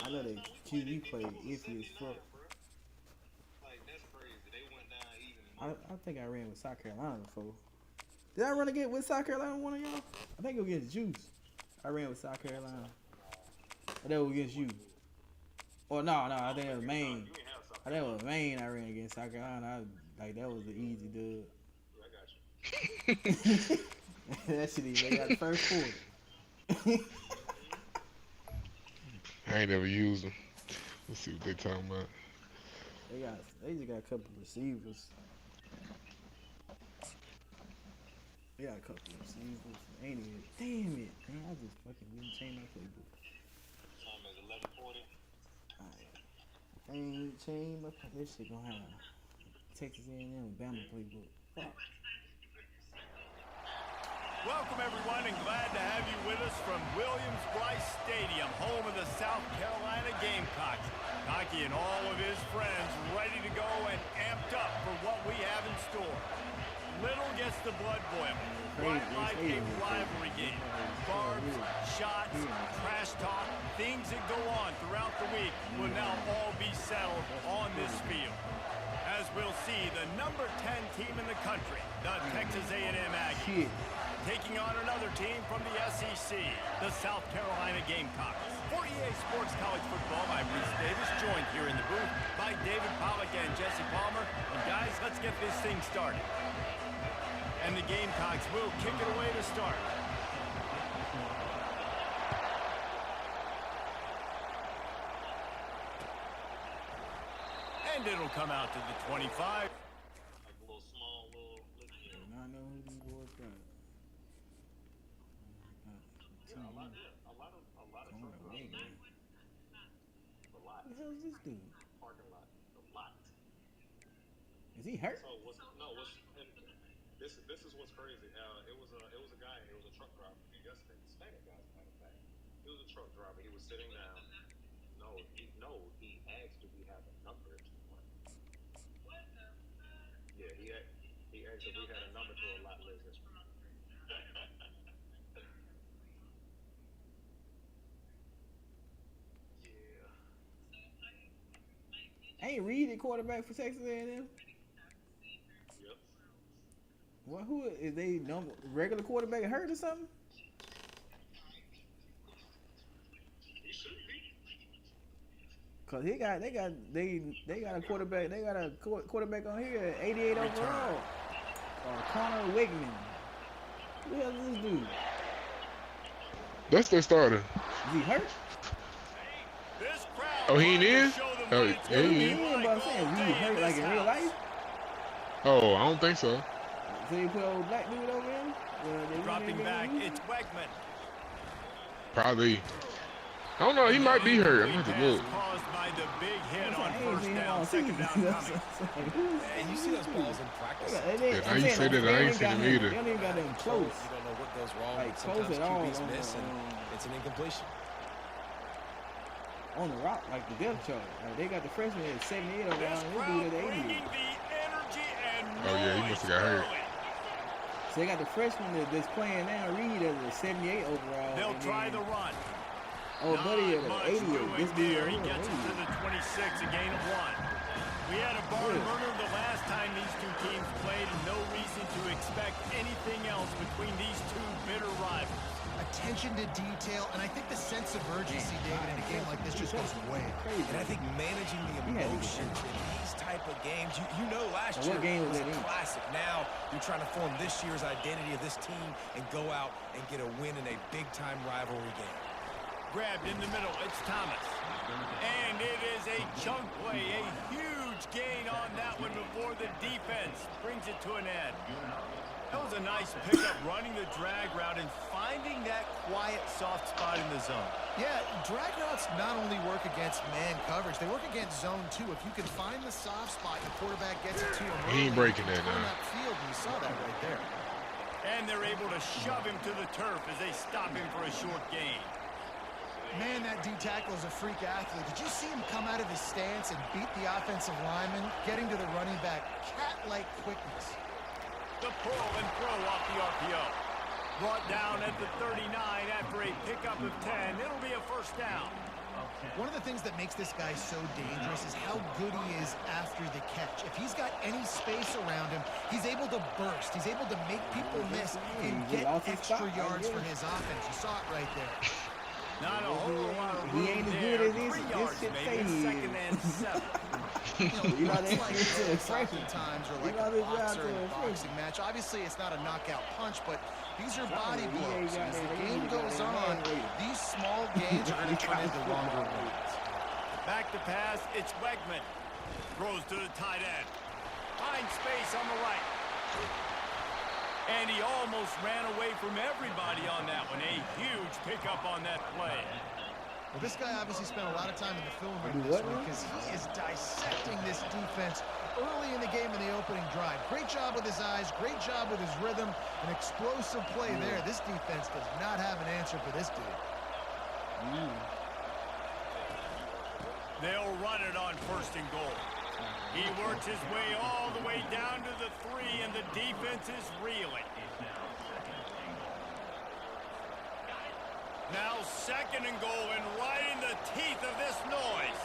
I know they QB played iffy as fuck. Like that's crazy. They went down even. I think I ran with South Carolina before. Did I run again with South Carolina, one of y'all? I think it was against Juice. I ran with South Carolina. Or that was against you. Or no, I think it was Maine. I think it was Maine I ran against South Carolina. Like, that was an easy dub. I got you. That shit even. They got the first quarter. I ain't never used them. Let's see what they talking about. They just got a couple of receivers. They got a couple of receivers. Ain't even. Damn it. Man, I just fucking didn't change my playbook. Time is 11:40. Alright. I ain't changed my playbook. This shit gonna have Texas A&M Bama playbook. Fuck. Welcome, everyone, and glad to have you with us from Williams-Brice Stadium, home of the South Carolina Gamecocks. Hockey and all of his friends ready to go and amped up for what we have in store. Little gets the blood boiling, right like a rivalry game. Barbs, shots, trash talk, things that go on throughout the week will now all be settled on this field. As we'll see, the number 10 team in the country, the Texas A&M Aggies, taking on another team from the SEC, the South Carolina Gamecocks. For EA Sports College Football, I'm Reese Davis, joined here in the booth by David Pollack and Jesse Palmer. And guys, let's get this thing started. And the Gamecocks will kick it away to start. And it'll come out to the 25. Like a little small, little. I do not know who these boys got. Yeah, a lot of truck drivers. A lot. What the hell is this dude? Parking lot. A lot. Is he hurt? So this is what's crazy. It was a guy. It was a truck driver. Yesterday, Hispanic guy, as a matter of fact. He was a truck driver. He was sitting down. He asked, "Do we have a number to one?" Yeah, he asked if we had a number to a lot later. Ain't Reed the quarterback for Texas A&M? Yep. What? Who is they regular quarterback hurt or something? He should be. Cause they got a quarterback. They got a quarterback on here at 88 overall. Connor Wigman. Who the hell is this dude? That's their starter. Is he hurt? This crowd Oh, he ain't in? Oh, yeah, he He is. is, but I'm saying, is he hurt like in real life? Oh, I don't think so. So you put old black dude over in? Dropping back, it's Wegman. Probably. I don't know. He might be hurt. I'm going to look. Caused by the big hit on I ain't first seen him down, all second season. down coming. And you see those balls in practice. Yeah, now you say that, I ain't seen him either. They don't even got them close. You don't know what goes wrong. Like, Sometimes close at all QBs on miss, the, and it's an incompletion. On the rock, like the depth chart. Like, they got the freshman at 78 around, This and this crowd dude at 88. bringing the energy and Oh, yeah, he must have got hurt. early. So they got the freshman that's playing now, Reed, as a 78 overall. They'll and try then- the run. Oh, buddy, at Not an much 88. doing This dude there. right He here, gets it to 88. the 26, a gain of 1. We had a barn burner the last time these two teams played, and no reason to expect anything else between these two bitter rivals. Attention to detail, and I think the sense of urgency, David, in a game like this just goes way. And I think managing the emotions in these type of games, you know last Now, year what game was was a that in? classic. Now you're trying to form this year's identity of this team and go out and get a win in a big-time rivalry game. Grabbed in the middle, it's Thomas. And it is a chunk play, a huge gain on that one before the defense brings it to an end. That was a nice pickup, running the drag route and finding that quiet, soft spot in the zone. Yeah, drag routes not only work against man coverage, they work against zone too. If you can find the soft spot, the quarterback gets it to him. He ain't breaking that on now. that field, and you saw that right there. And they're able to shove him to the turf as they stop him for a short gain. Man, that D-tackle is a freak athlete. Did you see him come out of his stance and beat the offensive lineman, getting to the running back? Cat-like quickness. The pull and throw off the RPO. Brought down at the 39 after a pickup of 10. It'll be a first down. One of the things that makes this guy so dangerous is how good he is after the catch. If he's got any space around him, he's able to burst. He's able to make people miss and get extra yards for his offense. You saw it right there. Not a whole lot of He room ain't as there. good as this 3 yards shit maybe, say he is. second and 7. You know, it's like times or like a boxer in a boxing match. Obviously, it's not a knockout punch, but these are body blows. As the game goes on, these small gains are going to turn into longer ones. Back to pass, it's Wegman. Throws to the tight end. Finds space on the right. And he almost ran away from everybody on that one. A huge pickup on that play. Well, this guy obviously spent a lot of time in the film room this week because he is dissecting this defense early in the game in the opening drive. Great job with his eyes, great job with his rhythm, an explosive play there. This defense does not have an answer for this dude. They'll run it on 1st and goal. He works his way all the way down to the 3, and the defense is reeling. Now 2nd and goal, and right in the teeth of this noise.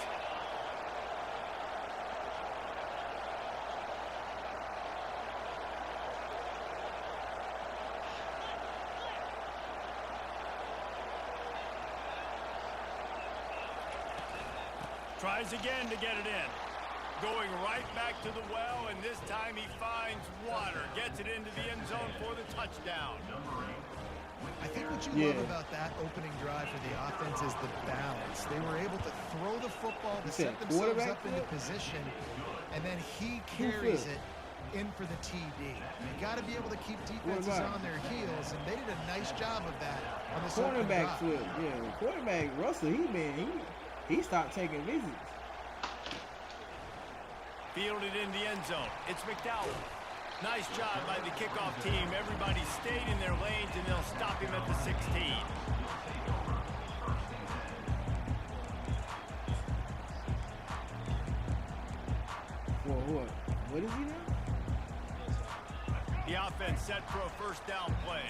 Tries again to get it in. Going right back to the well, and this time he finds water. Gets it into the end zone for the touchdown. I think what you love about that opening drive for the offense is the balance. They were able to throw the football to set themselves up into position, and then he carries it in for the TD. You got to be able to keep defenses on their heels, and they did a nice job of that on this quarterback foot. Yeah, quarterback Russell, he stopped taking visits. Fielded in the end zone. It's McDowell. Nice job by the kickoff team. Everybody stayed in their lanes, and they'll stop him at the 16. For what? What is he now? The offense set for a 1st down play.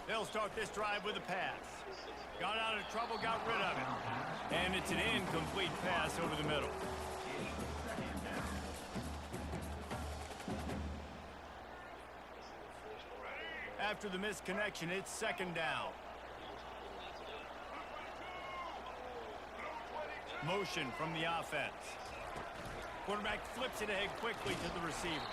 They'll start this drive with a pass. Got out of trouble, got rid of it. And it's an incomplete pass over the middle. After the missed connection, it's 2nd down. Motion from the offense. Quarterback flips it ahead quickly to the receiver.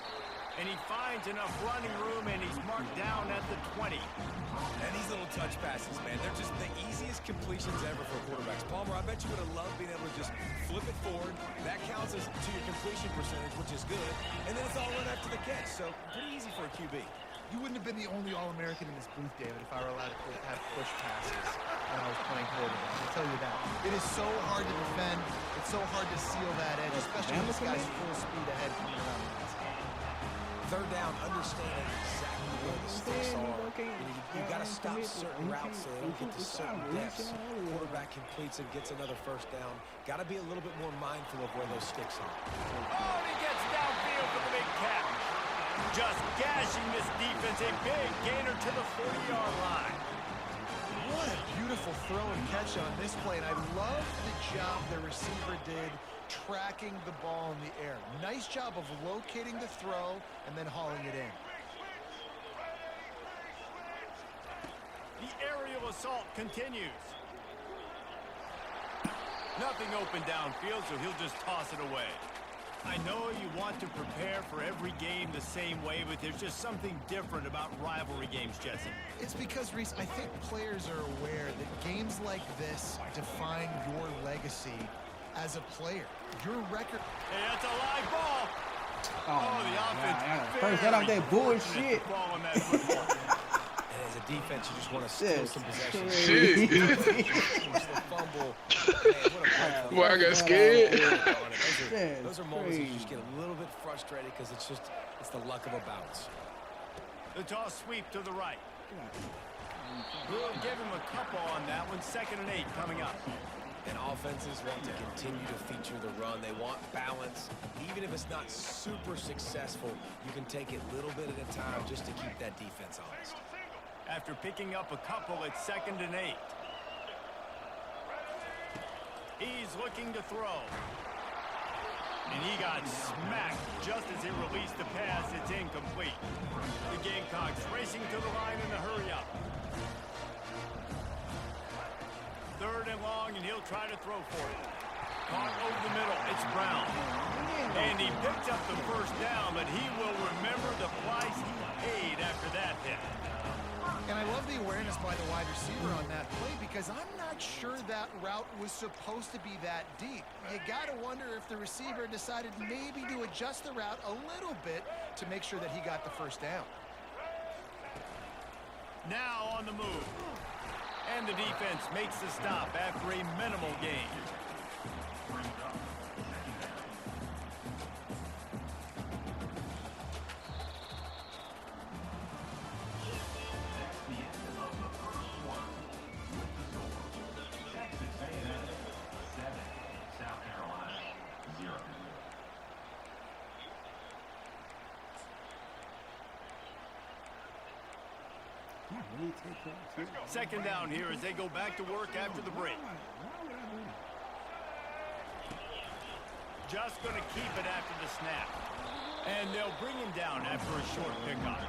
And he finds enough running room, and he's marked down at the 20. And these little touch passes, man, they're just the easiest completions ever for quarterbacks. Palmer, I bet you would have loved being able to just flip it forward. That counts as to your completion percentage, which is good. And then it's all run after the catch, so pretty easy for a QB. You wouldn't have been the only All-American in this booth, David, if I were allowed to have push passes when I was playing quarterback. I'll tell you that. It is so hard to defend. It's so hard to seal that edge, especially when this guy's full speed ahead coming around the inside. 3rd down, understanding exactly where the sticks are. You got to stop certain routes so they don't get to certain depths. Quarterback completes and gets another 1st down. Got to be a little bit more mindful of where those sticks are. Oh, and he gets downfield for the big catch. Just gashing this defense, a big gainer to the 40-yard line. What a beautiful throw and catch on this play, and I love the job the receiver did tracking the ball in the air. Nice job of locating the throw and then hauling it in. The aerial assault continues. Nothing open downfield, so he'll just toss it away. I know you want to prepare for every game the same way, but there's just something different about rivalry games, Jesse. It's because, Reese, I think players are aware that games like this define your legacy as a player. Your record. Hey, that's a live ball. Oh, the offense. First, that off that bullshit. Ball on that football. And as a defense, you just want to steal some possession. Shit. Fumble. Boy, I got scared. Those are moments you just get a little bit frustrated because it's the luck of a bounce. The toss sweep to the right. We'll give him a couple on that one. 2nd and 8 coming up. And offenses want to continue to feature the run. They want balance. Even if it's not super successful, you can take it little bit at a time just to keep that defense honest. After picking up a couple, it's 2nd and 8. He's looking to throw. And he got smacked just as he released the pass. It's incomplete. The Gamecocks racing to the line in the hurry-up. He'll try to throw for it. Caught over the middle. It's Brown. And he picked up the first down, but he will remember the price he paid after that hit. And I love the awareness by the wide receiver on that play because I'm not sure that route was supposed to be that deep. You got to wonder if the receiver decided maybe to adjust the route a little bit to make sure that he got the first down. Now on the move. And the defense makes the stop after a minimal gain. Second down here as they go back to work after the break. Just going to keep it after the snap. And they'll bring him down after a short pickup.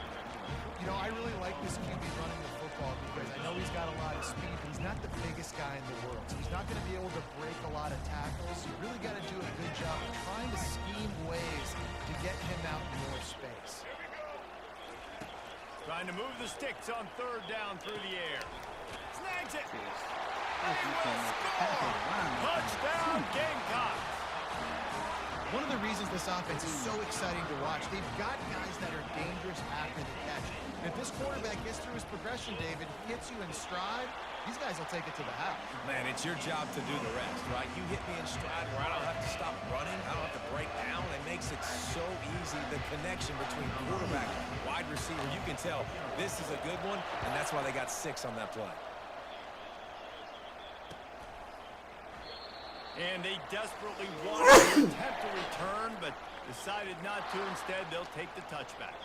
You know, I really like this QB running the football because I know he's got a lot of speed, but he's not the biggest guy in the world. So he's not going to be able to break a lot of tackles. You really got to do a good job of trying to scheme ways to get him out in more space. Trying to move the sticks on third down through the air. Snags it. He will score. Touchdown, Gamecocks. One of the reasons this offense is so exciting to watch, they've got guys that are dangerous after the catch. And if this quarterback gets through his progression, David, hits you in stride, these guys will take it to the house. Man, it's your job to do the rest, right? You hit me in stride where I don't have to stop running. I don't have to break down. It makes it so easy. The connection between quarterback and wide receiver, you can tell this is a good one, and that's why they got 6 on that play. And they desperately wanted to attempt a return, but decided not to. Instead, they'll take the touchback.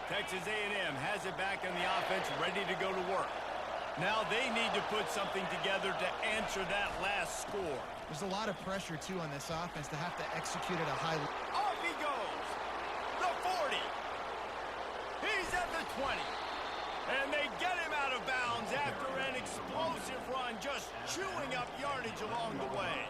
Texas A&M has it back on the offense, ready to go to work. Now they need to put something together to answer that last score. There's a lot of pressure, too, on this offense to have to execute at a high level. Off he goes. The 40. He's at the 20. And they get him out of bounds after an explosive run, just chewing up yardage along the way.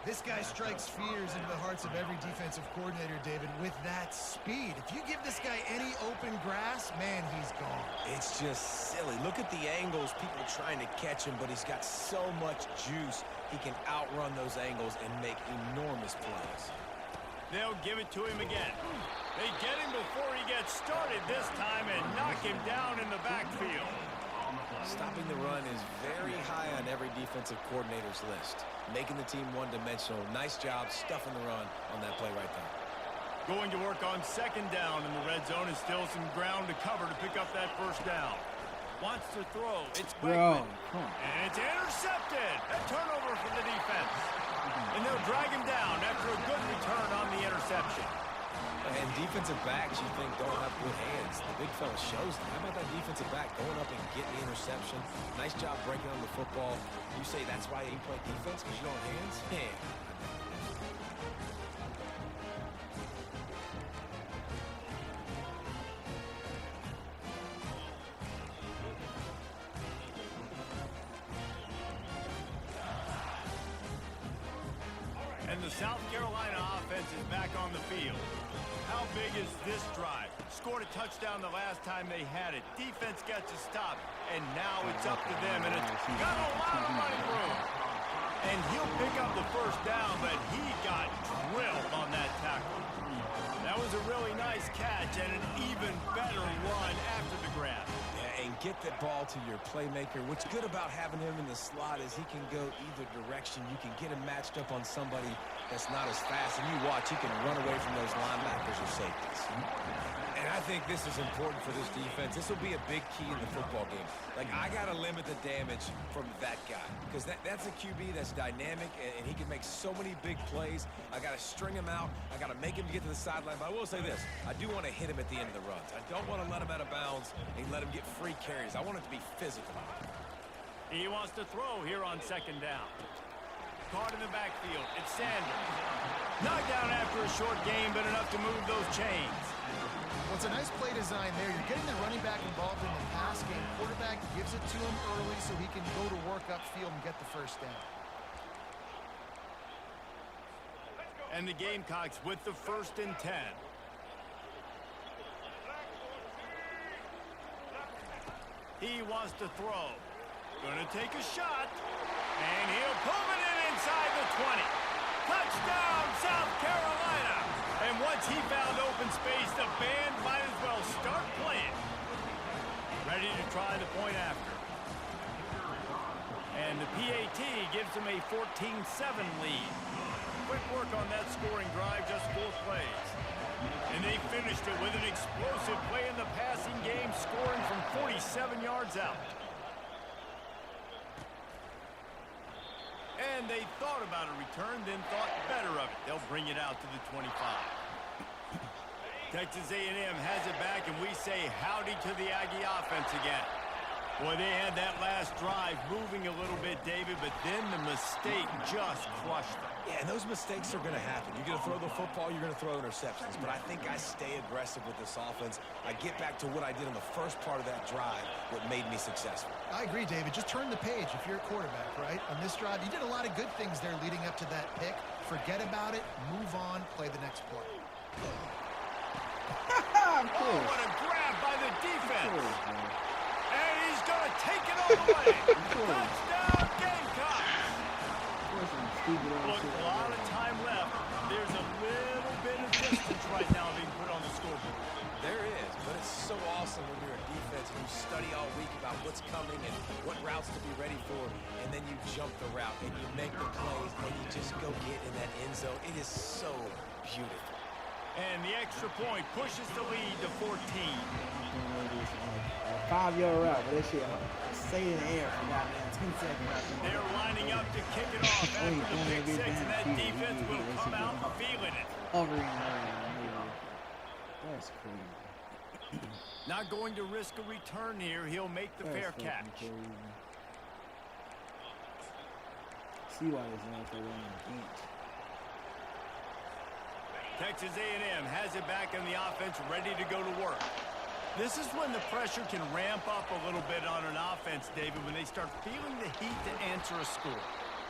This guy strikes fears into the hearts of every defensive coordinator, David, with that speed. If you give this guy any open grass, man, he's gone. It's just silly. Look at the angles, people trying to catch him, but he's got so much juice. He can outrun those angles and make enormous plays. They'll give it to him again. They get him before he gets started this time and knock him down in the backfield. Stopping the run is very high on every defensive coordinator's list. Making the team one-dimensional. Nice job stuffing the run on that play right there. Going to work on second down in the red zone is still some ground to cover to pick up that first down. Wants to throw. It's Bro, and it's intercepted. A turnover for the defense. And they'll drag him down after a good return on the interception. And defensive backs, you think, don't have good hands. The big fella shows them. How about that defensive back going up and getting the interception? Nice job breaking on the football. You say that's why you play defense, because you don't have hands? Man. And the South Carolina offense is back on the field. How big is this drive? Scored a touchdown the last time they had it. Defense gets a stop, and now it's up to them, and it's got a lot of running room. And he'll pick up the first down, but he got drilled on that tackle. That was a really nice catch and an even better run after the grab. Yeah, and get that ball to your playmaker. What's good about having him in the slot is he can go either direction. You can get him matched up on somebody that's not as fast, and you watch, he can run away from those linebackers or safeties. And I think this is important for this defense. This will be a big key in the football game. Like, I got to limit the damage from that guy because that's a QB that's dynamic, and he can make so many big plays. I got to string him out. I got to make him get to the sideline. But I will say this. I do want to hit him at the end of the runs. I don't want to let him out of bounds and let him get free carries. I want it to be physical. He wants to throw here on second down. Caught in the backfield. It's Sanders. Knocked down after a short game, but enough to move those chains. Well, it's a nice play design there. You're getting the running back involved in the pass game. Quarterback gives it to him early so he can go to work upfield and get the first down. And the Gamecocks with the 1st and 10. He wants to throw. Gonna take a shot. And he'll pull it in inside the 20. Touchdown, South Carolina. And once he found open space, the band might as well start playing. Ready to try the point after. And the PAT gives him a 14-7 lead. Quick work on that scoring drive, just 4 plays. And they finished it with an explosive play in the passing game, scoring from 47 yards out. And they thought about a return, then thought better of it. They'll bring it out to the 25. Texas A&M has it back, and we say howdy to the Aggie offense again. Boy, they had that last drive moving a little bit, David, but then the mistake just crushed them. Yeah, and those mistakes are going to happen. You're going to throw the football, you're going to throw interceptions. But I think I stay aggressive with this offense. I get back to what I did in the first part of that drive, what made me successful. I agree, David. Just turn the page if you're a quarterback, right? On this drive, you did a lot of good things there leading up to that pick. Forget about it, move on, play the next play. Oh, what a grab by the defense. And he's going to take it all the way. Touchdown, Gamecocks. Look, a lot of time left. There's a little bit of distance right now being put on the scoreboard. There is, but it's so awesome when you're a defense and you study all week about what's coming and what routes to be ready for, and then you jump the route and you make the plays and you just go get in that end zone. It is so beautiful. And the extra point pushes the lead to 14. 5-yard route, but that shit stay in the air for goddamn 10 seconds. They're lining up to kick it off after the big 6, and that defense will come out feeling it. That's crazy. Not going to risk a return here. He'll make the fair catch. See why there's no for running bench. Texas A&M has it back in the offense, ready to go to work. This is when the pressure can ramp up a little bit on an offense, David, when they start feeling the heat to answer a score.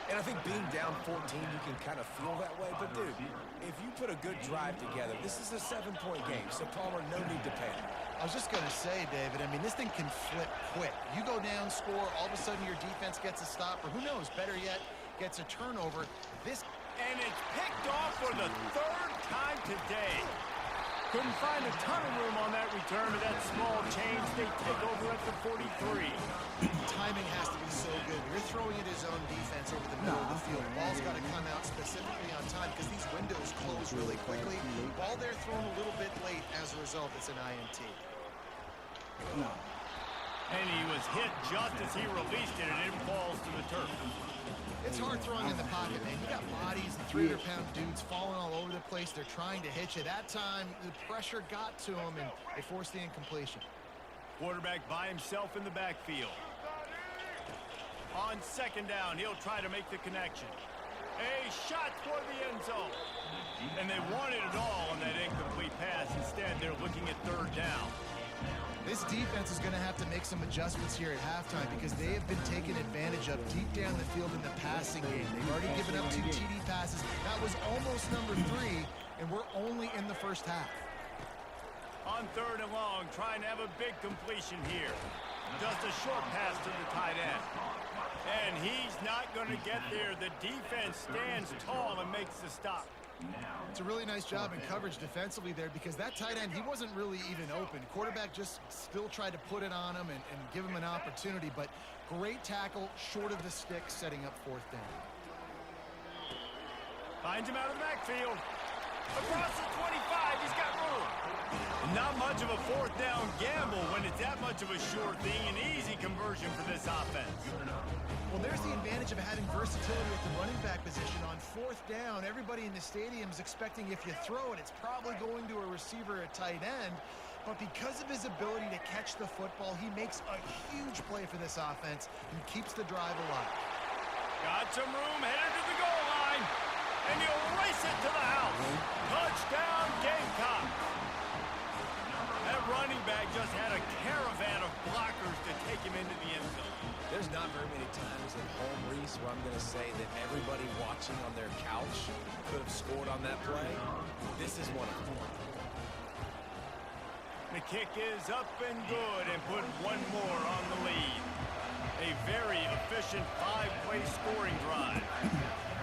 And I think being down 14, you can kind of feel that way. But, dude, if you put a good drive together, this is a 7-point game. So, Palmer, no need to panic. I was just going to say, David, I mean, this thing can flip quick. You go down, score, all of a sudden your defense gets a stop, or who knows, better yet, gets a turnover. And it's picked off for the 3rd time today. Couldn't find a ton of room on that return to that small change. They take over at the 43. Timing has to be so good. You're throwing at his own defense over the middle of the field. Ball's got to come out specifically on time because these windows close really quickly. Ball there thrown a little bit late. As a result, it's an INT. No. And he was hit just as he released it, and it falls to the turf. It's hard throwing in the pocket, man. You got bodies and 300-pound dudes falling all over the place. They're trying to hit you. That time, the pressure got to him, and they forced the incompletion. Quarterback by himself in the backfield. On 2nd down, he'll try to make the connection. A shot toward the end zone. And they wanted it all on that incomplete pass. Instead, they're looking at 3rd down. This defense is going to have to make some adjustments here at halftime because they have been taken advantage of deep down the field in the passing game. They've already given up 2 TD passes. That was almost number 3, and we're only in the first half. On 3rd and long, trying to have a big completion here. Just a short pass to the tight end. And he's not going to get there. The defense stands tall and makes the stop. It's a really nice job in coverage defensively there because that tight end, he wasn't really even open. Quarterback just still tried to put it on him and give him an opportunity, but great tackle short of the stick, setting up 4th down. Finds him out of the backfield. Across the 25, he's got room. Not much of a 4th down gamble when it's that much of a sure thing, an easy conversion for this offense. Well, there's the advantage of having versatility at the running back position. On 4th down, everybody in the stadium is expecting if you throw it, it's probably going to a receiver at tight end. But because of his ability to catch the football, he makes a huge play for this offense and keeps the drive alive. Got some room, headed to the goal line, and he'll race it to the house. Touchdown, Gamecocks. running back just had a caravan of blockers to take him into the end zone. There's not very many times at home, Reese, where I'm going to say that everybody watching on their couch could have scored on that play. This is one of them. The kick is up and good and put one more on the lead. A very efficient 5-play scoring drive.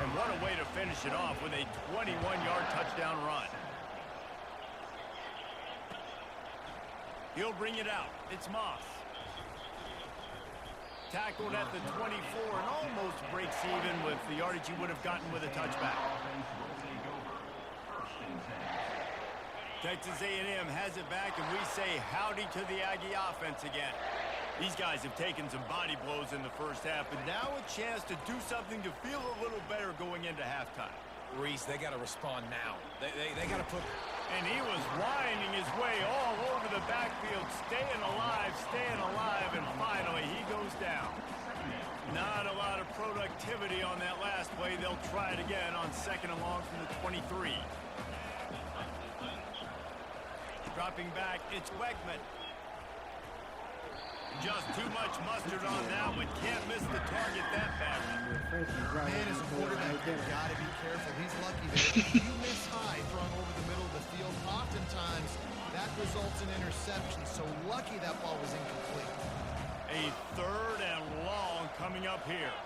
And what a way to finish it off with a 21-yard touchdown run. He'll bring it out. It's Moss. Tackled at the 24 and almost breaks even with the yardage he would have gotten with a touchback. Texas A&M has it back, and we say howdy to the Aggie offense again. These guys have taken some body blows in the first half, but now a chance to do something to feel a little better going into halftime. Reese, they got to respond now. They got to put... And he was winding his way all over the backfield, staying alive, and finally he goes down. Not a lot of productivity on that last play. They'll try it again on 2nd and long from the 23. Dropping back, it's Wegman. Just too much mustard on that one. Can't miss the target that badly. Man, as a quarterback, you've got to be careful. He's lucky there. If you miss high throwing over the middle of the field, oftentimes that results in interception. So lucky that ball was incomplete. A 3rd and long coming up here.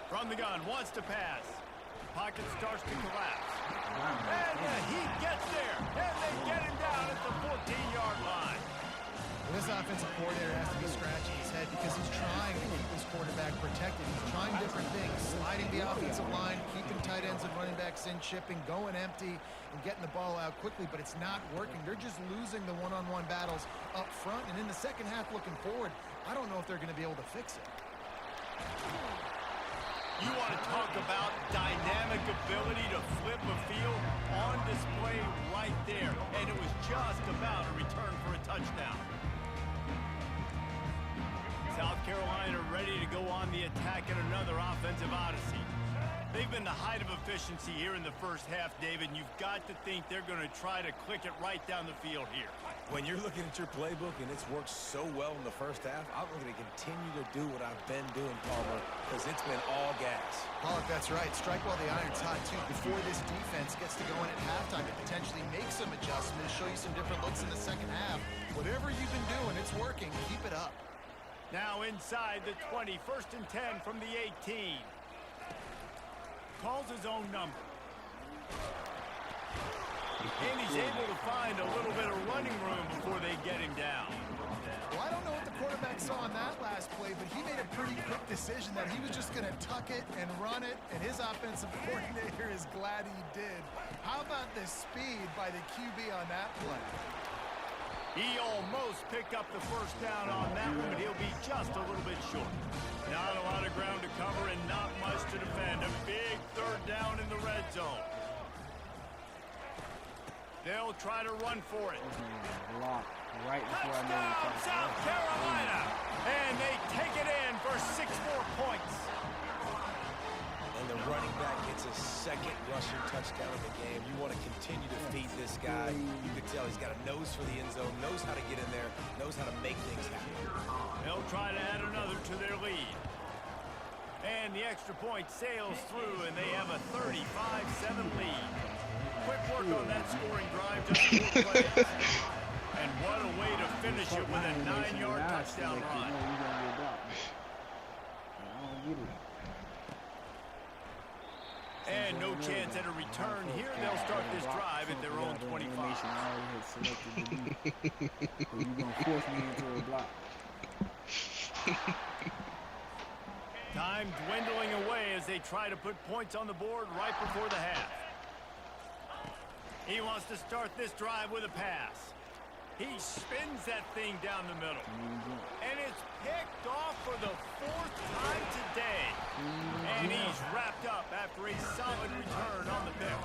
From the gun, wants to pass. Pocket starts to collapse. And he gets there. And they get him down at the 14-yard line. This offensive coordinator has to be scratching his head because he's trying to keep his quarterback protected. He's trying different things, sliding the offensive line, keeping tight ends and running backs in, chipping, going empty, and getting the ball out quickly, but it's not working. They're just losing the one-on-one battles up front, and in the second half looking forward, I don't know if they're going to be able to fix it. You want to talk about dynamic ability to flip a field on display right there. And it was just about a return for a touchdown. South Carolina ready to go on the attack in another offensive odyssey. They've been the height of efficiency here in the first half, David, and you've got to think they're going to try to click it right down the field here. When you're looking at your playbook and it's worked so well in the first half, I'm going to continue to do what I've been doing, Palmer, because it's been all gas. Pollock, that's right. Strike while the iron's hot, too. Before this defense gets to going at halftime and potentially make some adjustments, show you some different looks in the second half. Whatever you've been doing, it's working. Keep it up. Now inside the 20, 1st and 10 from the 18. Calls his own number. And he's able to find a little bit of running room before they get him down. Well, I don't know what the quarterback saw on that last play, but he made a pretty quick decision that he was just going to tuck it and run it, and his offensive coordinator is glad he did. How about the speed by the QB on that play? He almost picked up the first down on that one, but he'll be just a little bit short. Not a lot of ground to cover and not much to defend. A big 3rd down in the red zone. They'll try to run for it. Right before touchdown, South Carolina! And they take it in for 6 more points. And the running back gets a 2nd rushing touchdown of the game. You want to continue to feed this guy. You can tell he's got a nose for the end zone, knows how to get in there, knows how to make things happen. They'll try to add another to their lead. And the extra point sails through, and they have a 35-7 lead. Quick work on that scoring drive, just 4 plays. And what a way to finish it with a 9-yard touchdown run. And no chance at a return here. They'll start this drive at their own 25. You're going to force me into a block. Time dwindling away as they try to put points on the board right before the half. He wants to start this drive with a pass. He spins that thing down the middle. And it's picked off for the 4th time today. And he's wrapped up after a solid return on the pick.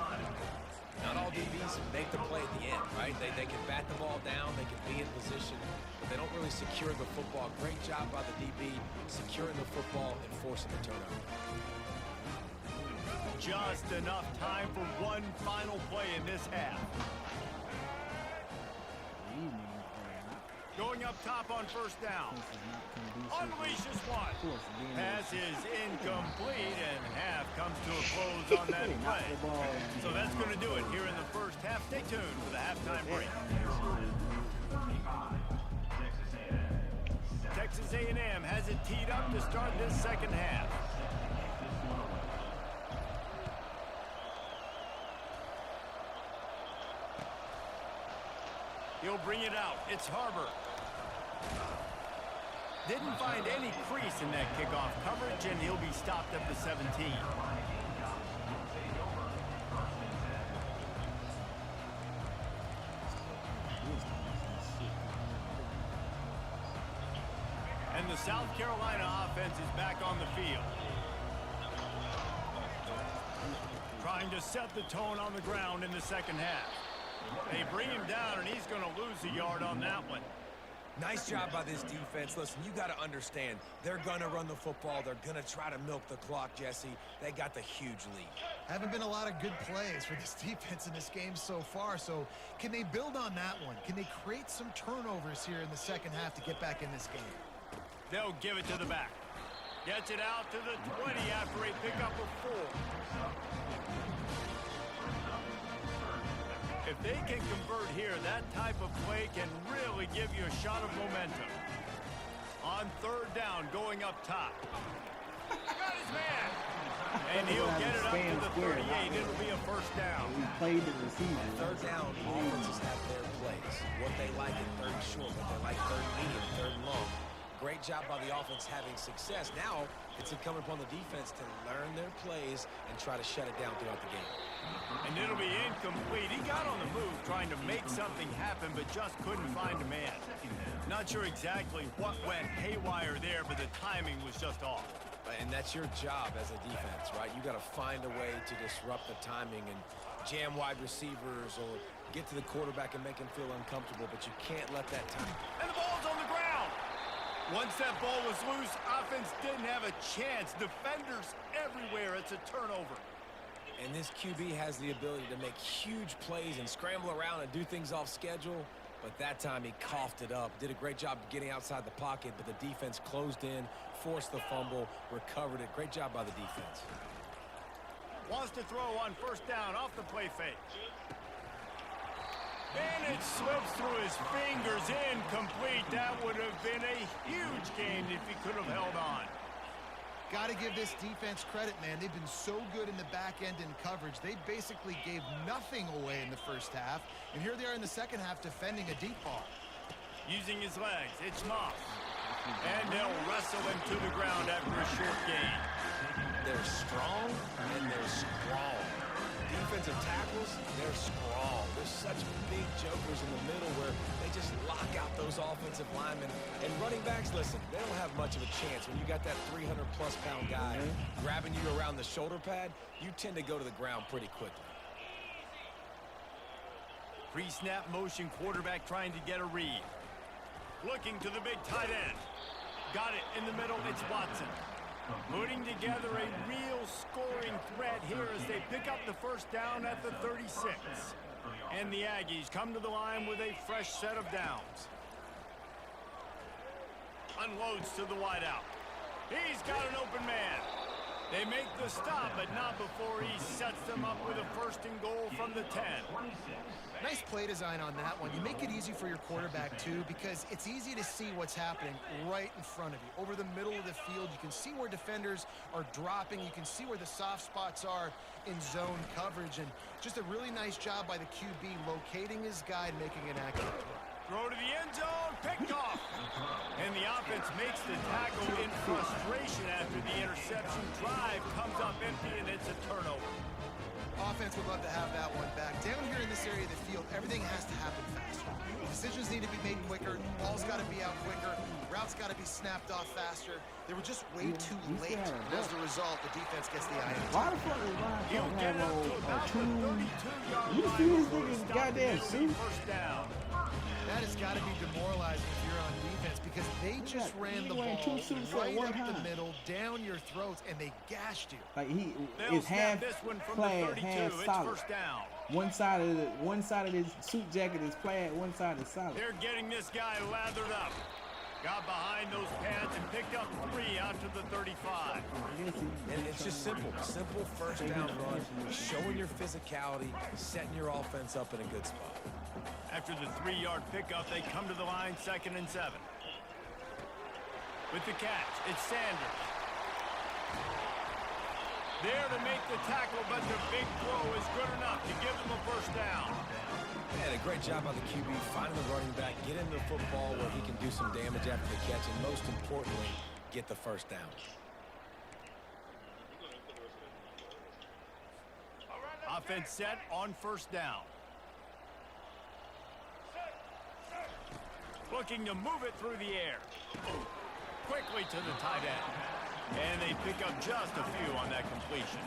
Not all DBs make the play at the end, right? They can bat the ball down, they can be in position, but they don't really secure the football. Great job by the DB securing the football and forcing the turnover. just enough time for one final play in this half. Going up top on first down. Unleashes one. Pass is incomplete, and half comes to a close on that play. So that's going to do it here in the first half. Stay tuned for the halftime break. Texas A&M has it teed up to start this second half. He'll bring it out. It's Harbor. Didn't find any crease in that kickoff coverage, and he'll be stopped at the 17. And the South Carolina offense is back on the field. Trying to set the tone on the ground in the second half. They bring him down, and he's going to lose a yard on that one. Nice job by this defense. Listen, you got to understand, they're going to run the football. They're going to try to milk the clock, Jesse. They got the huge lead. Haven't been a lot of good plays for this defense in this game so far, so can they build on that one? Can they create some turnovers here in the second half to get back in this game? They'll give it to the back. Gets it out to the 20 after a pickup of 4. If they can convert here, that type of play can really give you a shot of momentum. On third down, going up top. Got his man. And he'll get it up to the 38. It'll be a first down. He played the receiver. Third down, offenses have their plays. What they like in third and short, what they like third and medium, third and long. Great job by the offense having success. Now, it's incumbent upon the defense to learn their plays and try to shut it down throughout the game. And it'll be incomplete. He got on the move trying to make something happen, but just couldn't find a man. Not sure exactly what went haywire there, but the timing was just off. And that's your job as a defense, right? You got to find a way to disrupt the timing and jam wide receivers or get to the quarterback and make him feel uncomfortable, but you can't let that time. And the ball's on the ground. Once that ball was loose, offense didn't have a chance. Defenders everywhere. It's a turnover. And this QB has the ability to make huge plays and scramble around and do things off schedule. But that time he coughed it up. Did a great job getting outside the pocket, but the defense closed in, forced the fumble, recovered it. Great job by the defense. Wants to throw on first down off the play fake. And it slips through his fingers, incomplete. That would have been a huge gain if he could have held on. Got to give this defense credit, man. They've been so good in the back end in coverage. They basically gave nothing away in the first half. And here they are in the second half defending a deep ball. Using his legs, it's Moss. And they'll wrestle him to the ground after a short gain. They're strong and they're strong. Defensive tackles, they're strong. There's such big jokers in the middle where they just lock out those offensive linemen. And running backs, listen, they don't have much of a chance. When you got that 300-plus pound guy grabbing you around the shoulder pad, you tend to go to the ground pretty quickly. Pre-snap motion quarterback trying to get a read. Looking to the big tight end. Got it in the middle, it's Watson. Putting together a real scoring threat here as they pick up the first down at the 36. And the Aggies come to the line with a fresh set of downs. Unloads to the wideout. He's got an open man. They make the stop, but not before he sets them up with a first and goal from the 10. Nice play design on that one. You make it easy for your quarterback, too, because it's easy to see what's happening right in front of you. Over the middle of the field, you can see where defenders are dropping. You can see where the soft spots are in zone coverage. And just a really nice job by the QB locating his guy and making an accurate throw. Throw to the end zone, picked off. And the offense makes the tackle in frustration after the interception. Drive comes up empty, and it's a turnover. Offense would love to have that one back. Down here in this area of the field, everything has to happen faster. Decisions need to be made quicker. Ball's got to be out quicker. Routes got to be snapped off faster. They were just way too late. And as a result, the defense gets the eye. Why the fuck is Ryan He'll get up to about the 32-yard line. You see this nigga's goddamn suit? First down. That has got to be demoralizing if you're on defense because they just ran the ball right up the middle, down your throats, and they gashed you. Like he is half plaid, half solid. One side of his suit jacket is plaid, one side is solid. They're getting this guy lathered up. Got behind those pads and picked up 3 out to the 35. And it's just simple first down run, showing your physicality, setting your offense up in a good spot. After the 3-yard pickup, they come to the line 2nd and 7. With the catch, it's Sanders. There to make the tackle, but the big throw is good enough to give them a first down. Man, a great job by the QB, finding the running back, get him the football where he can do some damage after the catch, and most importantly, get the first down. Offense set on first down. Looking to move it through the air. Quickly to the tight end. And they pick up just a few on that completion.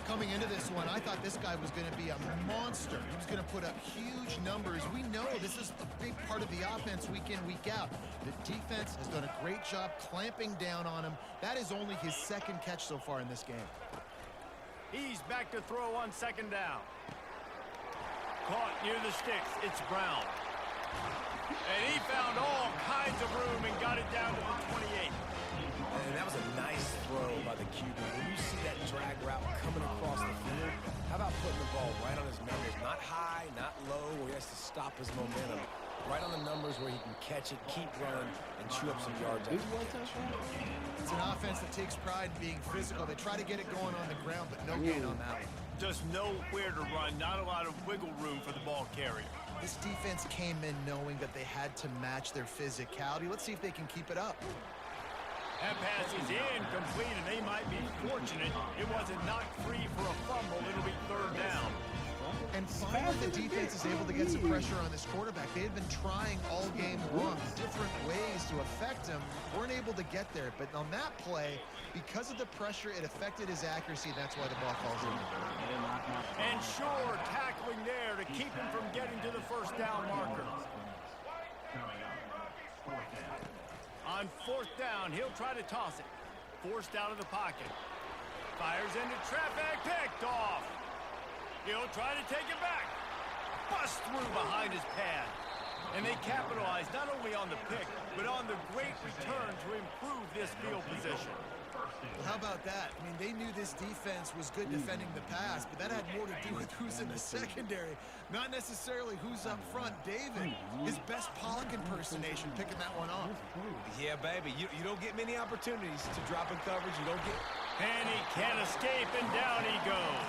Coming into this one, I thought this guy was going to be a monster. He was going to put up huge numbers. We know this is a big part of the offense week in, week out. The defense has done a great job clamping down on him. That is only his 2nd catch so far in this game. He's back to throw on 2nd down. Caught near the sticks. It's Brown. And he found all kinds of room and got it down to the 28. And that was a nice throw by the QB. When you see that drag route coming across the field, how about putting the ball right on his numbers? Not high, not low, where he has to stop his momentum. Right on the numbers where he can catch it, keep running, and chew up some yards. It's an offense that takes pride in being physical. They try to get it going on the ground, but no gain on that one. Just nowhere to run, not a lot of wiggle room for the ball carrier. This defense came in knowing that they had to match their physicality. Let's see if they can keep it up. That pass is incomplete, and they might be fortunate it wasn't knocked free for a fumble. It'll be 3rd down. And finally, the defense is able to get some pressure on this quarterback. They had been trying all game long, different ways to affect him. Weren't able to get there, but on that play, because of the pressure, it affected his accuracy. That's why the ball falls in. And sure, tackling there to keep him from getting to the first down marker. On 4th down, he'll try to toss it. Forced out of the pocket. Fires into traffic, picked off. He'll try to take it back. Bust through behind his pad. And they capitalize not only on the pick, but on the great return to improve this field position. How about that? I mean, they knew this defense was good defending the pass, but that had more to do with who's in the secondary, not necessarily who's up front. David, his best Pollock impersonation, picking that one off. Yeah, baby, you don't get many opportunities to drop in coverage. You don't get... And he can't escape, and down he goes.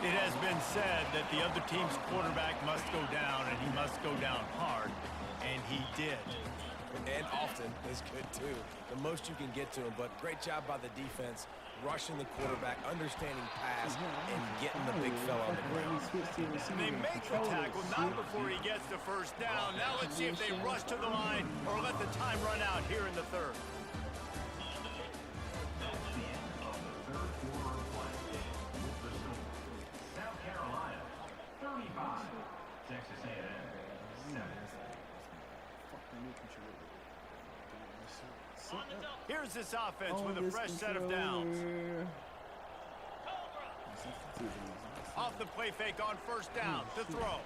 It has been said that the other team's quarterback must go down, and he must go down hard, and he did. And often is good, too. The most you can get to him, but great job by the defense, rushing the quarterback, understanding pass, and getting the big fella on the ground. They make the tackle, not before he gets the first down. Now let's see if they rush to the line or let the time run out here in the 3rd. South Carolina, 35. Texas A&M, 7. Here's this offense with a fresh set of downs. Off the play fake on 1st down to throw.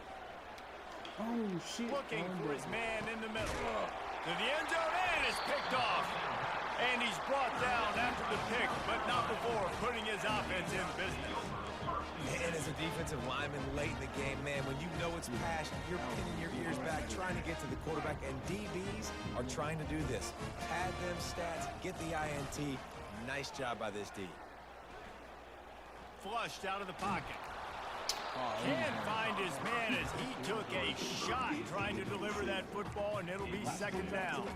Oh, shit. Looking for his man in the middle. To the end zone, and it's picked off. And he's brought down after the pick, but not before putting his offense in business. And as a defensive lineman late in the game, man, when you know it's passion, you're pinning your ears back, trying to get to the quarterback, and DBs are trying to do this. Pad them stats, get the INT. Nice job by this D. Flushed out of the pocket. Can't find his man as he took a shot trying to deliver that football, and it'll be 2nd down.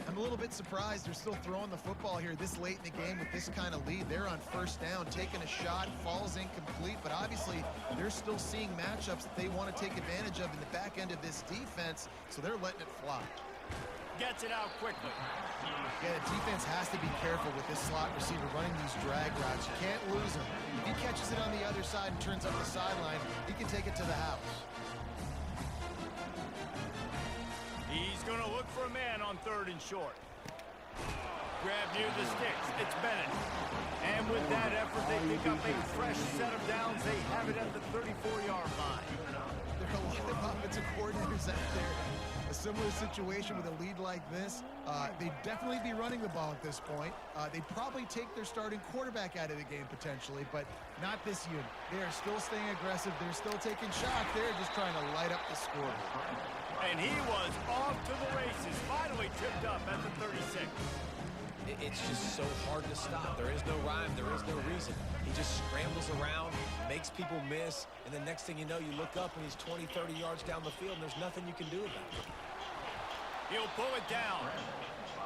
I'm a little bit surprised they're still throwing the football here this late in the game with this kind of lead. They're on 1st down, taking a shot, falls incomplete, but obviously they're still seeing matchups that they want to take advantage of in the back end of this defense, so they're letting it fly. Gets it out quickly. Yeah, the defense has to be careful with this slot receiver running these drag routes. You can't lose him. If he catches it on the other side and turns up the sideline, he can take it to the house. He's going to look for a man on 3rd and short. Grab near the sticks. It's Bennett. And with that effort, they pick up a fresh set of downs. They have it at the 34-yard line. There are a lot of offensive coordinators out there. A similar situation with a lead like this, they'd definitely be running the ball at this point. They'd probably take their starting quarterback out of the game potentially, but not this unit. They are still staying aggressive. They're still taking shots. They're just trying to light up the score. And he was off to the races, finally tipped up at the 36. It's just so hard to stop. There is no rhyme. There is no reason. He just scrambles around, makes people miss, and the next thing you know, you look up and he's 20, 30 yards down the field, and there's nothing you can do about it. He'll pull it down.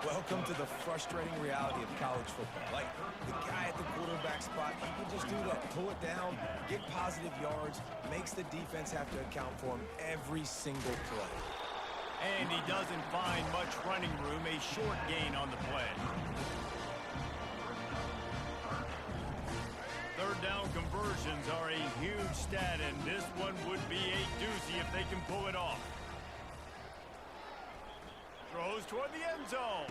Welcome to the frustrating reality of college football. Like, the guy at the quarterback spot, he can just do that. Pull it down, get positive yards, makes the defense have to account for him every single play. And he doesn't find much running room, a short gain on the play. 3rd down conversions are a huge stat, and this one would be a doozy if they can pull it off. Throws toward the end zone.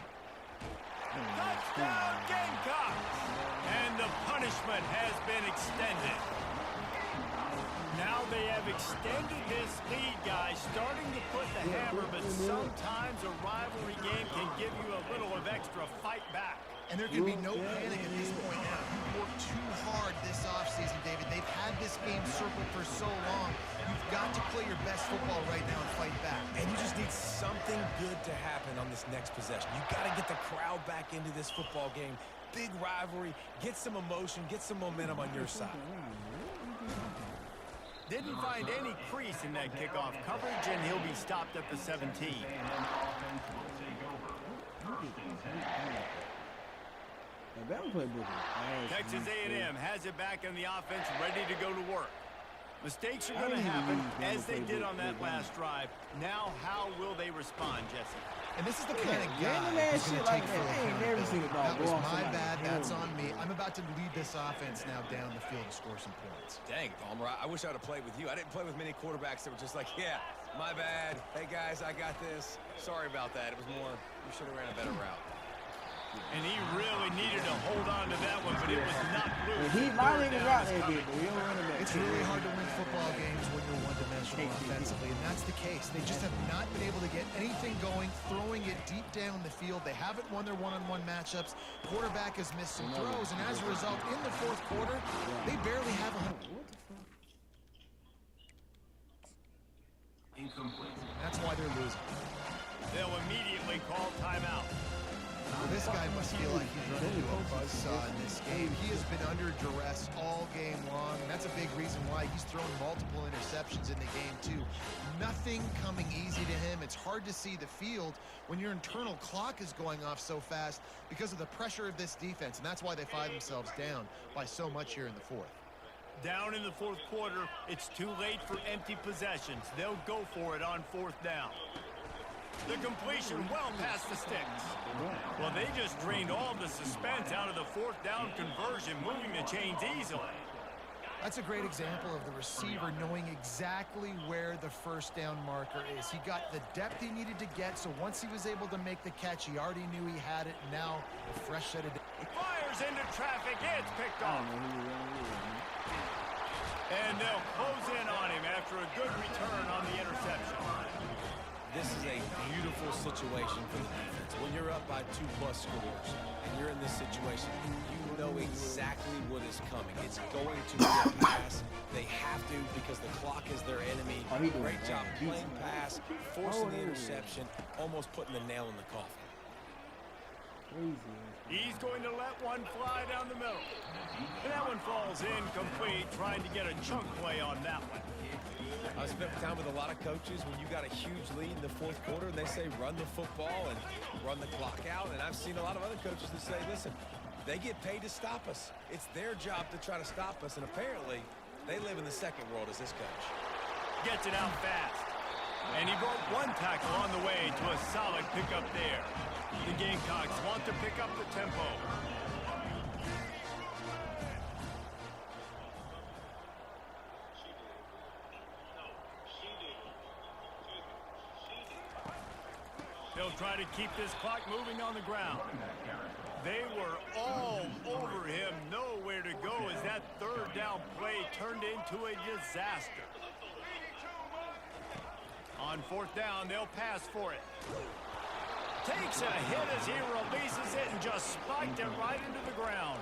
Touchdown, Gamecocks! And the punishment has been extended. Now they have extended this lead, guys, starting to put the hammer, but sometimes a rivalry game can give you a little of extra fight back. And there can be no panic at this point now. You worked too hard this offseason, David. They've had this game circled for so long. You've got to play your best football right now and fight back. And you just need something good to happen on this next possession. You got to get the crowd back into this football game. Big rivalry. Get some emotion. Get some momentum on your side. Didn't find any crease in that kickoff coverage, and he'll be stopped at the 17. Texas A&M has it back in the offense, ready to go to work. Mistakes are going to happen, as they did on that last drive. Now, how will they respond, Jesse? And this is the kind of guy who's going to take full accountability. That was my bad. That's on me. I'm about to lead this offense now down the field to score some points. Dang, Palmer, I wish I would have played with you. I didn't play with many quarterbacks that were just like, yeah, my bad. Hey, guys, I got this. Sorry about that. It was more, we should have ran a better route. And he really needed to hold on to that one, but it was not loose. He might even route that bit, but we don't run it back. It's really hard to win football games when you're one-dimensional offensively, and that's the case. They just have not been able to get anything going, throwing it deep down the field. They haven't won their one-on-one matchups. Quarterback has missed some throws, and as a result, in the 4th quarter, they barely have a... Incomplete. That's why they're losing. They'll immediately call timeout. Well, this guy must feel like he's running into a buzzsaw in this game. He has been under duress all game long, and that's a big reason why he's thrown multiple interceptions in the game, too. Nothing coming easy to him. It's hard to see the field when your internal clock is going off so fast because of the pressure of this defense, and that's why they find themselves down by so much here in the 4th. Down in the 4th quarter, it's too late for empty possessions. They'll go for it on 4th down. The completion well past the sticks. Well, they just drained all the suspense out of the 4th down conversion, moving the chains easily. That's a great example of the receiver knowing exactly where the 1st down marker is. He got the depth he needed to get, so once he was able to make the catch, he already knew he had it. Now, a fresh set of... Fires into traffic. It's picked off. And they'll close in on him after a good return on the interception. This is a beautiful situation for the defense. When you're up by 2+ scores and you're in this situation, you know exactly what is coming. It's going to be a pass. They have to because the clock is their enemy. Great job playing pass, forcing the interception, almost putting the nail in the coffin. He's going to let one fly down the middle. And that one falls incomplete, trying to get a chunk play on that one. I spent time with a lot of coaches when you got a huge lead in the 4th quarter and they say run the football and run the clock out. And I've seen a lot of other coaches that say, listen, they get paid to stop us. It's their job to try to stop us. And apparently, they live in the second world as this coach. Gets it out fast. And he broke one tackle on the way to a solid pickup there. The Gamecocks want to pick up the tempo. They'll try to keep this clock moving on the ground. They were all over him, nowhere to go as that third down play turned into a disaster. On fourth down, they'll pass for it. Takes a hit as he releases it and just spiked it right into the ground.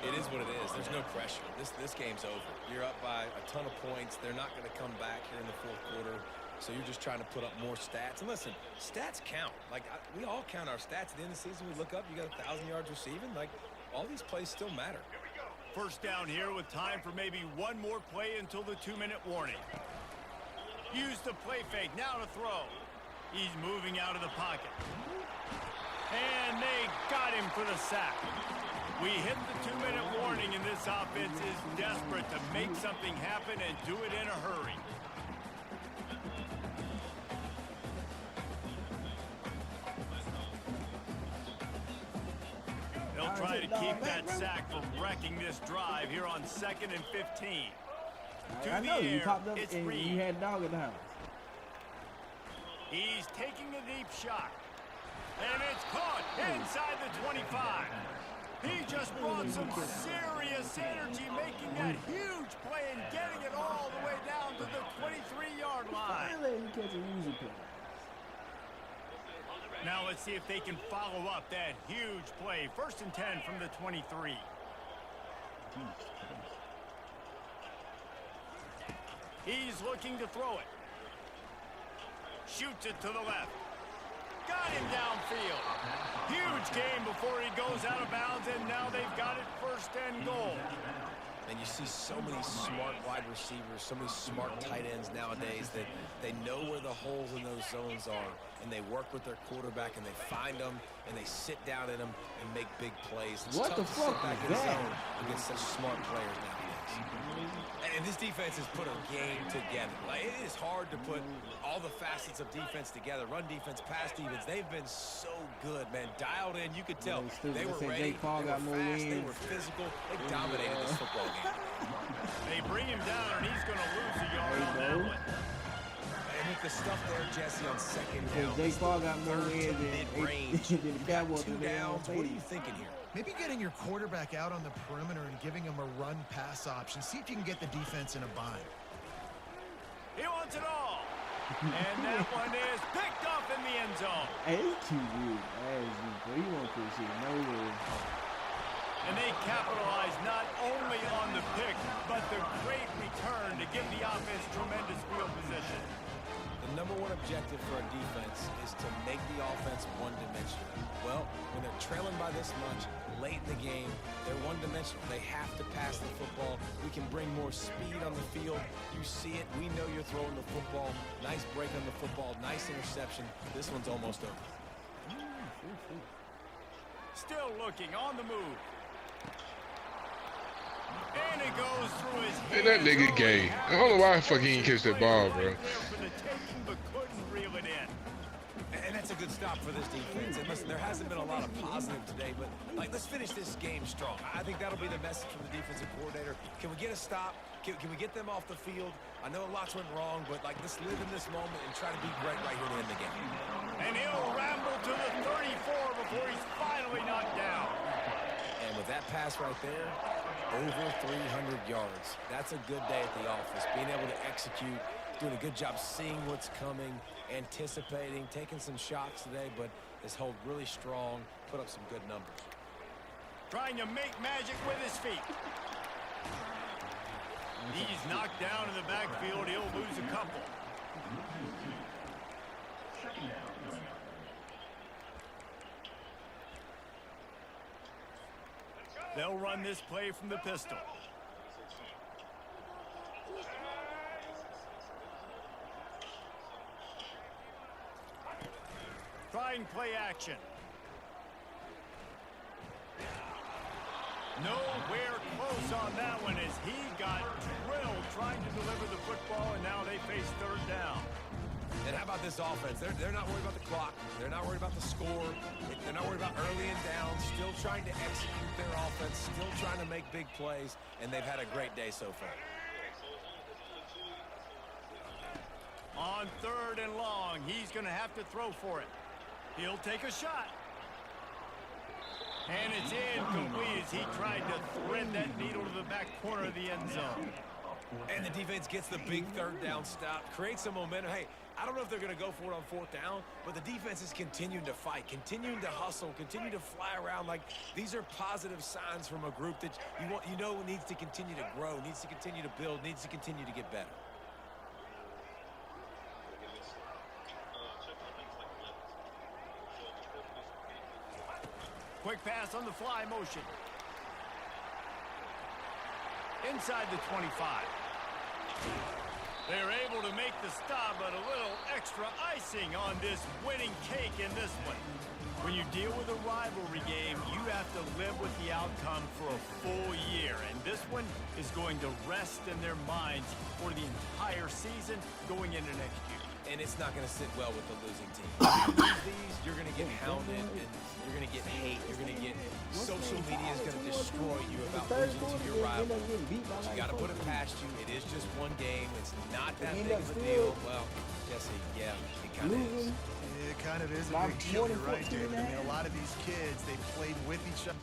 It is what it is. There's no pressure. This game's over. You're up by a ton of points. They're not going to come back here in the fourth quarter. So you're just trying to put up more stats. And listen, stats count. Like, we all count our stats. At the end of the season, we look up, you got 1,000 yards receiving. Like, all these plays still matter. First down here with time for maybe one more play until the 2-minute warning. Use the play fake. Now to throw. He's moving out of the pocket. And they got him for the sack. We hit the 2-minute warning, and this offense is desperate to make something happen and do it in a hurry. They'll try to keep that sack from wrecking this drive here on 2nd and 15. I know, you popped up and you had dog in the house. He's taking a deep shot. And it's caught inside the 25. He just brought some serious energy, making that huge play and getting it all the way down to the 23-yard line. Now let's see if they can follow up that huge play. 1st and 10 from the 23. He's looking to throw it. Shoots it to the left. Got him downfield. Huge game before he goes out of bounds, and now they've got it 1st and goal. And you see so many smart wide receivers, so many smart tight ends nowadays that they know where the holes in those zones are, and they work with their quarterback, and they find them, and they sit down in them and make big plays. It's what the fuck back is in that? zone against such smart players nowadays. And this defense has put a game together. Like, it is hard to put all the facets of defense together. Run defense, pass defense. They've been so good, man. Dialed in. You could tell they were ready. They were fast. They were physical. They dominated this football game. They bring him down, and he's going to lose a yard on that one. And with the stuff there, Jesse, on 2nd down, Jake Paul got more wins mid-range. than the Cowboys. 2 downs. What are you thinking here? Maybe getting your quarterback out on the perimeter and giving him a run-pass option. See if you can get the defense in a bind. He wants it all. And that one is picked off in the end zone. Hey, it's too weird. But you won't put shit nowhere. And they capitalize not only on the pick, but the great return to give the offense tremendous field position. The number one objective for a defense is to make the offense one-dimensional. Well, when they're trailing by this much, late in the game, they're one-dimensional. They have to pass the football. We can bring more speed on the field. You see it. We know you're throwing the football. Nice break on the football. Nice interception. This one's almost over. Still looking on the move. And it goes through his hands. Hey, that nigga gay. I don't know why the fuck he didn't catch that ball, bro. But couldn't reel it in. And that's a good stop for this defense. And listen, there hasn't been a lot of positive today, but let's finish this game strong. I think that'll be the message from the defensive coordinator. Can we get a stop? Can we get them off the field? I know lots went wrong, but let's live in this moment and try to be great right here to end the game. And he'll ramble to the 34 before he's finally knocked down. And with that pass right there, over 300 yards. That's a good day at the office. Being able to execute, doing a good job seeing what's coming, anticipating, taking some shots today, but has held really strong, put up some good numbers. Trying to make magic with his feet. He's knocked down in the backfield. He'll lose a couple. They'll run this play from the pistol. Trying play action. Nowhere close on that one as he got drilled trying to deliver the football, and now they face 3rd down. And how about this offense? They're not worried about the clock. They're not worried about the score. They're not worried about early and down. Still trying to execute their offense. Still trying to make big plays. And they've had a great day so far. On 3rd and long, he's going to have to throw for it. He'll take a shot. And it's incomplete as he tried to thread that needle to the back corner of the end zone. And the defense gets the big third down stop, creates some momentum. Hey, I don't know if they're going to go for it on fourth down, but the defense is continuing to fight, continuing to hustle, continue to fly around. Like, these are positive signs from a group that you know needs to continue to grow, needs to continue to build, needs to continue to get better. Quick pass on the fly motion. Inside the 25. They're able to make the stop, but a little extra icing on this winning cake in this one. When you deal with a rivalry game, you have to live with the outcome for a full year. And this one is going to rest in their minds for the entire season going into next year. And it's not going to sit well with the losing team. If you lose these, you're going to get hounded, and you're going to get hate. You're going to get social media is going to destroy you about losing to your rival. But you got to put it past you. It is just one game. It's not that big of a deal. Well, Jesse, yeah, it kind of is. It kind of is a big deal. You're right, David. I mean, a lot of these kids, they played with each other.